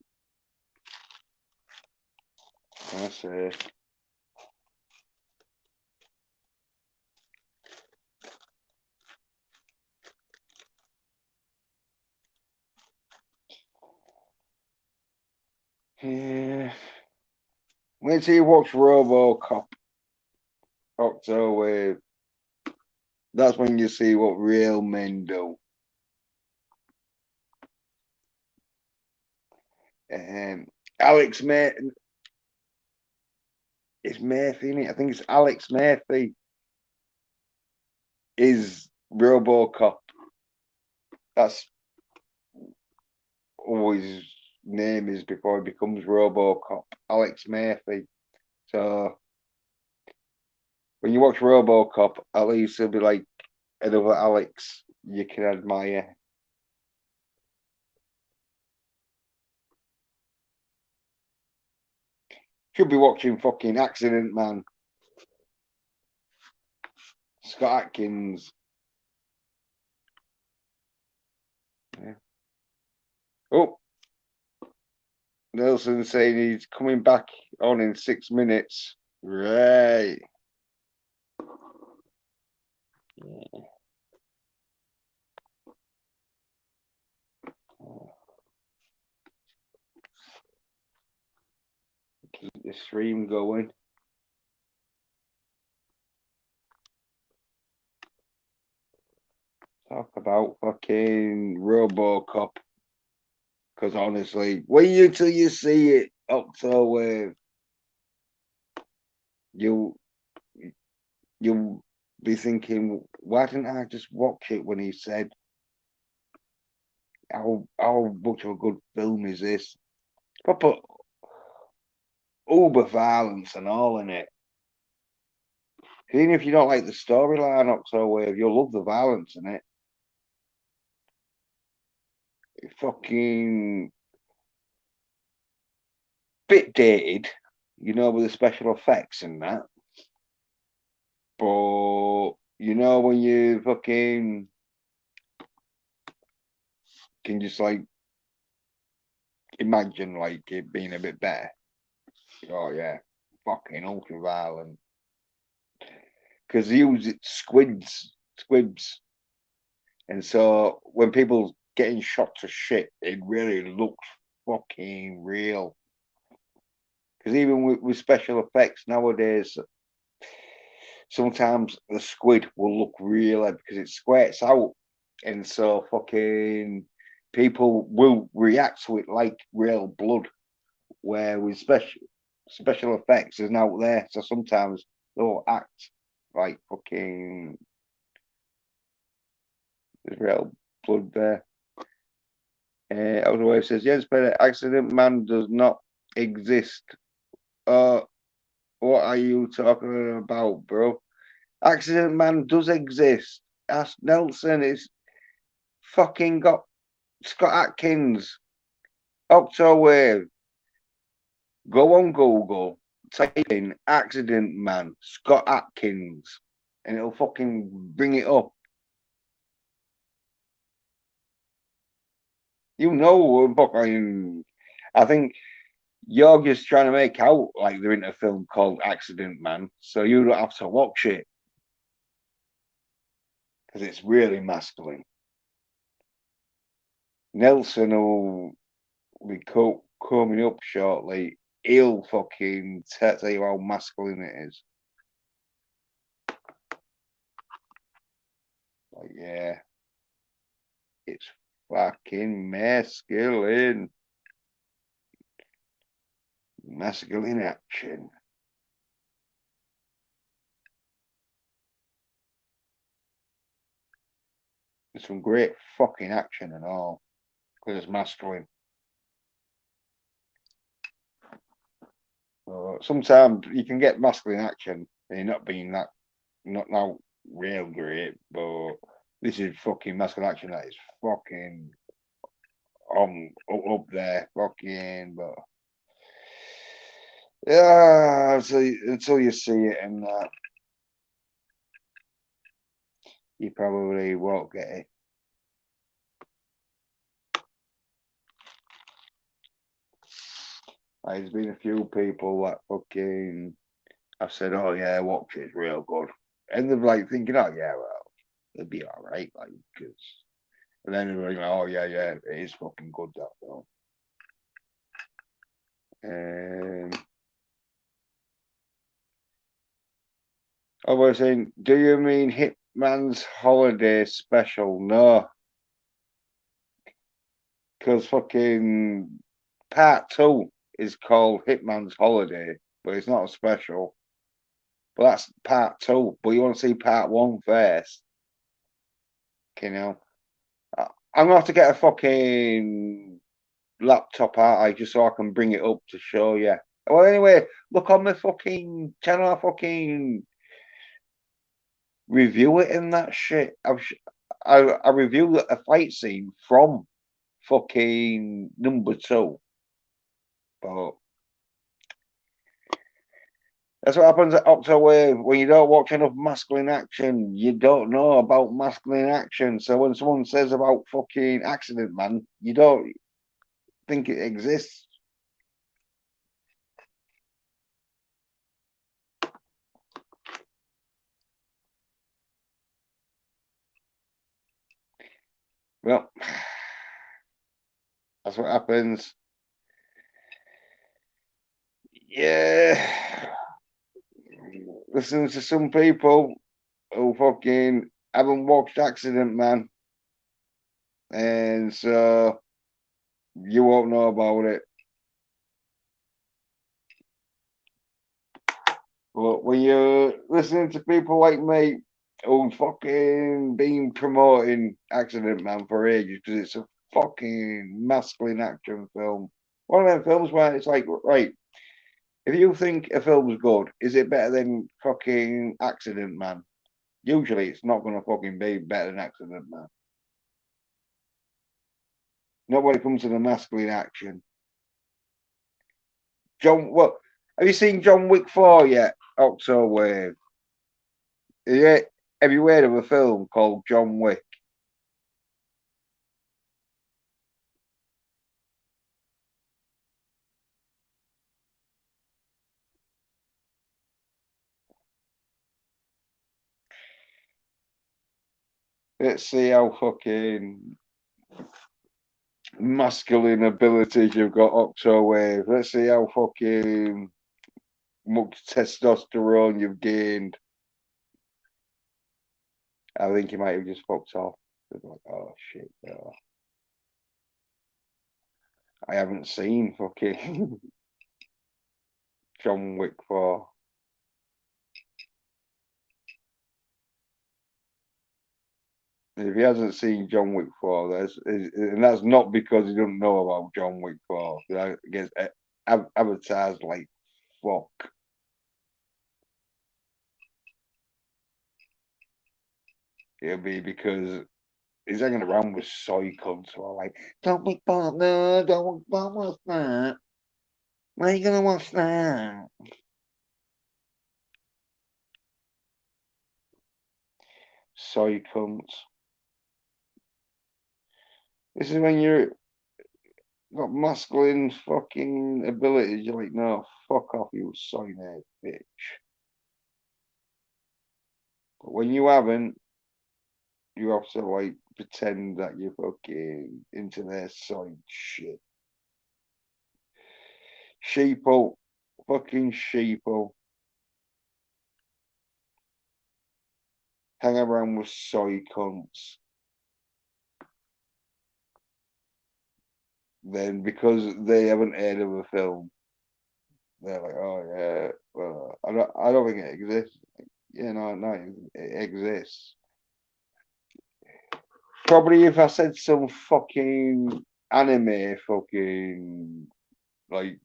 I say. Yeah. Wait till you watch RoboCop. Octo Wave. That's when you see what real men do. Alex Murphy, it's Murphy, isn't it? I think it's Alex Murphy is RoboCop. That's always his name is before he becomes RoboCop. Alex Murphy. So when you watch RoboCop, at least it'll be like another Alex you can admire. Should be watching fucking Accident Man. Scott Atkins. Yeah. Oh, Nelson saying he's coming back on in 6 minutes. Right. Yeah. Keep the stream going. Talk about fucking RoboCop. Because honestly, wait till you see it, October, you'll be thinking, why didn't I just watch it when he said how much of a good film is this? Proper uber violence and all in it. Even if you don't like the storyline, October, you'll love the violence in it. Fucking bit dated, you know, with the special effects and that. But you know when you fucking can just like imagine like it being a bit better. Oh yeah, fucking ultra violent. Because they use it squibs, and so when people getting shot to shit, it really looks fucking real. Because even with special effects nowadays, sometimes the squid will look realer because it squirts out, and so fucking people will react to it like real blood. Where with special effects isn't out there, so sometimes they'll act like fucking there's real blood there. Otherwise says yes, but Accident Man does not exist. What are you talking about, bro? Accident Man does exist. Ask Nelson. It's fucking got Scott Atkins. Octowave. Go on Google. Type in Accident Man Scott Atkins, and it'll fucking bring it up. You know, fucking. I think you're just trying to make out like they're in a film called Accident Man, so you don't have to watch it because it's really masculine. Nelson will be coming up shortly. He'll fucking tell you how masculine it is. Like, yeah, it's fucking masculine. Masculine action. There's some great fucking action and all because it's masculine. Sometimes you can get masculine action and you're not being that, not now real great, but this is fucking masculine action that is fucking on up there, fucking. But yeah, until you see it and you probably won't get it. There's been a few people that fucking I've said, oh yeah, watch it, it's real good. And they're like thinking, oh yeah, well, it'll be all right, like, because. And then they're like, oh yeah, it is fucking good, that film. I was saying, do you mean Hitman's Holiday special. No, because fucking part 2 is called Hitman's Holiday, but it's not a special. But that's part 2. But you want to see part 1 first, you know? I'm gonna have to get a fucking laptop out, just so I can bring it up to show you. Well, anyway, look on my fucking channel. I fucking review it and that shit. I review a fight scene from fucking number 2, but that's what happens at Octowave. When you don't watch enough masculine action, you don't know about masculine action. So when someone says about fucking Accident Man, you don't think it exists. Well, that's what happens. Yeah. Listen to some people who fucking haven't watched Accident Man, and so you won't know about it. But when you're listening to people like me who's fucking been promoting Accident Man for ages because it's a fucking masculine action film. One of them films where it's like, right, if you think a film's good, is it better than fucking Accident Man? Usually it's not gonna fucking be better than Accident Man. Not when it comes to the masculine action. What have you seen John Wick 4 yet? Octowave. Yeah, have you heard of a film called John Wick? Let's see how fucking masculine abilities you've got, Octowave. Let's see how fucking much testosterone you've gained. I think you might have just fucked off. Like, oh shit, no. I haven't seen fucking John Wick 4. If he hasn't seen John Wick 4, and that's not because he doesn't know about John Wick 4. I guess advertised like fuck. It'll be because he's hanging around with soy cunts who are like, don't be partner, don't watch that. Why are you gonna watch that? Soy cunts. This is when you're got masculine fucking abilities. You're like, no, fuck off, you soy nerd bitch. But when you haven't, you have to like pretend that you're fucking into their soy shit. Sheeple, fucking sheeple. Hang around with soy cunts. Then because they haven't heard of a film, they're like, oh yeah, well, I don't think it exists. Yeah, no, it exists. Probably if I said some fucking anime fucking like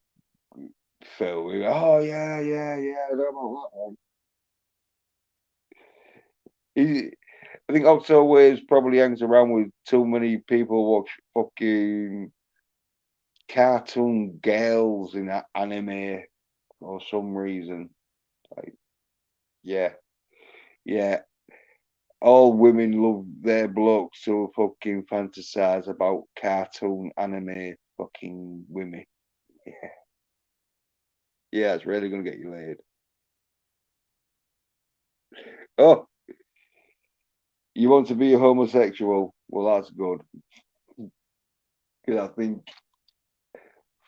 film, oh yeah, I know about that one. I think also Waves probably hangs around with too many people who watch fucking cartoon girls in that anime for some reason. Like, yeah, yeah. All women love their blokes who fucking fantasize about cartoon anime fucking women. Yeah, yeah, it's really gonna get you laid. Oh, you want to be a homosexual? Well, that's good. Because I think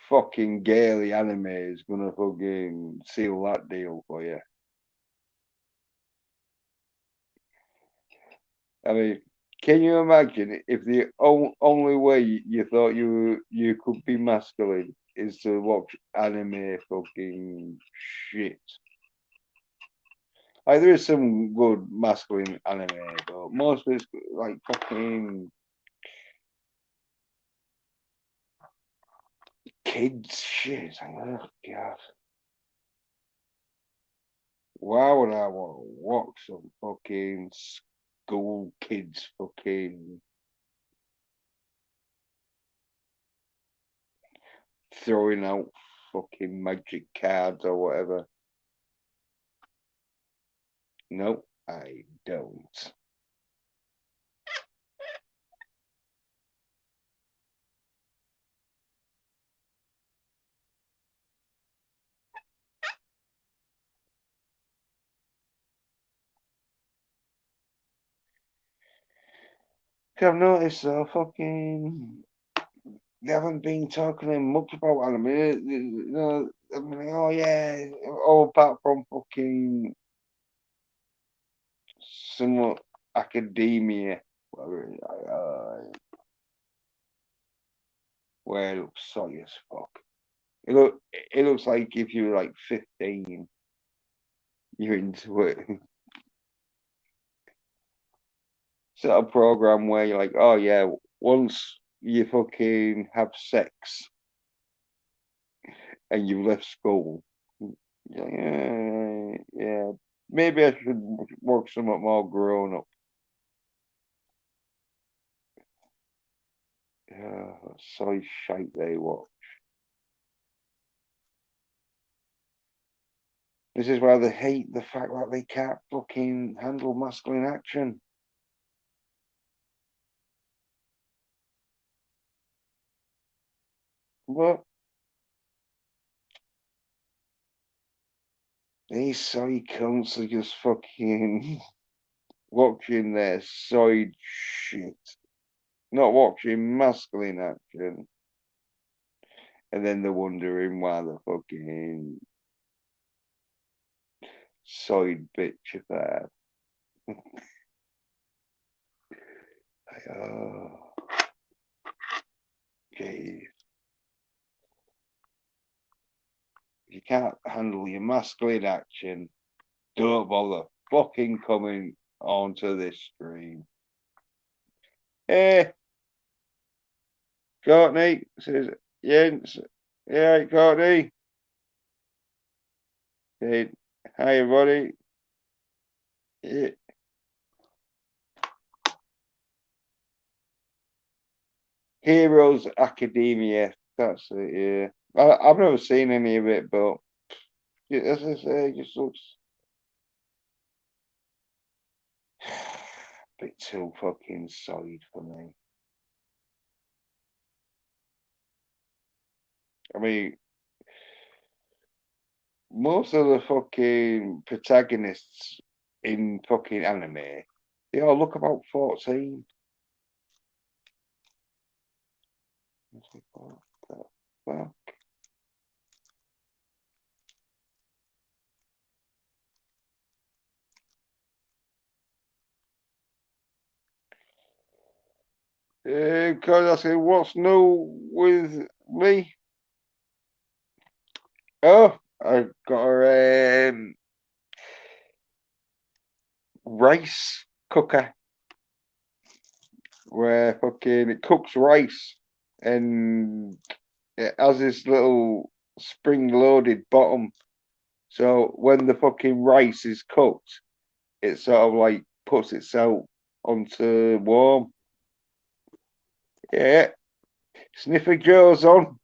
fucking girly anime is gonna fucking seal that deal for you. I mean, can you imagine if the only way you thought you could be masculine is to watch anime fucking shit? Like there is some good masculine anime, but most of it's like fucking kids shit. Oh god. Why would I want to watch some fucking school kids fucking throwing out fucking magic cards or whatever? No, I don't. I've noticed fucking they haven't been talking much about anime. You know, I mean, oh yeah, all apart from fucking somewhat academia, whatever it is, where it looks sorry as fuck. It looks like if you're like 15, you're into it. Sort of program where you're like, oh yeah, once you fucking have sex and you've left school, you're like, yeah, maybe I should watch something more grown up. So shite they watch. This is why they hate the fact that they can't fucking handle masculine action. But these soy cunts are just fucking watching their soy shit, not watching masculine action. And then they're wondering why the fucking soy bitch about. Oh, okay. If you can't handle your masculine action, don't bother fucking coming onto this stream. Hey, Courtney says, Jens, yeah, Courtney. Hey, hi, everybody. Yeah. Heroes Academia. That's it, yeah. I've never seen any of it, but as I say, it just looks a bit too fucking solid for me. I mean, most of the fucking protagonists in fucking anime, they all look about 14. Well, because I said, what's new with me? Oh, I got a rice cooker where fucking it cooks rice and it has this little spring loaded bottom. So when the fucking rice is cooked, it sort of like puts itself onto warm. Yeah. Sniffer Joe's on.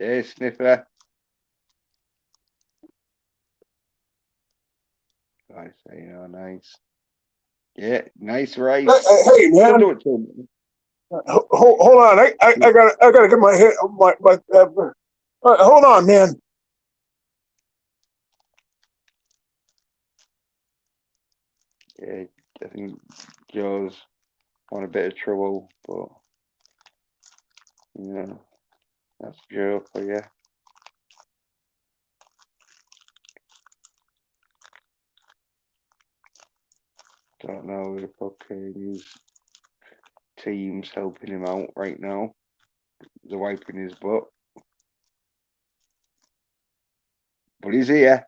Yeah, Sniffer. I say, oh, nice. Yeah, nice rice. Hey man, Don't do it to him. hold on. I gotta get my head. Hold on, man. Yeah, I think Joe's on a bit of trouble, but you know, that's Joe for you. Don't know if his team's helping him out right now. They're wiping his butt. But he's here.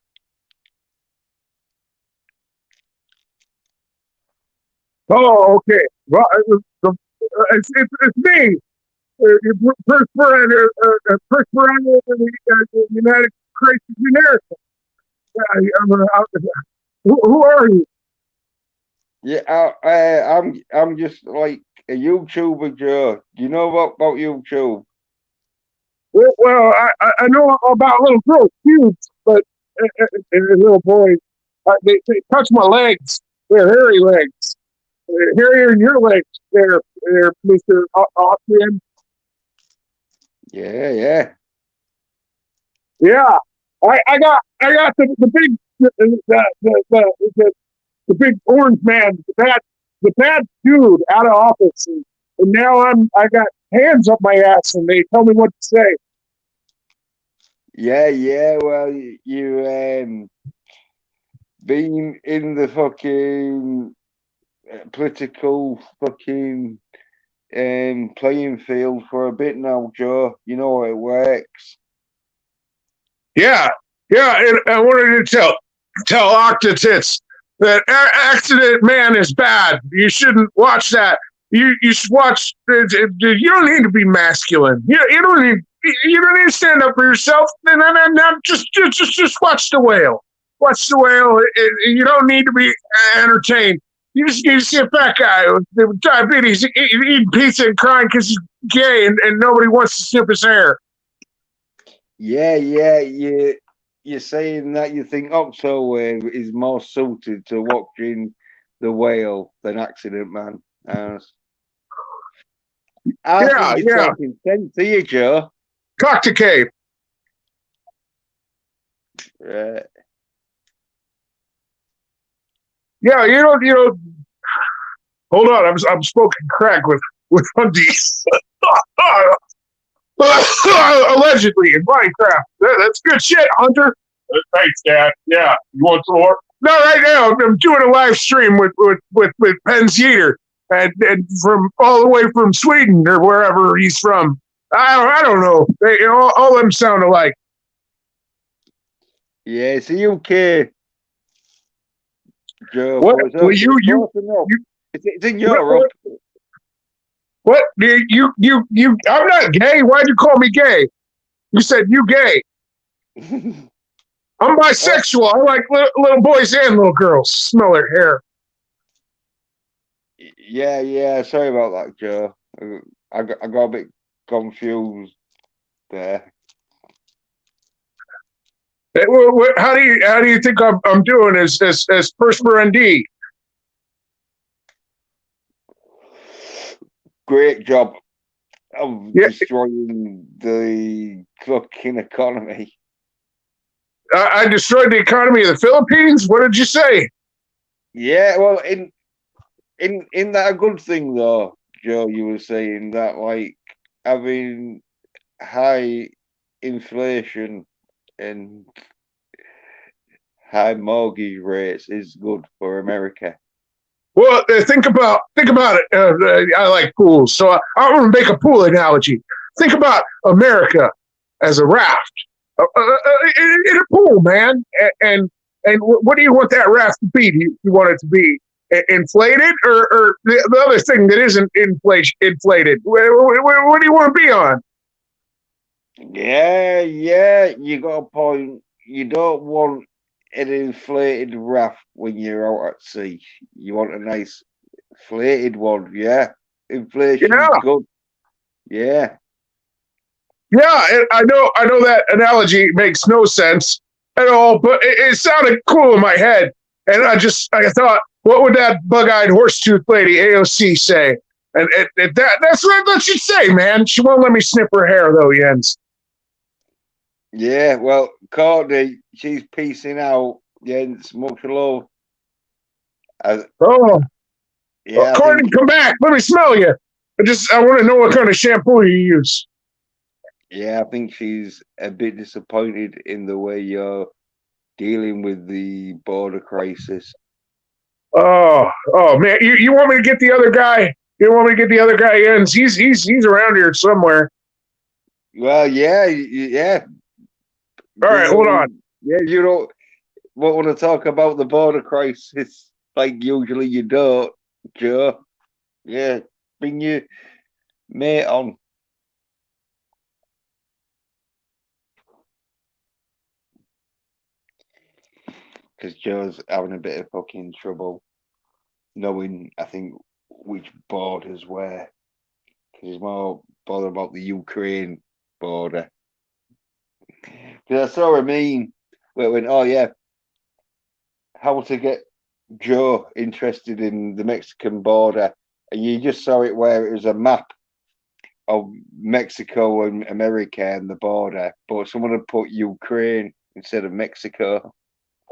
Oh, okay. Well, it's me. Perspirator of the United States of America. Who are you? Yeah, I'm just like a YouTuber, Joe. Do you know about YouTube? Well, I know about little girls, huge, but little boys, they touch my legs. They're hairy legs. They're hairier than your legs. They're Mr. Austrian. Yeah, yeah. Yeah, I got the big the big orange man, the bad dude out of office, and now I got hands up my ass, and they tell me what to say. Yeah, yeah. Well, you been in the fucking political fucking playing field for a bit now, Joe. You know how it works. Yeah, yeah, and I wanted to tell Octotits that Accident Man is bad. You shouldn't watch that. You should watch. You don't need to be masculine. You don't need. You don't need to stand up for yourself. Just watch the whale. Watch the whale. You don't need to be entertained. You just need to see a fat guy with diabetes eating pizza and crying because he's gay and nobody wants to snip his hair. Yeah, yeah. You're saying that you think Octowave is more suited to watching the whale than Accident Man. I think Yeah, you're yeah. talking sense here, Joe. Cock to cave. Right. Yeah, you know. Hold on, I'm smoking crack with Undies. Allegedly in Minecraft. That's good shit, Hunter. Thanks, Dad. Yeah, you want some more? No, right now I'm doing a live stream with Penn's Yeater, and from all the way from Sweden or wherever he's from. I don't know. They all them sound alike. Yeah, it's the UK, Joe. What? But Well, it's close enough. you It's in what, Europe. what? You? I'm not gay. Why'd you call me gay? You said you gay. I'm bisexual. I like little boys and little girls. Smell their hair. Yeah, yeah. Sorry about that, Joe. I got a bit confused there. How do you think I'm doing as Perspirandi? Great job of Yeah, destroying the fucking economy. I destroyed the economy of the Philippines. What did you say? Yeah, well, in that a good thing though, Joe. You were saying that like having high inflation and high mortgage rates is good for America. Well, think about it. I like pools, so I want to make a pool analogy. Think about America as a raft in a pool, man. And what do you want that raft to be? Do you want it to be inflated or the other thing that isn't inflated? What do you want to be on? Yeah, yeah, you got a point. You don't want an inflated raft when you're out at sea. You want a nice inflated one. Yeah, inflation's Yeah, good. Yeah, yeah. I know that analogy makes no sense at all, but it sounded cool in my head, and I thought, what would that bug-eyed horse-tooth lady AOC say? And that's what she say, man. She won't let me snip her hair though, Jens. yeah. Well, Courtney, she's piecing out. Yeah, much love. I, Oh, yeah, I Courtney, think. come back. Let me smell you. I want to know what kind of shampoo you use. Yeah, I think she's a bit disappointed in the way you're dealing with the border crisis. Oh man, you want me to get the other guy? You want me to get the other guy in? He's around here somewhere. Well, yeah. All right, hold on. Yeah, you don't want to talk about the border crisis like usually you don't, Joe. Yeah, bring your mate on. Because Joe's having a bit of fucking trouble knowing, I think, which borders where. Because he's more bothered about the Ukraine border. Because I saw a meme where it went, oh yeah, how to get Joe interested in the Mexican border. And you just saw it where it was a map of Mexico and America and the border, but someone had put Ukraine instead of Mexico.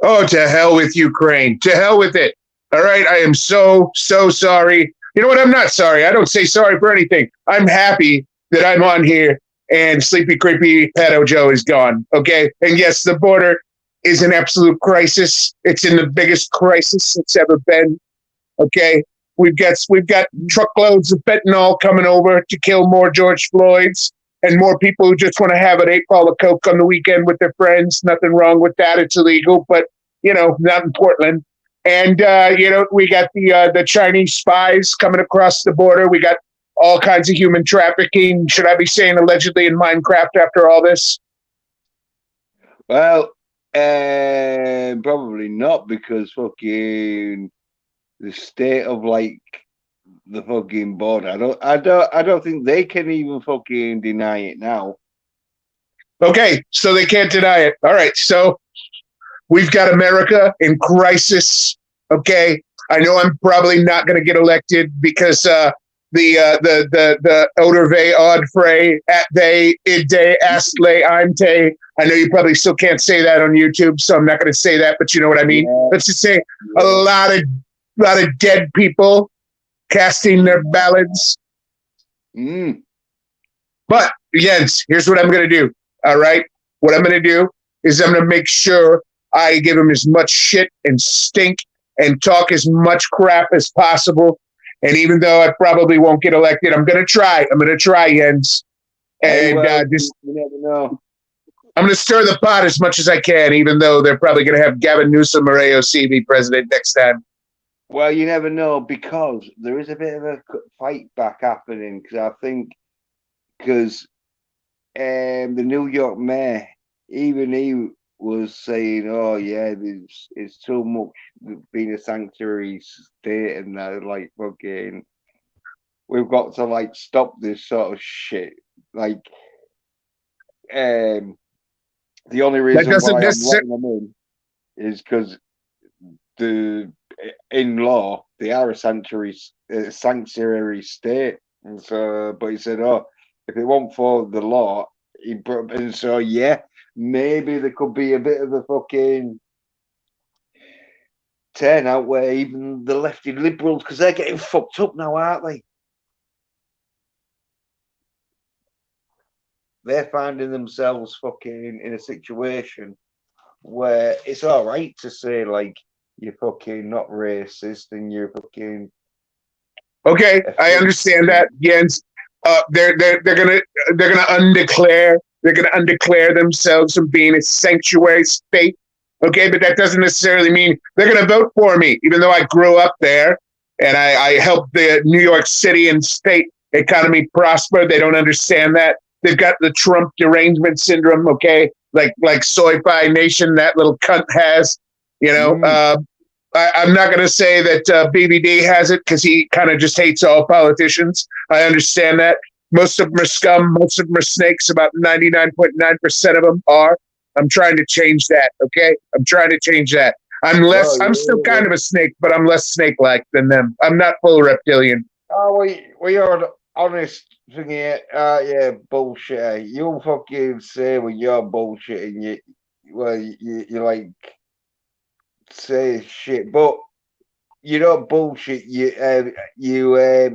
Oh, to hell with Ukraine. To hell with it. All right. I am so sorry. You know what? I'm not sorry. I don't say sorry for anything. I'm happy that I'm on here and Sleepy Creepy Pedo Joe is gone. Okay. And yes, the border is an absolute crisis. It's in the biggest crisis it's ever been. Okay. We've got truckloads of fentanyl coming over to kill more George Floyds and more people who just want to have an 8 ball of coke on the weekend with their friends. Nothing wrong with that. It's illegal, but not in Portland. And we got the Chinese spies coming across the border. We got all kinds of human trafficking. Should I be saying allegedly in Minecraft after all this? Well, probably not because fucking the state of like the fucking border. I don't think they can even fucking deny it now. Okay, so they can't deny it. All right, so we've got America in crisis. Okay, I know I'm probably not going to get elected because the Oderve Odfrey at they ide astle I'm te. I know you probably still can't say that on YouTube, so I'm not going to say that, but you know what I mean. Yeah. Let's just say a lot of dead people casting their ballots. But Jens, here's what I'm going to do. All right, what I'm going to do is I'm going to make sure I give him as much shit and stink and talk as much crap as possible. And even though I probably won't get elected, I'm going to try. I'm going to try, Jens. And you never know. I'm going to stir the pot as much as I can, even though they're probably going to have Gavin Newsom or AOC be president next time. Well, you never know because there is a bit of a fight back happening because the New York mayor, even he was saying, "Oh yeah, it's too much being a sanctuary state," and like, fucking, we've got to like stop this sort of shit. Like, the only reason why I'm letting them in is because in law they are a sanctuary state, and so, but he said, "Oh, if it weren't for the law," and so yeah, maybe there could be a bit of a fucking turnout where even the lefty liberals, because they're getting fucked up now, aren't they? They're finding themselves fucking in a situation where it's all right to say like you're fucking not racist and you're fucking okay. I understand that, Jens. They're gonna undeclare. They're gonna undeclare themselves from being a sanctuary state. Okay, but that doesn't necessarily mean they're gonna vote for me, even though I grew up there and I helped the New York City and state economy prosper. They don't understand that. They've got the Trump derangement syndrome. Okay, like Soy Pie Nation, that little cunt has. I'm not going to say that BBD has it because he kind of just hates all politicians. I understand that. Most of them are scum. Most of them are snakes. About 99.9% of them are. I'm trying to change that, okay? I'm trying to change that. I'm still kind of a snake, but I'm less snake-like than them. I'm not full reptilian. Oh, we are honest thing here. Yeah, bullshit. You fucking say when you're bullshitting, you like say shit, but you don't bullshit. You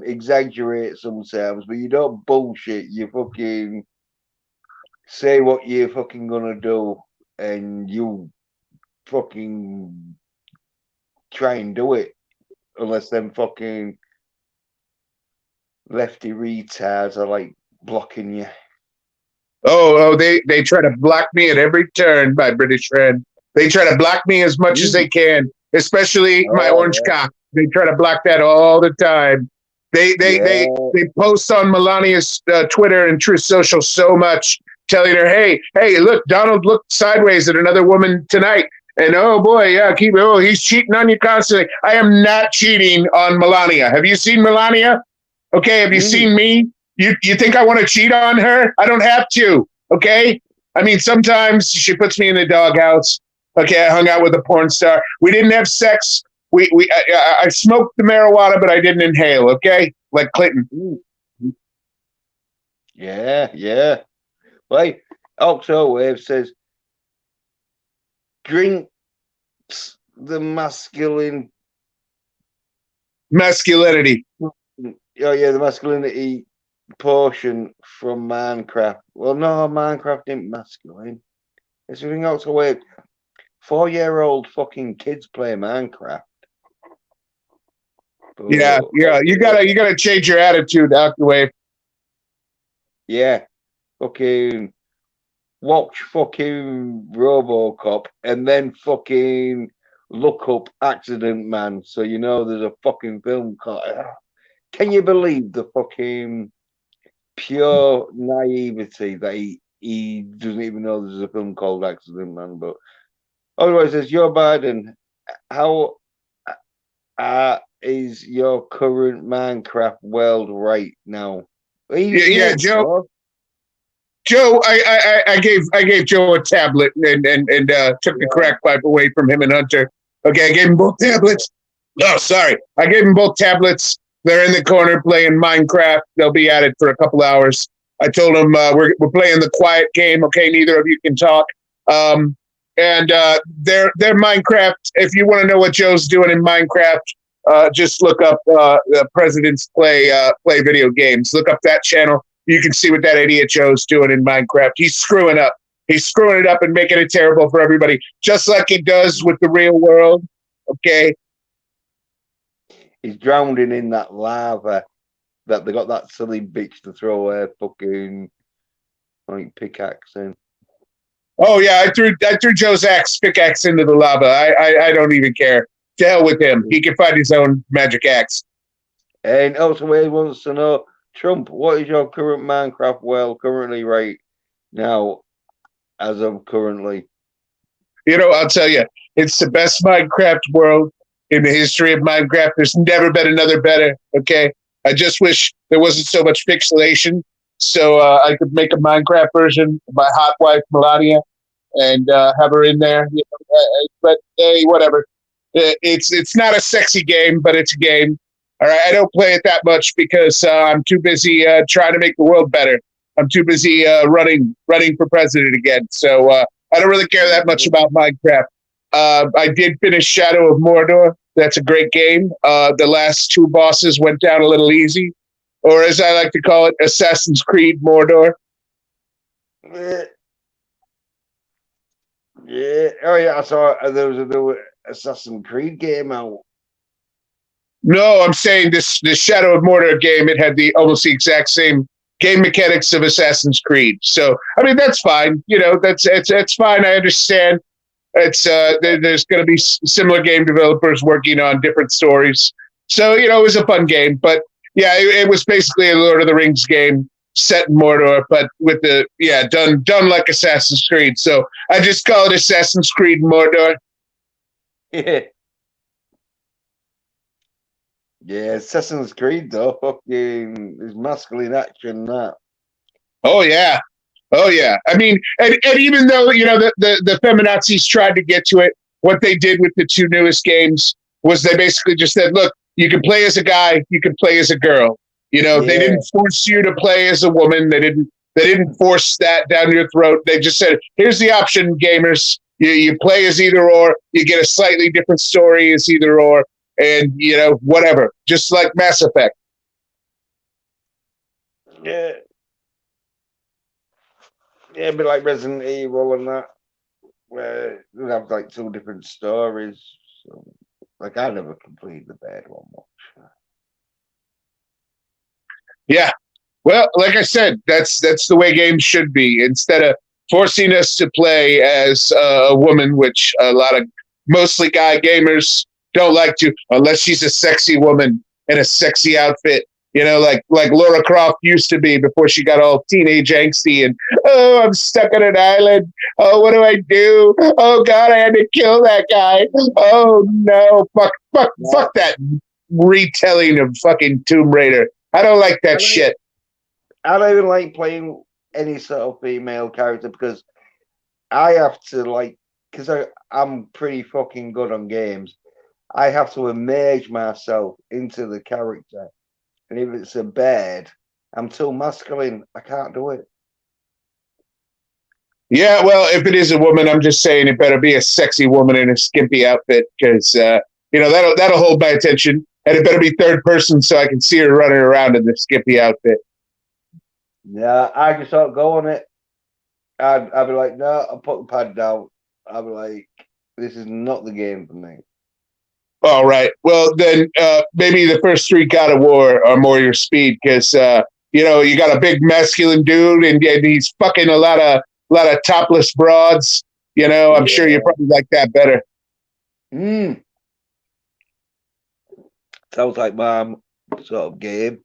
exaggerate sometimes, but you don't bullshit. You fucking say what you're fucking gonna do, and you fucking try and do it. unless them fucking lefty retards are like blocking you. They try to block me at every turn, my British friend. They try to block me as much as they can, especially my Oh orange cock. They try to block that all the time. They post on Melania's Twitter and Truth Social so much, telling her, hey, look, Donald looked sideways at another woman tonight. And oh boy, yeah, he's cheating on you constantly. I am not cheating on Melania. Have you seen Melania? Okay, have you seen me? You think I want to cheat on her? I don't have to. Okay. I mean, sometimes she puts me in the doghouse. Okay, I hung out with a porn star. We didn't have sex. I smoked the marijuana, but I didn't inhale. Okay, like Clinton. Yeah. Like Octo Wave says, drinks the masculinity. Oh yeah, the masculinity portion from Minecraft. Well, no, Minecraft ain't masculine. It's something else. Wait, 4-year-old fucking kids play Minecraft. Yeah. You gotta change your attitude, Octawave. Yeah, fucking watch fucking RoboCop and then fucking look up Accident Man, so you know there's a fucking film called. Can you believe the fucking pure naivety that he doesn't even know there's a film called Accident Man? But otherwise, says Joe Biden, how is your current Minecraft world right now? Yeah, Joe. Joe, I gave Joe a tablet and took the crack pipe away from him and Hunter. Okay, I gave him both tablets. No, sorry, I gave them both tablets. They're in the corner playing Minecraft. They'll be at it for a couple hours. I told them we're playing the quiet game. Okay, neither of you can talk. And their Minecraft. If you want to know what Joe's doing in Minecraft, just look up Presidents Play Video Games. Look up that channel. You can see what that idiot Joe's doing in Minecraft. He's screwing up. He's screwing it up and making it terrible for everybody, just like he does with the real world. Okay. He's drowning in that lava that they got that silly bitch to throw a fucking like pickaxe in. Oh yeah, I threw Joe's pickaxe into the lava. I don't even care. To hell with him. He can find his own magic axe. And also, he wants to know, Trump, what is your current Minecraft world currently right now, as of currently? You know, I'll tell you, it's the best Minecraft world in the history of Minecraft. There's never been another better. Okay, I just wish there wasn't so much pixelation, so I could make a Minecraft version of my hot wife Melania and have her in there. You know, but hey, whatever. It's not a sexy game, but it's a game. All right, I don't play it that much because I'm too busy trying to make the world better. I'm too busy running for president again. So I don't really care that much about Minecraft. I did finish Shadow of Mordor. That's a great game. The last two bosses went down a little easy, or as I like to call it, Assassin's Creed Mordor. Yeah. Oh yeah, I saw there was a new Assassin's Creed game out. No, I'm saying this Shadow of Mordor game. It had almost the exact same game mechanics of Assassin's Creed. So I mean that's fine. You know that's fine. I understand. It's there's going to be similar game developers working on different stories. So you know it was a fun game. But yeah, it was basically a Lord of the Rings game set in Mordor, but with the done like Assassin's Creed. So I just call it Assassin's Creed Mordor. Yeah. Yeah, Assassin's Creed though, fucking there's masculine action that. Oh yeah. Oh yeah. I mean, and even though, you know, the feminazis tried to get to it, what they did with the two newest games was they basically just said, look, you can play as a guy, you can play as a girl. You know, they didn't force you to play as a woman. They didn't force that down your throat. They just said, here's the option, gamers. You play as either or, you get a slightly different story as either or, and you know, whatever. Just like Mass Effect. Yeah. Yeah, a bit like Resident Evil and that, where they have like two different stories. So. Like I never completed the bad one much. Yeah. Well, like I said, that's the way games should be. Instead of forcing us to play as a woman, which a lot of mostly guy gamers don't like to, unless she's a sexy woman in a sexy outfit. Like Laura Croft used to be before she got all teenage angsty and oh, I'm stuck on an island. Oh, what do I do? Oh God, I had to kill that guy. Oh no, fuck that retelling of fucking Tomb Raider. I don't like that shit. I don't even like playing any sort of female character because I have to like because I'm pretty fucking good on games. I have to immerse myself into the character, and if it's a bad, I'm too masculine. I can't do it. Yeah, well, if it is a woman, I'm just saying it better be a sexy woman in a skimpy outfit because that'll hold my attention, and it better be third person so I can see her running around in the skimpy outfit. Yeah, I just don't go on it. I'd be like, no, I'll put the pad down. I'll be like, this is not the game for me. All right, well then maybe the first three God of War are more your speed because you got a big masculine dude and he's fucking a lot of topless broads. I'm sure you Yeah. probably like that better. Mm. Sounds like my sort of game.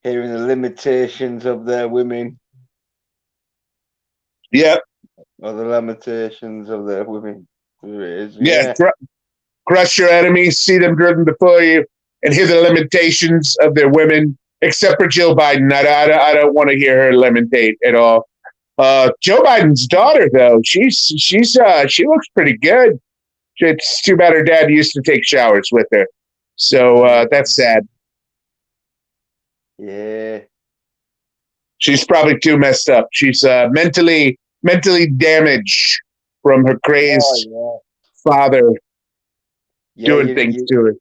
Hearing the limitations of their women Yeah, or the limitations of their women. There it is. yeah. Yeah. Crush your enemies, see them driven before you, and hear the limitations of their women. Except for Jill Biden, I don't want to hear her lamentate at all. Joe Biden's daughter, though, she looks pretty good. It's too bad her dad used to take showers with her, so that's sad. Yeah. She's probably too messed up. She's mentally damaged from her crazed Oh father yeah. Yeah, doing things to her.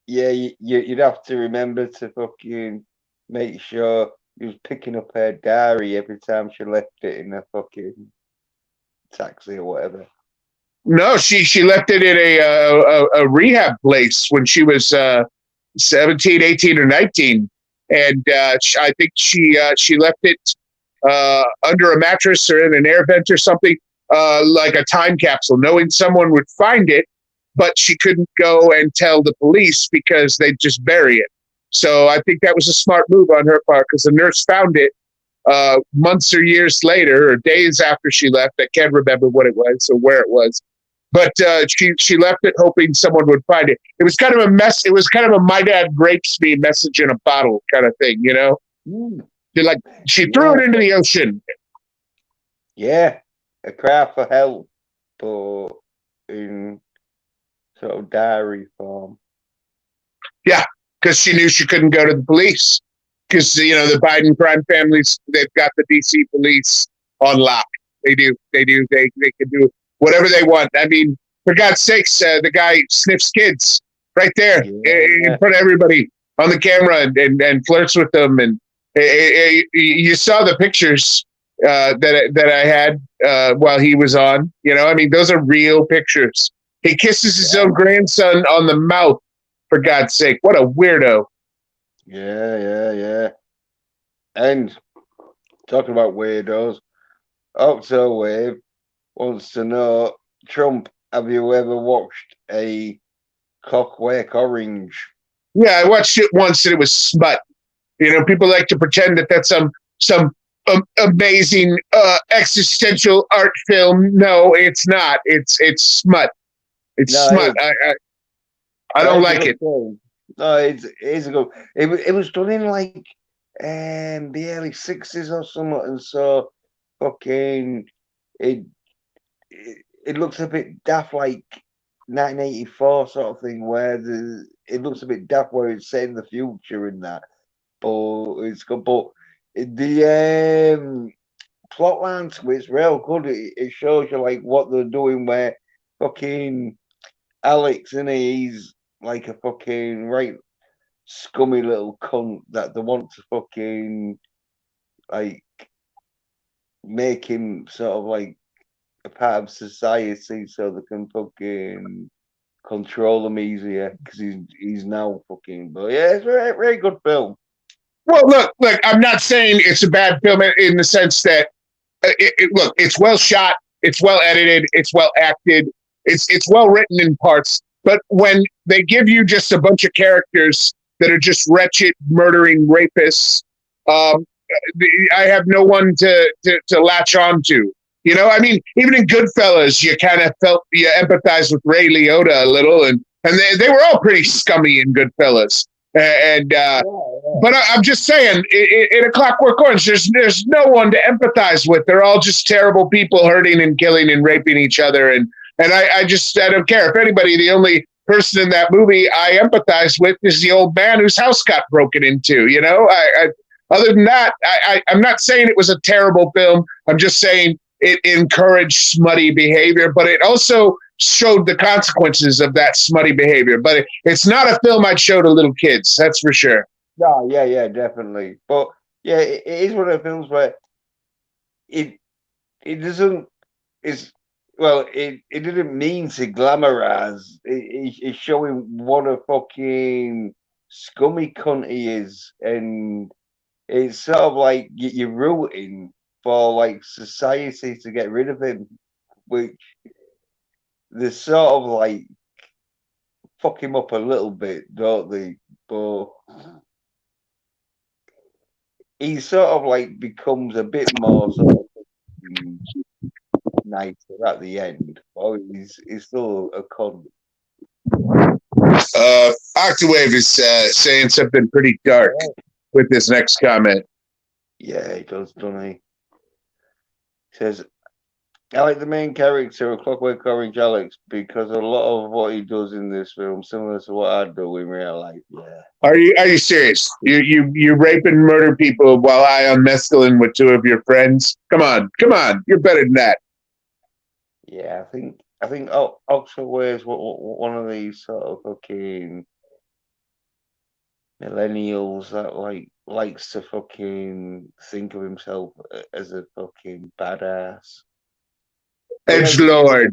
you'd have to remember to fucking make sure you was picking up her diary every time she left it in a fucking taxi or whatever. No, she left it in a rehab place when she was 17, 18, or 19, and I think she left it under a mattress or in an air vent or something, like a time capsule, knowing someone would find it, but she couldn't go and tell the police because they'd just bury it. So I think that was a smart move on her part because the nurse found it months or years later or days after she left. I can't remember what it was or where it was. But she left it hoping someone would find it. It was kind of a mess. It was kind of a "my dad rapes me" message in a bottle kind of thing, Mm. She threw Yeah. it into the ocean. Yeah. A cry for help, but in sort of diary form. Yeah, because she knew she couldn't go to the police because the Biden crime families, they've got the DC police on lock. They do. They can do whatever they want. I mean, for God's sakes, the guy sniffs kids right there in Yeah. front of everybody on the camera and flirts with them. And you saw the pictures that I had while he was on. I mean, those are real pictures. He kisses his own grandson on the mouth. For God's sake, what a weirdo! Yeah. And talking about weirdos, Octo Wave wants to know, Trump, have you ever watched a Clockwork Orange? Yeah, I watched it once and it was smut. People like to pretend that that's some amazing existential art film. No, it's not. It's smut. It's No, smut. I don't it's a like good it. film. No, it's a good. It was done in like the early '60s or something, and so fucking it it looks a bit daft, like 1984 sort of thing, where it looks a bit daft where it's set in the future and that, but it's good. But the plot line to it's real good. It shows you like what they're doing. Where fucking Alex, and he's like a fucking right scummy little cunt that they want to fucking like make him sort of like a part of society so they can fucking control him easier because he's now fucking. But yeah, it's a very, very good film. Well, look. I'm not saying it's a bad film in the sense that look, it's well shot, it's well edited, it's well acted, it's well written in parts. But when they give you just a bunch of characters that are just wretched, murdering rapists, um, I have no one to latch on to. You know, I mean, even in Goodfellas, you kind of felt you empathized with Ray Liotta a little, and they were all pretty scummy in Goodfellas. And but I'm just saying, in A Clockwork Orange, there's no one to empathize with. They're all just terrible people hurting and killing and raping each other. And I don't care. If anybody, the only person in that movie I empathize with is the old man whose house got broken into. You know, other than that, I'm not saying it was a terrible film. I'm just saying it encouraged smutty behavior, but it also showed the consequences of that smutty behavior. But it's not a film I'd show to little kids. That's for sure. No, yeah, definitely. But yeah, it is one of the films where it doesn't. It didn't mean to glamorize. It's showing what a fucking scummy cunt he is, and it's sort of like you're rooting for like society to get rid of him, which they sort of like fuck him up a little bit, don't they? But he sort of like becomes a bit more sort of nicer at the end. Oh, he's still a con. Octawave is saying something pretty dark with this next comment. Yeah, he does, doesn't he? He says, I like the main character of Clockwork Orange, Alex, because a lot of what he does in this film similar to what I do in real life. Yeah. Are you serious? You rape and murder people while I am mescaline with two of your friends? Come on, you're better than that. Yeah, I think Oxford wears one of these sort of fucking millennials that likes to fucking think of himself as a fucking badass. Edgelord.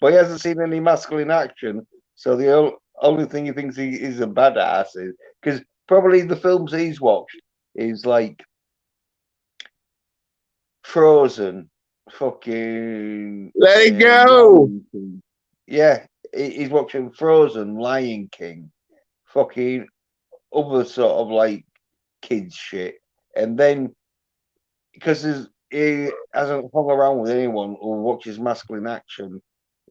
But he hasn't seen any masculine action, so the only thing he thinks he is a badass is because probably the films he's watched is like Frozen, fucking Let it go. Yeah, he's watching Frozen, Lion King, fucking other sort of like kids shit, and then because he hasn't hung around with anyone who watches masculine action,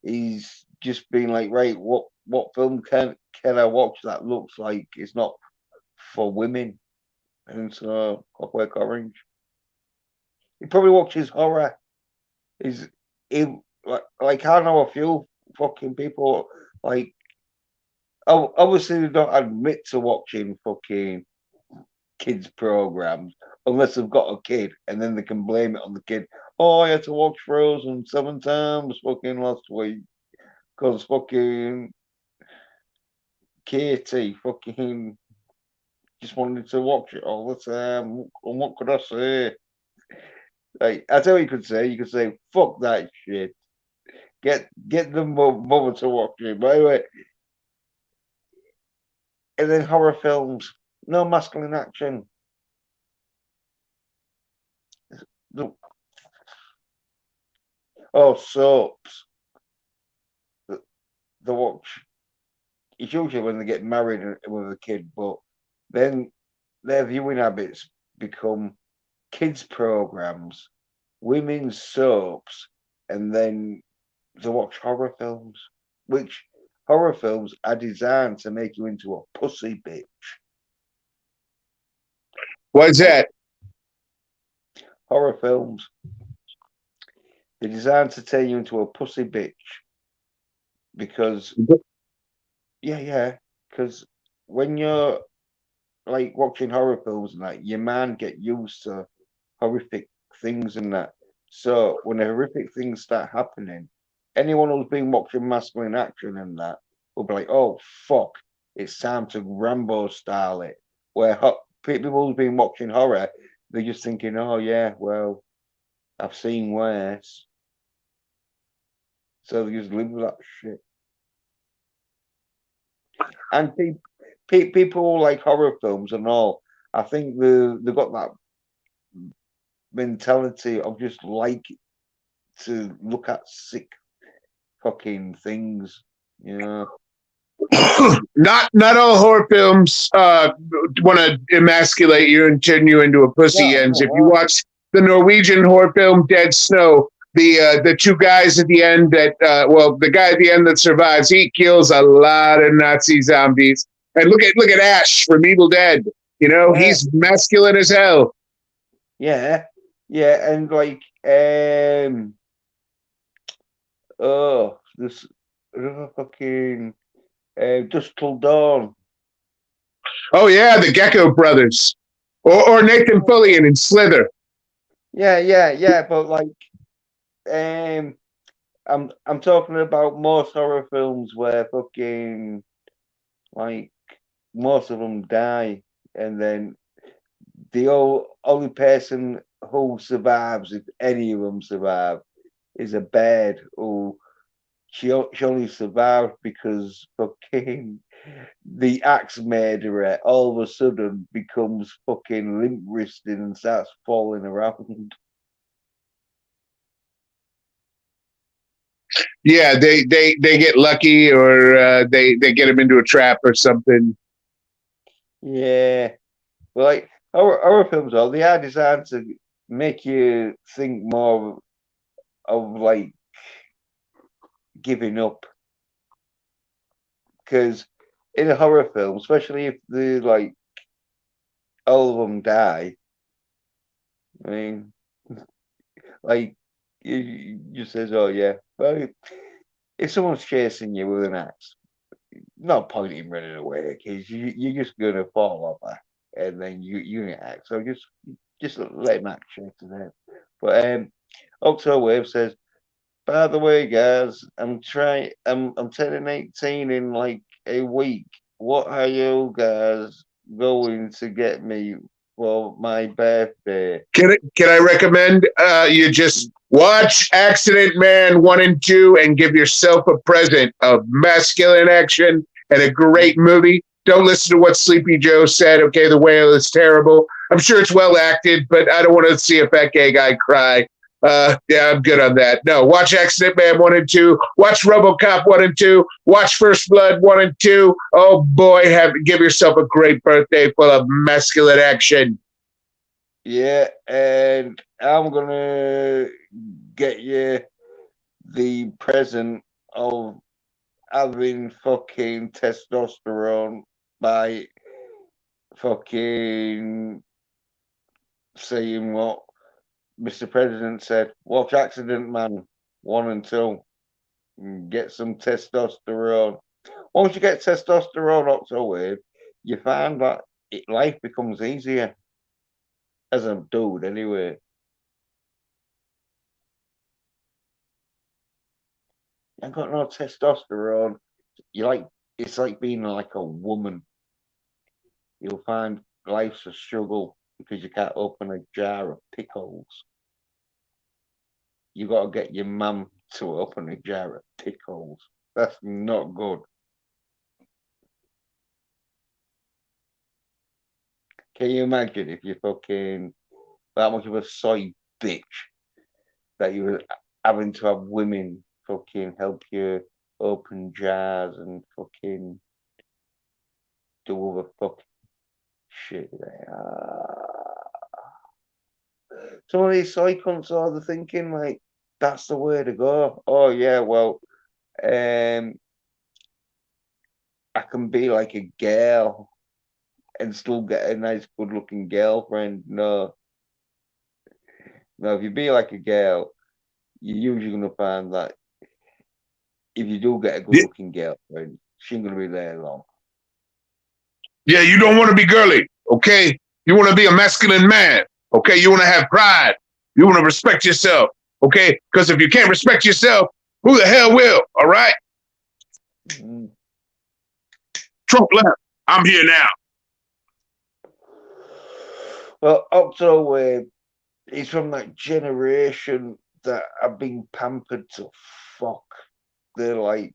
he's just been like, right, what film can I watch that looks like it's not for women? And so Clockwork Orange. He probably watches horror. He like I know a few fucking people like obviously they don't admit to watching fucking kids programs unless they've got a kid and then they can blame it on the kid. Oh, I had to watch Frozen 7 times fucking last week because fucking Katie fucking just wanted to watch it all the time. And what could I say? Like I tell you could say. You could say, fuck that shit. Get the mother to watch it. By the way, and then horror films, no masculine action. Soaps. The watch. It's usually when they get married with a kid, but then their viewing habits become kids programs, women's soaps, and then they watch horror films, which horror films are designed to make you into a pussy bitch. What's that? Horror films. They're designed to turn you into a pussy bitch because, because when you're like watching horror films and that, your man get used to horrific things and that. So when the horrific things start happening, anyone who's been watching masculine action and that will be like, "Oh fuck, it's time to Rambo style it." Where people who've been watching horror, they're just thinking, "Oh yeah, well, I've seen worse." So they just live with that shit. And people like horror films and all. I think they've got that mentality of just like to look at sick fucking things, you know. Not all horror films want to emasculate you and turn you into a pussy. No, And if you no, watch the Norwegian horror film Dead Snow, the two guys at the end that the guy at the end that survives, he kills a lot of Nazi zombies. And look at Ash from Evil Dead. You know, yeah, he's masculine as hell. yeah, yeah, and like oh, this fucking Dusk Till Dawn. Oh yeah, the Gecko Brothers, or Nathan Fillion in Slither. Yeah, but like um I'm talking about most horror films where fucking like most of them die, and then the only person who survives, if any of them survive, is a bird who she only survived because fucking the axe murderer all of a sudden becomes fucking limp wristed and starts falling around. Yeah, they get lucky, or they get him into a trap or something. Yeah, well, like horror films, though, they are designed to make you think more of like giving up, because in a horror film, especially if the like all of them die, I mean, like you says, oh yeah, well, if someone's chasing you with an axe, not pointing running away, because you're just gonna fall over, and then you get axe. So just let him act chase to them. But Octo Wave says, by the way, guys, I'm turning 18 in like a week. What are you guys going to get me for my birthday? Can I recommend you just watch Accident Man 1 and 2 and give yourself a present of masculine action and a great movie? Don't listen to what Sleepy Joe said. Okay, The Whale is terrible. I'm sure it's well acted, but I don't want to see a fat gay guy cry. Yeah, I'm good on that. No, watch Accident Man 1 and 2. Watch RoboCop 1 and 2. Watch First Blood 1 and 2. Oh boy, give yourself a great birthday full of masculine action. Yeah, and I'm gonna get you the present of having fucking testosterone by fucking saying what Mr. President said. Watch Accident Man 1 and 2. And get some testosterone. Once you get testosterone up to wave, you find that life becomes easier as a dude anyway. You ain't got no testosterone. You like it's like being like a woman. You'll find life's a struggle because you can't open a jar of pickles. You got to get your mum to open a jar of pickles. That's not good. Can you imagine if you fucking that much of a soy bitch that you were having to have women fucking help you open jars and fucking do other fucking shit? Some of these soy cunts are the thinking like that's the way to go. Oh yeah, well, um, I can be like a girl and still get a nice, good-looking girlfriend. No, no. If you be like a girl, you're usually gonna find that if you do get a good-looking girlfriend, she ain't gonna be there long. Yeah, you don't want to be girly, okay? You want to be a masculine man, okay? You want to have pride. You want to respect yourself, okay? Because if you can't respect yourself, who the hell will, all right? Mm. Trump left. I'm here now. Well, Octo, he's from that generation that have been pampered to fuck. they're like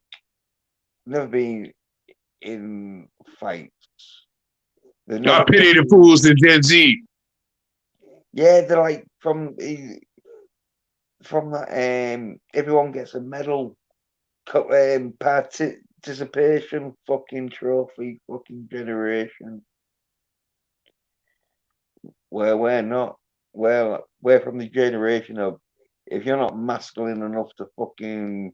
never been in fights. They're I never pity the fools in Gen Z. Yeah, they're like from that. Everyone gets a medal. Participation fucking trophy fucking generation. Where we're not. We're from the generation of if you're not masculine enough to fucking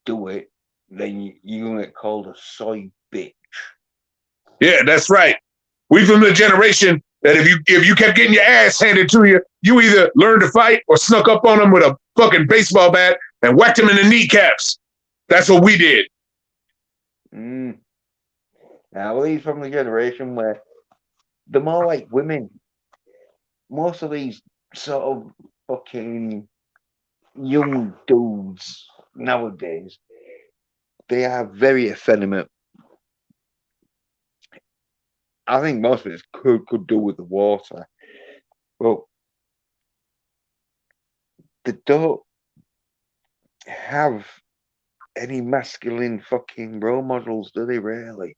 do it, then you're gonna get called a soy bitch. Yeah, that's right. We from the generation that if you kept getting your ass handed to you, you either learned to fight or snuck up on them with a fucking baseball bat and whacked them in the kneecaps. That's what we did. Now, he's from the generation where they're more like women. Most of these sort of fucking young dudes nowadays, they are very effeminate. I think most of it could do with the water, but they don't have any masculine fucking role models, do they? Really?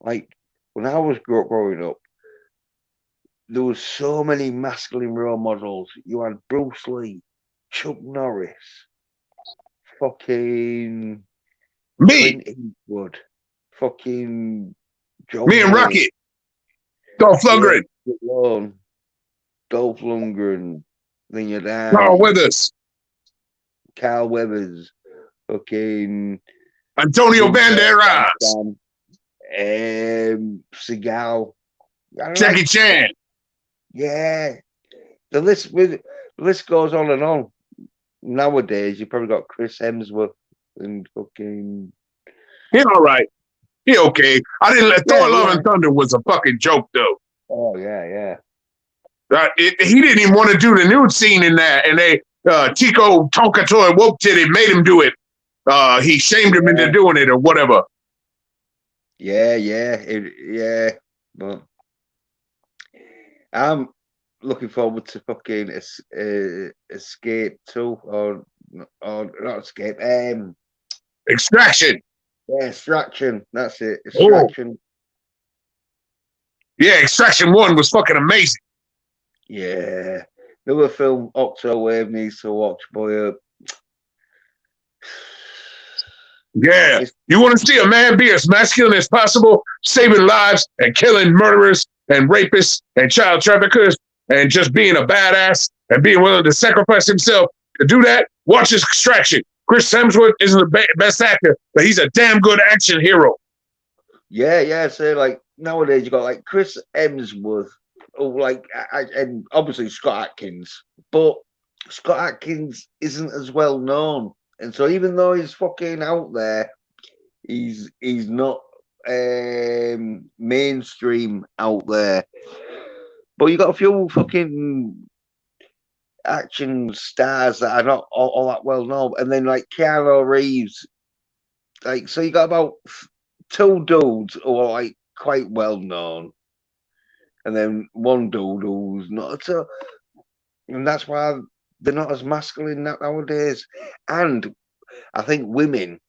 Like when I was growing up, there was so many masculine role models. You had Bruce Lee, Chuck Norris, fucking Me, Clint Eastwood, fucking John me and Wayne, Rocket, Dolph Lundgren, Stallone, Dolph Lundgren. Then you'd Carl have Weathers, Carl Weathers, fucking Antonio Banderas, Seagal. Jackie Chan. Yeah, the list goes on and on. Nowadays, you probably got Chris Hemsworth and fucking. He's all right. He okay. I didn't let Thor: Love and Thunder was a fucking joke though. Oh yeah. He didn't even want to do the nude scene in that, and they Tico Tonka Toy Woke Titty made him do it. He shamed him into doing it or whatever. Yeah. But I'm looking forward to fucking Escape 2 or not Escape. Extraction. Yeah, Extraction. That's it. Extraction. Oh. Yeah, Extraction 1 was fucking amazing. Yeah. Another film Octo Wave needs to watch, boy. Yeah. You want to see a man be as masculine as possible, saving lives and killing murderers and rapists and child traffickers and just being a badass and being willing to sacrifice himself to do that? Watch Extraction. Chris Hemsworth isn't the best actor, but he's a damn good action hero. Yeah. So like nowadays you got like Chris Hemsworth, and obviously Scott Adkins, but Scott Adkins isn't as well known, and so even though he's fucking out there, he's not mainstream out there. But you got a few fucking action stars that are not all that well known, and then like Keanu Reeves, like so you got about two dudes who are like quite well known, and then one dude who's not so, and that's why they're not as masculine nowadays. And I think women,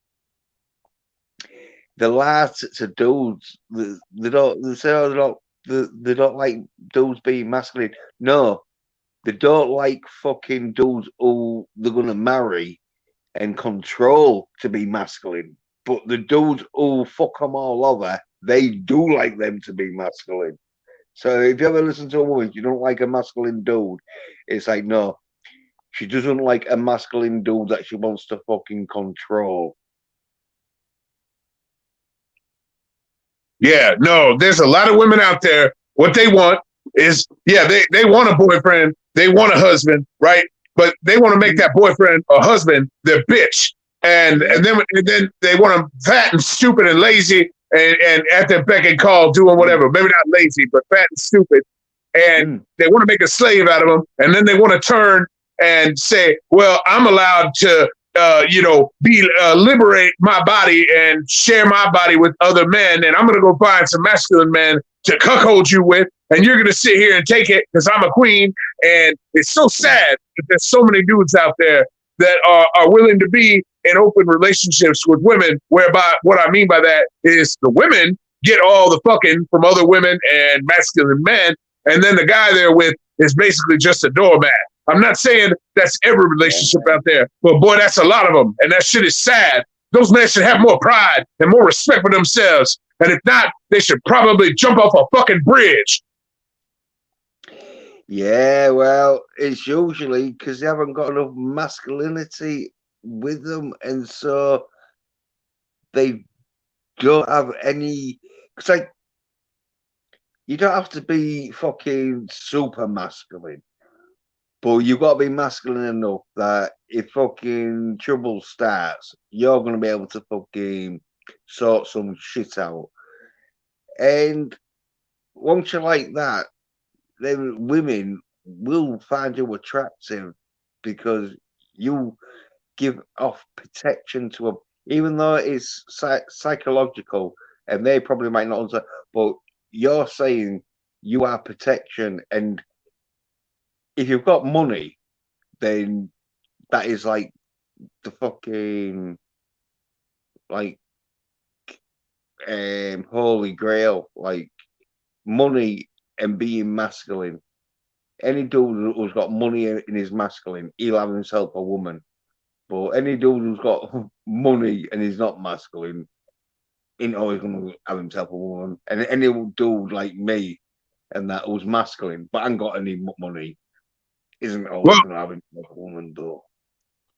the last to dudes, they don't like dudes being masculine. No, they don't like fucking dudes who they're gonna marry and control to be masculine. But the dudes who fuck them all over, they do like them to be masculine. So if you ever listen to a woman, you don't like a masculine dude, it's like, no, she doesn't like a masculine dude that she wants to fucking control. Yeah, no, there's a lot of women out there. What they want is, they want a boyfriend, they want a husband, right? But they want to make that boyfriend or husband their bitch. And then they want them fat and stupid and lazy and at their beck and call doing whatever. Maybe not lazy, but fat and stupid. And they want to make a slave out of them. And then they want to turn and say, well, I'm allowed to, liberate my body and share my body with other men. And I'm going to go find some masculine men to cuckold you with. And you're going to sit here and take it because I'm a queen. And it's so sad that there's so many dudes out there that are willing to be in open relationships with women, whereby what I mean by that is the women get all the fucking from other women and masculine men, and then the guy they're with is basically just a doormat. I'm not saying that's every relationship out there, but boy, that's a lot of them, and that shit is sad. Those men should have more pride and more respect for themselves, and if not, they should probably jump off a fucking bridge. Yeah, well, it's usually because they haven't got enough masculinity with them, and so they don't have any. It's like you don't have to be fucking super masculine, but you've got to be masculine enough that if fucking trouble starts, you're gonna be able to fucking sort some shit out. And once you're like that, then women will find you attractive because you give off protection to them, even though it's psychological, and they probably might not understand. But you're saying you are protection, and if you've got money, then that is like the fucking like holy grail, like money and being masculine. Any dude who's got money in his masculine, he'll have himself a woman. But any dude who's got money and he's not masculine, ain't always gonna have himself a woman. And any dude like me and that who's masculine but ain't got any money isn't always gonna have himself a woman though.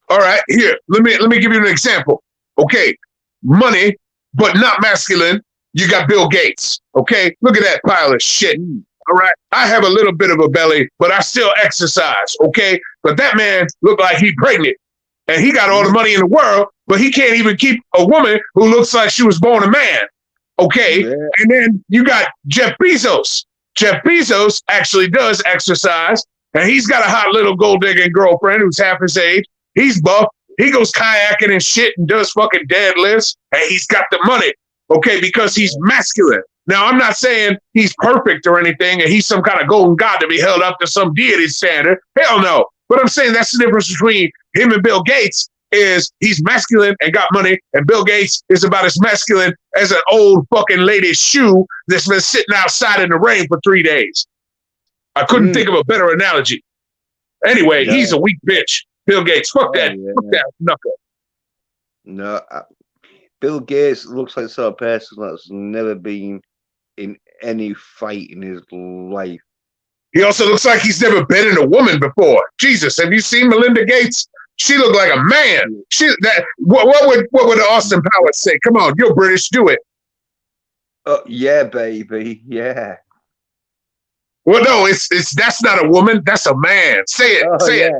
All right, here, let me give you an example. Okay, money, but not masculine. You got Bill Gates. Okay, look at that pile of shit. All right, I have a little bit of a belly, but I still exercise. Okay, but that man looked like he pregnant, and he got all the money in the world, but he can't even keep a woman who looks like she was born a man. Okay, and then you got Jeff Bezos. Jeff Bezos actually does exercise, and he's got a hot little gold digging girlfriend who's half his age. He's buff. He goes kayaking and shit and does fucking deadlifts, and he's got the money. Okay, because he's masculine. Now, I'm not saying he's perfect or anything, and he's some kind of golden god to be held up to some deity standard. Hell no. But I'm saying that's the difference between him and Bill Gates is he's masculine and got money, and Bill Gates is about as masculine as an old fucking lady's shoe that's been sitting outside in the rain for 3 days. I couldn't think of a better analogy. Anyway, he's a weak bitch. Bill Gates, fuck that knuckle. No, Bill Gates looks like the sort of person that's never been in any fight in his life. He also looks like he's never been in a woman before. Jesus, have you seen Melinda Gates? She looked like a man. What would the Austin Powers say? Come on, you're British, do it. Oh yeah, baby, yeah. Well, no, it's that's not a woman. That's a man. Say it. Say it.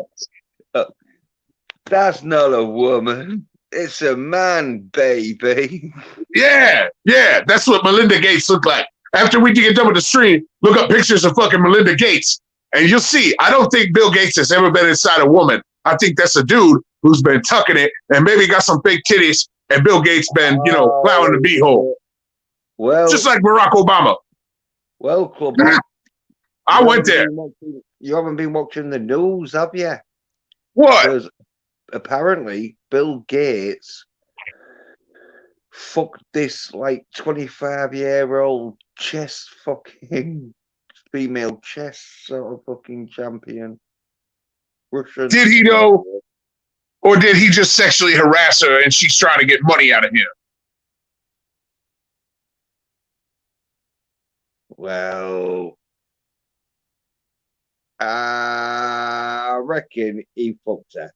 That's not a woman. It's a man, baby. Yeah. That's what Melinda Gates looked like. After we get done with the stream, look up pictures of fucking Melinda Gates, and you'll see. I don't think Bill Gates has ever been inside a woman. I think that's a dude who's been tucking it and maybe got some fake titties, and Bill Gates been, plowing the beehole. Well, just like Barack Obama. Well, Club, I went there. You haven't been watching the news, have you? What? Because apparently Bill Gates fucked this like 25-year-old chess fucking female chess sort of fucking champion. Russian. Did he know? Or did he just sexually harass her and she's trying to get money out of him? Well, I reckon he fucked her.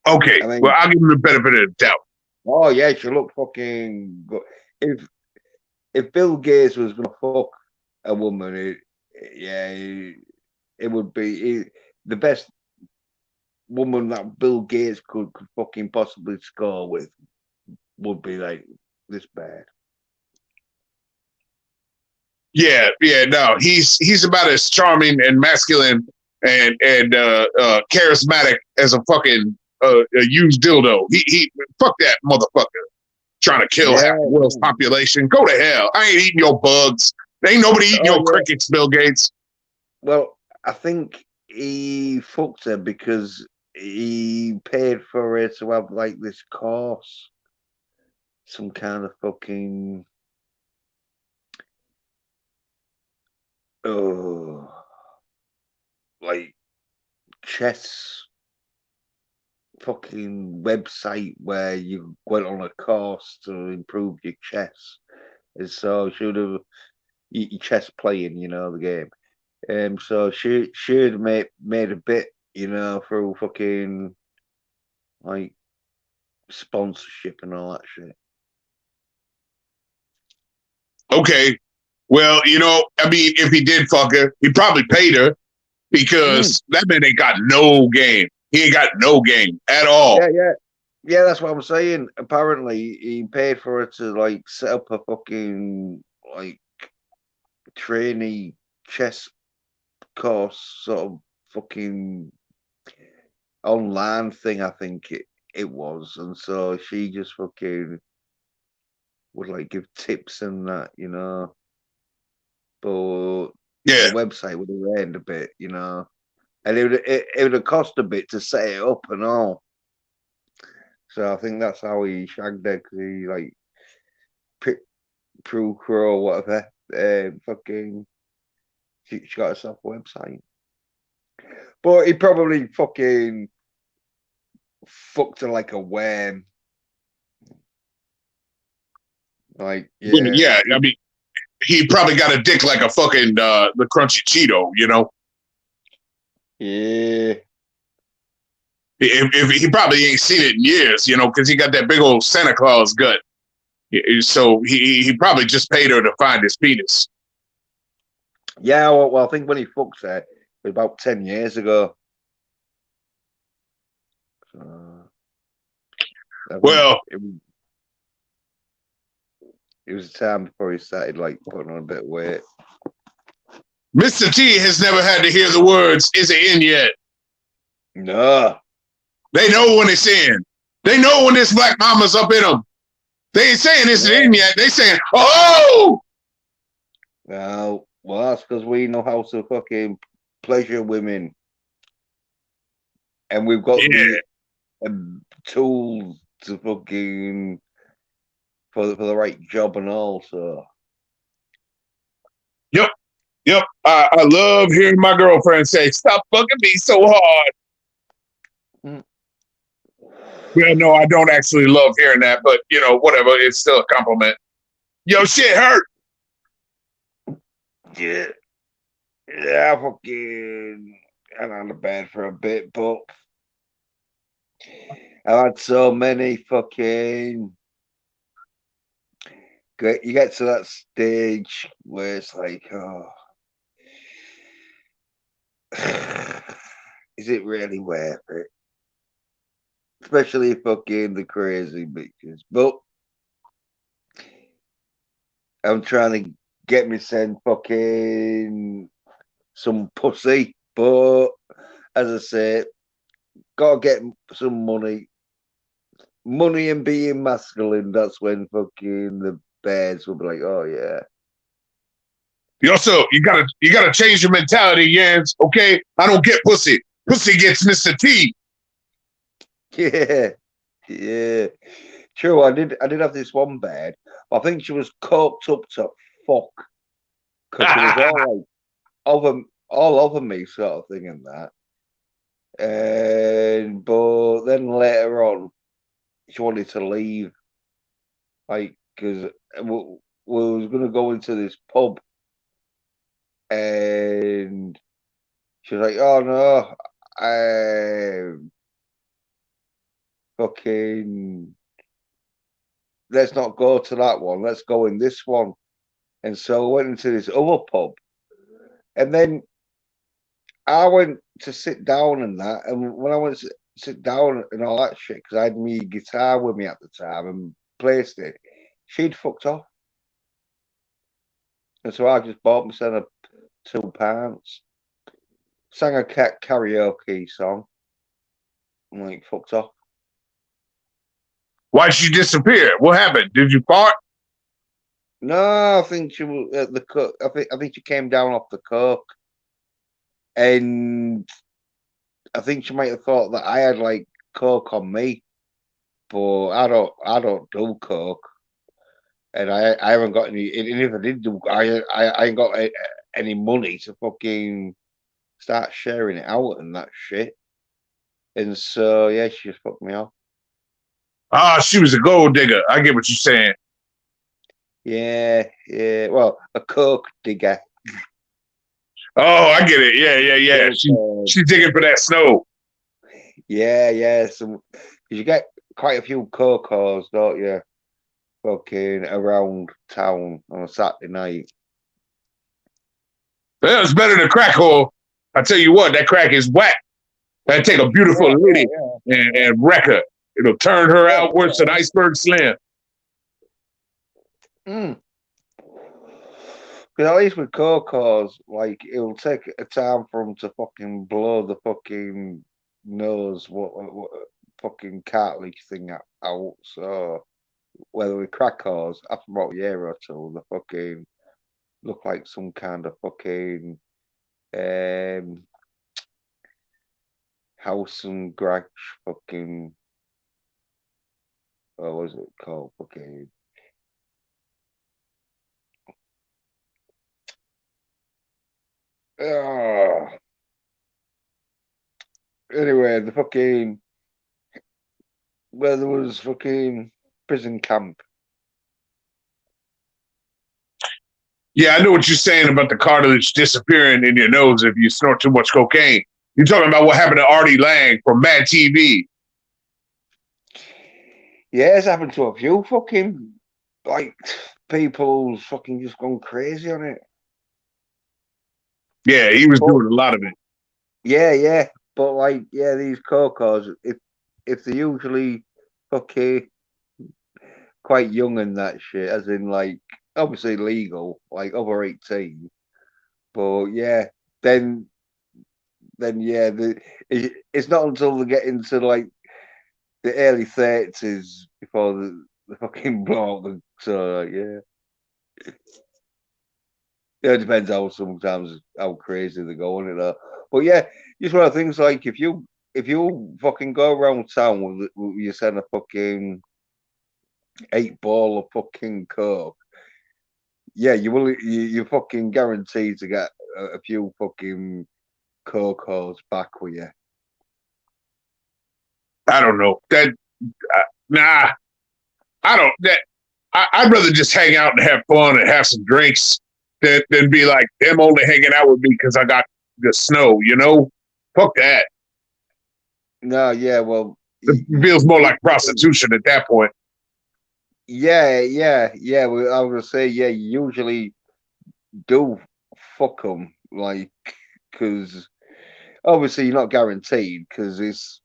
Okay, well, I'll give him the benefit of the doubt. Oh yeah, she looked fucking good. If Bill Gates was gonna fuck a woman, it would be the best woman that Bill Gates could fucking possibly score with would be like this bad. Yeah, no, he's about as charming and masculine and charismatic as a fucking a used dildo. He fuck that motherfucker trying to kill half the world's population. Go to hell. I ain't eating your bugs. Ain't nobody eating your crickets, Bill Gates. Well, I think he fucked her because he paid for her to have like this course, some kind of fucking like chess fucking website where you went on a course to improve your chess. And so she would have your chess playing, the game. So she'd made a bit, through fucking like sponsorship and all that shit. Okay. Well, I mean, if he did fuck her, he probably paid her because that man ain't got no game. He ain't got no game at all. Yeah, that's what I'm saying. Apparently, he paid for her to like set up a fucking like trainee chess course, sort of fucking online thing. I think it was, and so she just fucking would like give tips and that, But Yeah. the website would have earned a bit, and it would have cost a bit to set it up and all. So I think that's how he shagged her, because he like Pro or whatever. Fucking, she got herself a website, but he probably fucking fucked her like a worm. Like, Yeah. I mean, he probably got a dick like a fucking the crunchy Cheeto, Yeah. If he probably ain't seen it in years, because he got that big old Santa Claus gut. So he probably just paid her to find his penis. Yeah, well, I think when he fucked her, it was about 10 years ago. Well, it was a time before he started like putting on a bit of weight. Mr. T has never had to hear the words, "Is it in yet?" No. They know when it's in. They know when this black mama's up in them. They ain't saying, "Is it in yet?" They saying, "Oh!" Well, that's because we know how to fucking pleasure women. And we've got the tools to fucking for the right job and all. So Yep. I love hearing my girlfriend say, "Stop fucking me so hard." Well, no, I don't actually love hearing that, but whatever. It's still a compliment. Yo, shit hurt. Yeah, fucking. I'm on the bed for a bit, but I've had so many fucking. You get to that stage where it's like, oh, is it really worth it? Especially fucking the crazy bitches. But I'm trying to get me send fucking some pussy. But as I say, gotta get some money. Money and being masculine, that's when fucking the bears will be like, oh yeah. You gotta change your mentality, Jens. Okay, I don't get pussy. Pussy gets Mr. T. Yeah. True, I did have this one bed. I think she was coked up to fuck, because she was all like all over me sort of thing and that. And but then later on, she wanted to leave, like, because we was gonna go into this pub, and she was like, "Oh no, I fucking let's not go to that one. Let's go in this one." And so I went into this other pub, and then I went to sit down and that. And when I went to sit down and all that shit, because I had my guitar with me at the time and placed it, she'd fucked off. And so I just bought myself 2 pants, sang a karaoke song, and like fucked off. Why'd she disappear? What happened? Did you fart? No, I think she was at the cook. I think she came down off the coke, and I think she might have thought that I had like coke on me, but I don't do coke, and I haven't got any. And if I did do, I ain't got any money to fucking start sharing it out and that shit. And so yeah, she just fucked me off. Ah, she was a gold digger. I get what you're saying. Yeah, yeah. Well, a coke digger. Oh, I get it. Yeah. She's digging for that snow. Yeah, yeah. Some, cause you get quite a few cocos, don't you? Fucking around town on a Saturday night. Well, it's better than crack hole. I tell you what, that crack is whack. That take a beautiful lady and wreck her. It'll turn her out worse than Iceberg Slim. Mm. Because at least with cocos, like it'll take a time for them to fucking blow the fucking nose, what fucking cartilage thing out. So whether with crackers, after about a year or two, the fucking look like some kind of fucking um house and garage fucking what was it called? Fucking oh. Anyway, the fucking where there was fucking prison camp. Yeah, I know what you're saying about the cartilage disappearing in your nose if you snort too much cocaine. You're talking about what happened to Artie Lang from Mad TV. Yeah, it's happened to a few fucking like people fucking just gone crazy on it. Yeah, he was But doing a lot of it. yeah. But like, yeah, these cocos, if they're usually fucking quite young and that shit, as in like obviously legal, like over 18. But yeah, then yeah, it's not until they get into like the early 30s before the fucking blow up the so like, yeah. Yeah, it depends how sometimes how crazy they go on it though. But yeah, just one of the things like if you fucking go around town with you send a fucking 8 ball of fucking coke, yeah, you're fucking guaranteed to get a few fucking cocos back with you. I don't know. Nah, I don't. I'd rather just hang out and have fun and have some drinks than be like them only hanging out with me because I got the snow. You know, fuck that. No, yeah, well, It feels more like prostitution at that point. yeah. Well, I was gonna say, yeah, you usually do fuck them, like, because obviously you're not guaranteed, because it's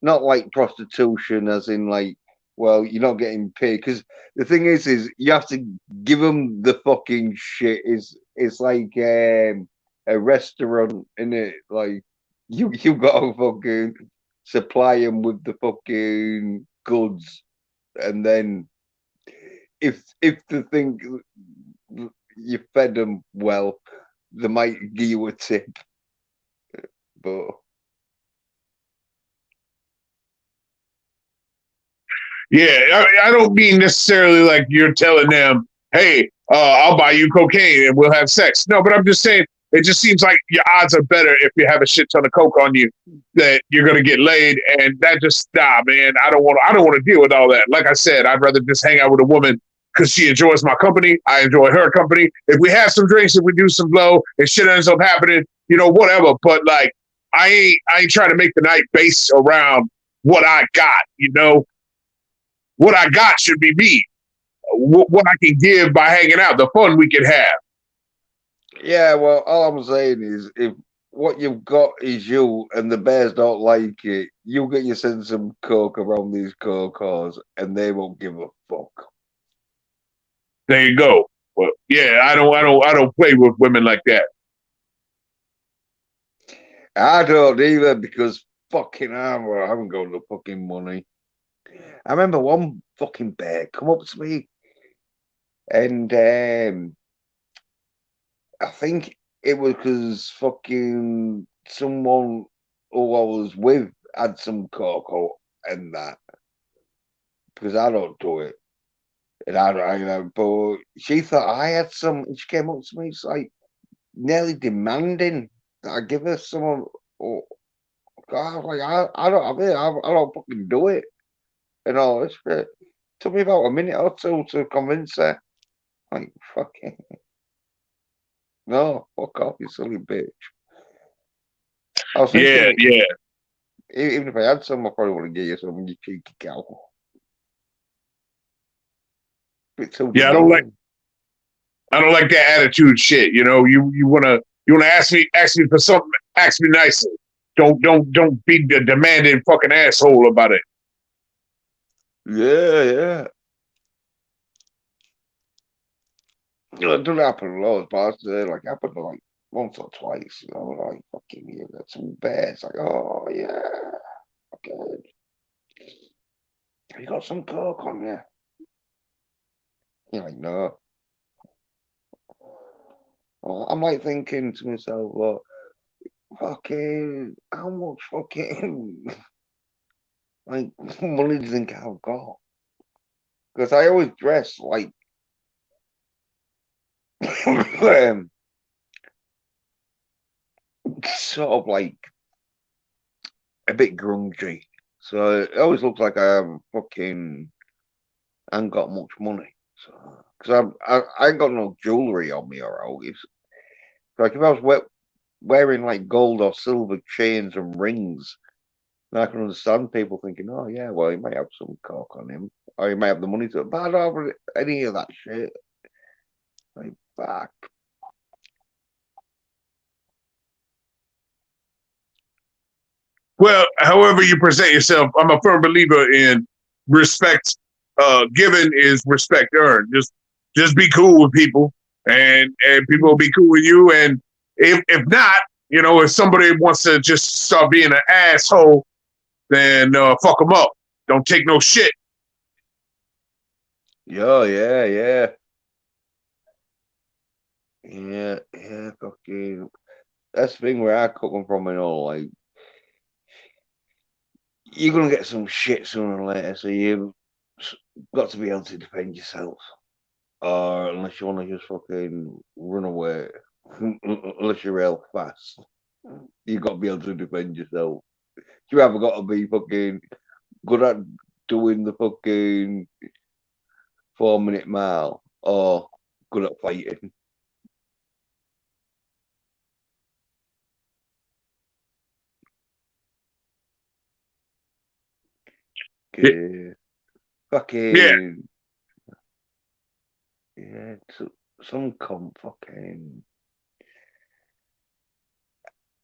not like prostitution, as in like, well, you're not getting paid. Because the thing is you have to give them the fucking shit. It's like a restaurant, in it. Like you got to fucking supply them with the fucking goods, and then if the thing you fed them well, they might give you a tip. But Yeah, I don't mean necessarily like you're telling them, "Hey, I'll buy you cocaine and we'll have sex." No, but I'm just saying it just seems like your odds are better if you have a shit ton of coke on you that you're gonna get laid, and that just man. I don't want to deal with all that. Like I said, I'd rather just hang out with a woman because she enjoys my company. I enjoy her company. If we have some drinks, if we do some blow, and shit ends up happening, whatever. But like, I ain't trying to make the night based around what I got. What I got should be me. What I can give by hanging out, the fun we can have. yeah, well, all I'm saying is if what you've got is you and the bears don't like it, you get your send some coke around these cocos and they won't give a fuck. There you go. Well, yeah, I don't play with women like that. I don't either because fucking I haven't got no fucking money. I remember one fucking bear come up to me and I think it was because fucking someone who I was with had some cocoa and that because I don't do it. And I don't, but she thought I had some, and she came up to me, it's like nearly demanding that I give her some. Oh, God, I was like, I don't have it, I don't fucking do it. And all this shit. Took me about a minute or two to convince her. Like, fucking, no, fuck off, you silly bitch. I was Yeah, thinking, yeah. even if I had some, I probably would have given you some, you cheeky cow. Bit too Yeah, demanding. I don't like that attitude shit. You know, you wanna ask me for something, ask me nicely. Don't be the demanding fucking asshole about it. Yeah, yeah. You know, it doesn't happen loads, but like happened like once or twice. You know, like fucking you got some bears. Like, oh yeah, okay. You got some coke on you? You're like, no. Well, I'm like thinking to myself, well, fucking, how much fucking like money do you think I've got? Because I always dress like sort of like a bit grungy. So it always looks like I ain't got much money. So because I ain't got no jewelry on me or always. Like if I was wearing like gold or silver chains and rings, then I can understand people thinking, oh yeah, well he might have some coke on him, or he might have the money to. But I don't have any of that shit. Like fuck. Well, however you present yourself, I'm a firm believer in respect. Given is respect earned. Just be cool with people, and people will be cool with you. And if not, you know, if somebody wants to just start being an asshole, then fuck them up. Don't take no shit. Yeah, yeah, yeah. Yeah, yeah, fucking. That's the thing where I come from and all. Like, you're gonna get some shit sooner or later, so you've got to be able to defend yourself. Or unless you want to just fucking run away, unless you're real fast, you got to be able to defend yourself. You either got to be fucking good at doing the fucking 4 minute mile or good at fighting. Okay. Yeah. Fucking yeah, some cunt fucking.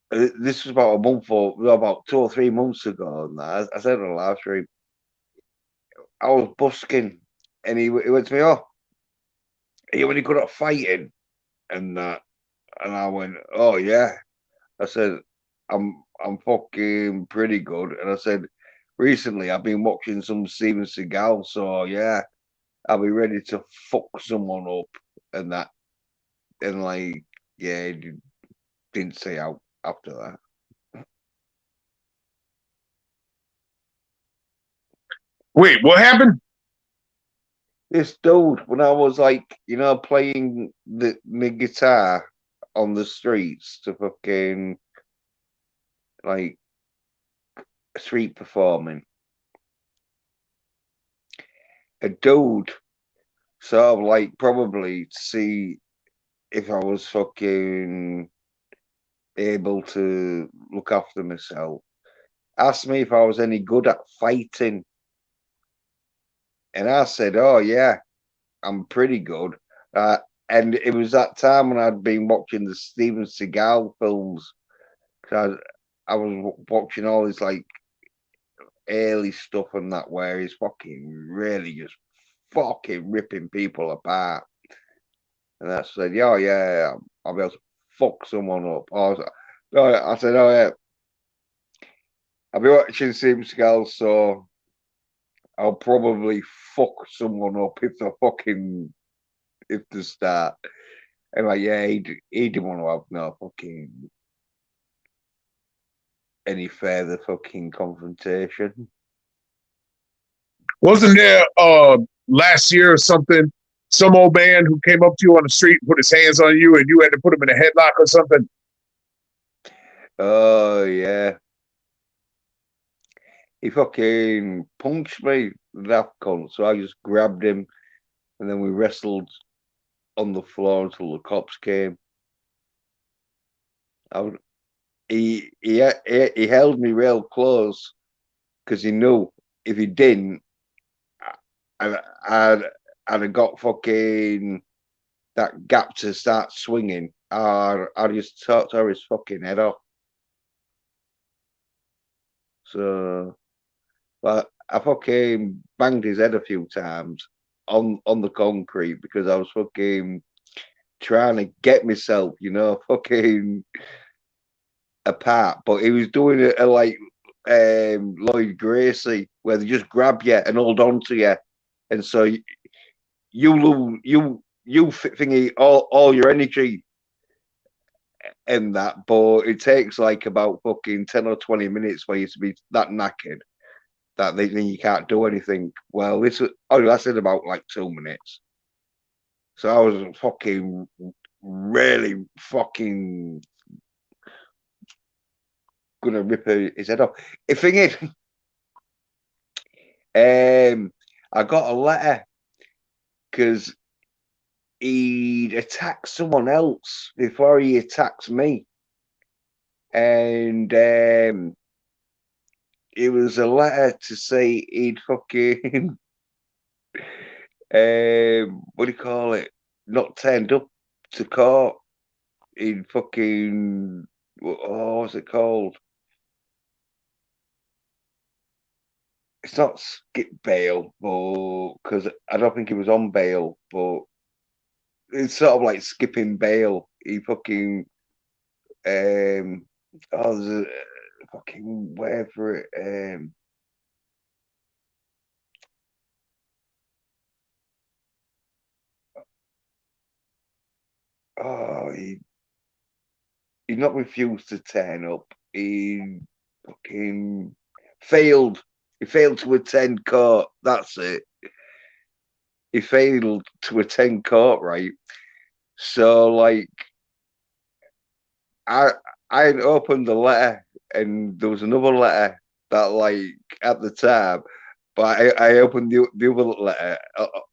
This was about a month or well, about 2 or 3 months ago. And I said on the live stream, I was busking, and he went to me, "Oh, are you really good at fighting?" And that, and I went, "Oh yeah." I said, I'm fucking pretty good." And I said, "Recently, I've been watching some Steven Seagal, so yeah, I'll be ready to fuck someone up." And that, and like, yeah, he didn't say out after that. Wait, what happened? This dude, when I was like, playing my guitar on the streets to fucking like street performing, a dude sort of like probably to see if I was fucking able to look after myself, asked me if I was any good at fighting. And I said, "Oh, yeah, I'm pretty good." Uh, and it was that time when I'd been watching the Steven Seagal films. Cause I was watching all this like early stuff and that where he's fucking really just fucking ripping people apart. And I said, "Yeah, yeah, I'll be able to fuck someone up." I said, "Oh yeah, I'll be watching Steven Seagal, so I'll probably fuck someone up if they start." And like, yeah, he didn't want to have no fucking any further fucking confrontation. Wasn't there last year or something, some old man who came up to you on the street and put his hands on you and you had to put him in a headlock or something? Oh yeah. He fucking punched me, that cunt. So I just grabbed him and then we wrestled on the floor until the cops came. He held me real close because he knew if he didn't, I'd have got fucking that gap to start swinging. I'd just tore his fucking head off. So, but I fucking banged his head a few times on the concrete because I was fucking trying to get myself, fucking apart. But he was doing it like Lloyd Gracie, where they just grab you and hold on to you, and so you thingy all your energy in that, but it takes like about fucking 10 or 20 minutes for you to be that knackered that then you can't do anything. Well, this lasted about like 2 minutes. So I was fucking really fucking gonna rip his head off. The thing is, I got a letter because he'd attacked someone else before he attacked me. And it was a letter to say he'd fucking what do you call it? Not turned up to court. He'd fucking what's it called? It's not skip bail, but because I don't think he was on bail, but it's sort of like skipping bail. He fucking there's a fucking word for it. Oh, he not refused to turn up. He fucking failed. He failed to attend court. That's it. He failed to attend court, right? So like I I had opened the letter and there was another letter that like at the time, but I opened the other letter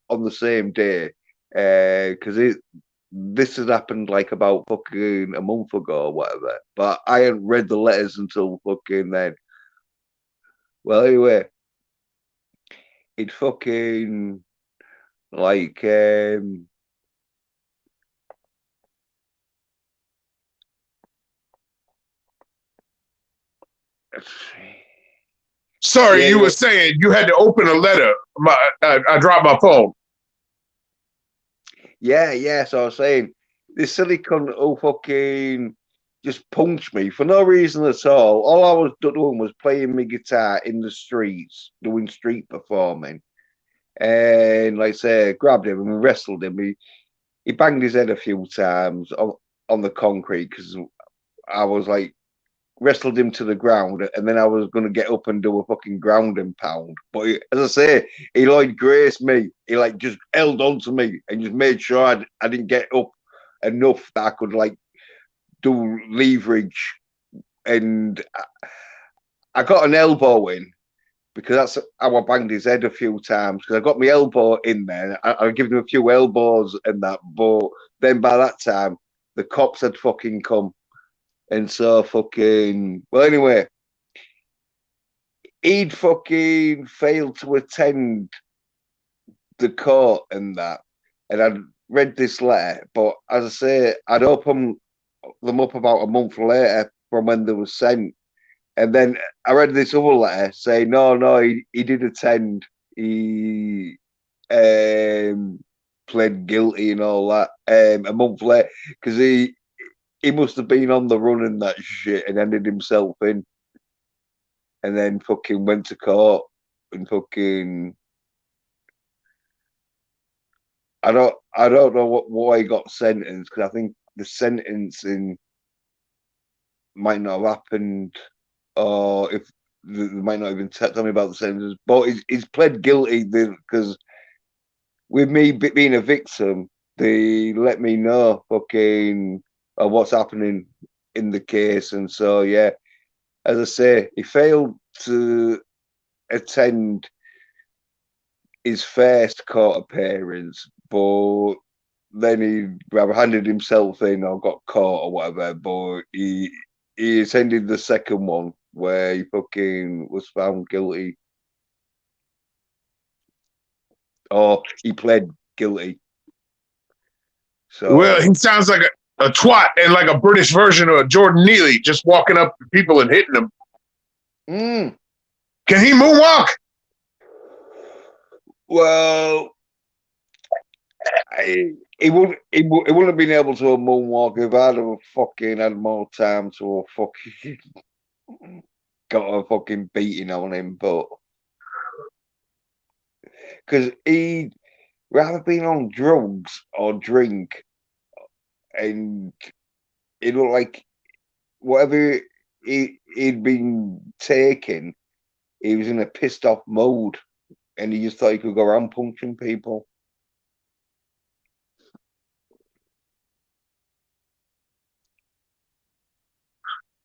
on the same day because this had happened like about fucking a month ago or whatever. But I hadn't read the letters until fucking then. Well, anyway, it fucking like Sorry, yeah, you were saying you had to open a letter. I dropped my phone. yeah. So I was saying this silly cunt who fucking just punched me for no reason at all. All I was doing was playing my guitar in the streets, doing street performing. And like I say, grabbed him and we wrestled him. He banged his head a few times on the concrete because I was like wrestled him to the ground, and then I was going to get up and do a fucking ground and pound. But as I say, he like graced me. He like just held on to me and just made sure I didn't get up enough that I could like do leverage. And I got an elbow in because that's how I banged his head a few times. Because I got my elbow in there. I give him a few elbows and that. But then by that time, the cops had fucking come. And so fucking well anyway, he'd fucking failed to attend the court and that. And I'd read this letter, but as I say, I'd opened them up about a month later from when they were sent. And then I read this other letter saying, no, he did attend. He pled guilty and all that a month later because he must have been on the run and that shit and ended himself in and then fucking went to court and fucking I don't know why he got sentenced because I think the sentencing might not have happened or if they might not even tell me about the sentence. But he's pled guilty because with me being a victim, they let me know fucking what's happening in the case, and so yeah, as I say, he failed to attend his first court appearance, but then he either handed himself in or got caught or whatever. But he attended the second one where he fucking was found guilty, or he pled guilty. Well, So he sounds like a twat and like a British version of Jordan Neely, just walking up to people and hitting them. mm, Can he moonwalk? well, he wouldn't have been able to moonwalk if I'd have fucking had more time to fucking got a fucking beating on him, but because he'd rather been on drugs or drink, and it looked like whatever he'd been taking, he was in a pissed off mode, and he just thought he could go around punching people.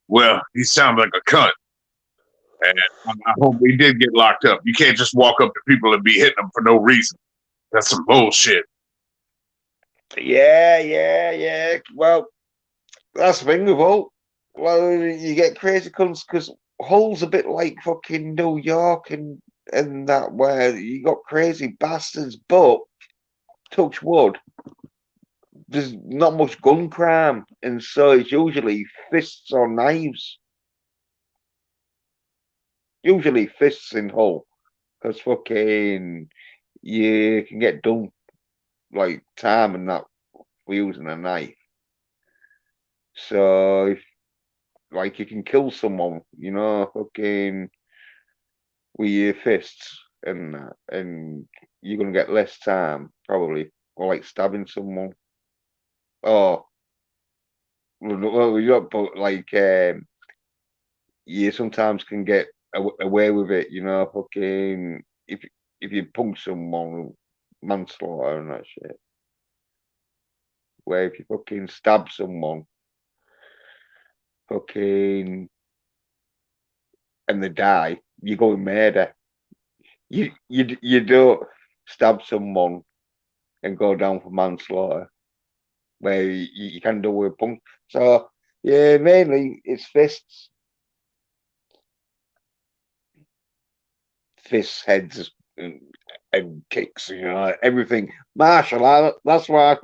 Well, he sounds like a cunt. And I hope he did get locked up. You can't just walk up to people and be hitting them for no reason. That's some bullshit. Yeah. Well, that's the thing with Hull. Well, you get crazy cunts because Hull's a bit like fucking New York and that where you got crazy bastards, but touch wood, there's not much gun crime, and so it's usually fists or knives. Usually fists in Hull, because fucking you can get done like time and that for using a knife. So if like you can kill someone, fucking with your fists and that, and you're gonna get less time probably, or like stabbing someone. Oh, well, you don't, but like you sometimes can get away with it, fucking if you punch someone, manslaughter and that shit. Where if you fucking stab someone, fucking and they die, you go in murder. You don't stab someone and go down for manslaughter, where you can do with punch. So yeah, mainly it's fists, heads, and kicks. Everything martial art. That's why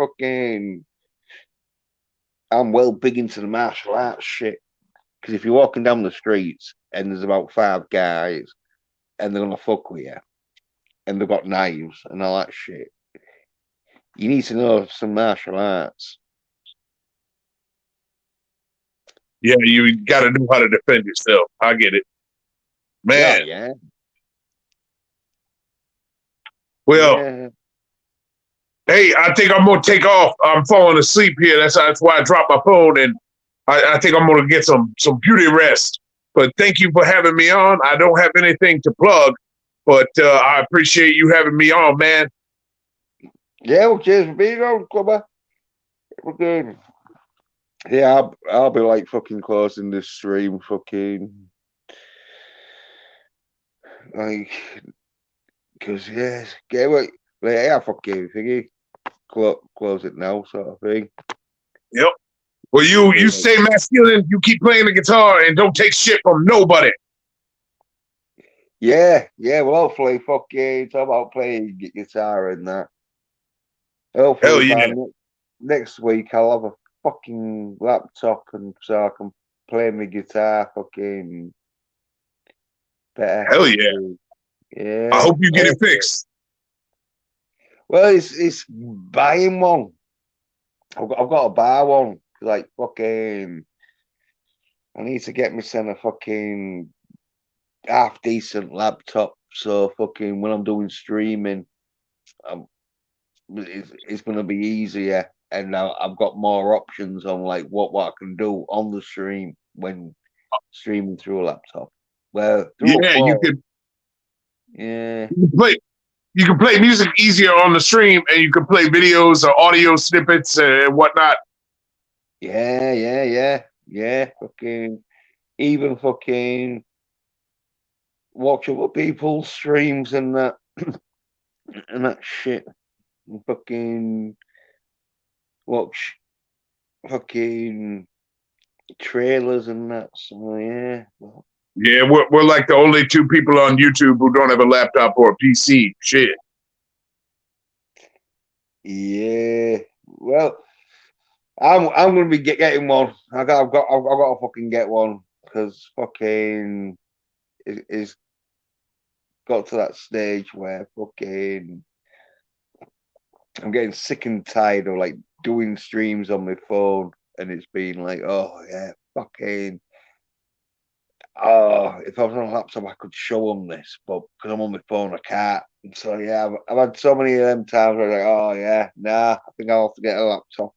I'm well big into the martial arts shit. Because if you're walking down the streets and there's about 5 guys and they're gonna fuck with you and they've got knives and all that shit, you need to know some martial arts. Yeah, you got to know how to defend yourself. I get it. Man, Yeah, well, yeah. hey, I think I'm going to take off. I'm falling asleep here. That's why I dropped my phone, and I think I'm going to get some beauty rest. But thank you for having me on. I don't have anything to plug, but I appreciate you having me on, man. Yeah, well, cheers for being on, Clubber. We're good. Yeah, I'll be like fucking closing this stream, fucking like, because yes, get away. Like, yeah, fucking thingy. Close it now, sort of thing. Yep. Well, you Like, stay masculine. You keep playing the guitar and don't take shit from nobody. yeah. Well, hopefully, fucking talk about playing guitar and that. Hopefully, Hell yeah. next week I'll have a fucking laptop and so I can play my guitar fucking better. Hell yeah. I Yeah. hope you get it fixed. Well, it's buying one. I've got to buy one. Like fucking, I need to get myself a fucking half decent laptop. So fucking when I'm doing streaming, it's gonna be easier, and I've got more options on like what I can do on the stream when streaming through a laptop. Well, through a Yeah, phone. Yeah. you can play music easier on the stream, and you can play videos or audio snippets and whatnot. Yeah. Fucking even fucking watch other people's streams and that and that shit. And fucking watch fucking trailers and that. So yeah. Yeah, we're like the only two people on YouTube who don't have a laptop or a PC. Shit. Yeah. Well, I'm gonna be getting one. I've got to fucking get one because fucking it's got to that stage where fucking I'm getting sick and tired of like doing streams on my phone, and it's been like, oh yeah, fucking. Oh, if I was on a laptop, I could show them this, but because I'm on my phone, I can't. And so yeah, I've had so many of them times where I'm like, oh yeah, nah, I think I'll have to get a laptop,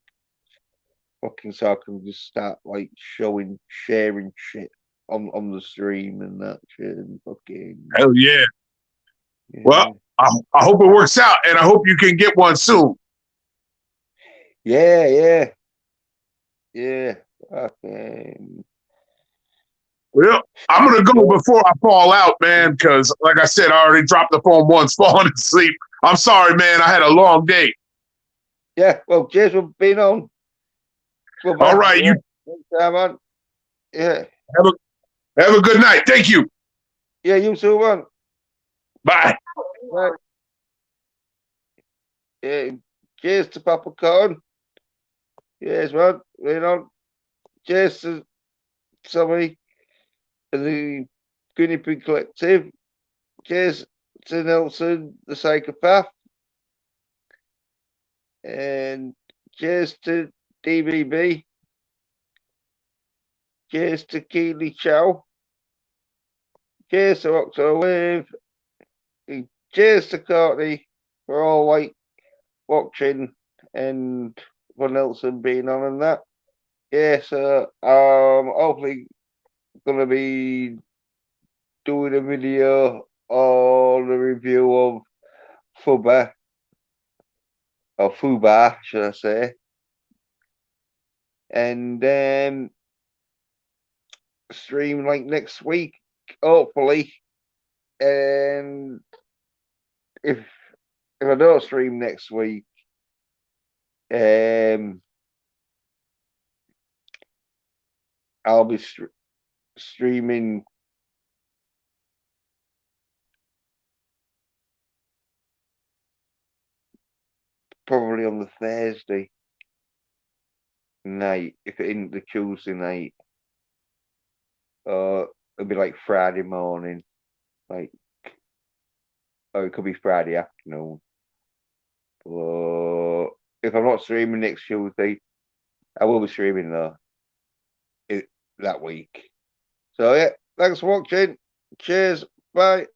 fucking, so I can just start like sharing shit on the stream and that shit, and fucking Hell yeah. yeah. Well, I hope it works out, and I hope you can get one soon. Yeah. Fucking. Well, I'm gonna go before I fall out, man, because like I said, I already dropped the phone once, falling asleep. I'm sorry, man. I had a long day. Yeah, well, cheers for being on. All right, yeah. Man. Yeah. Have a good night. Thank you. Yeah, you too, man. Bye. Right. Yeah, cheers to Papa Corn. Yes, man. You know, cheers to somebody and the Guinea Pig Collective. Cheers to Nelson, the psychopath. And cheers to DBB. Cheers to Keely Chow. Cheers to Octowave. And cheers to Courtney for all like watching and for Nelson being on and that. Yeah, so hopefully gonna be doing a video on the review of Fuba or Fuba, should I say? And stream like next week, hopefully. And if I don't stream next week, I'll be streaming probably on the Thursday night, if it isn't the Tuesday night. Or it'll be like Friday morning, like, or it could be Friday afternoon. But if I'm not streaming next Tuesday, I will be streaming though that week. So yeah, thanks for watching. Cheers. Bye.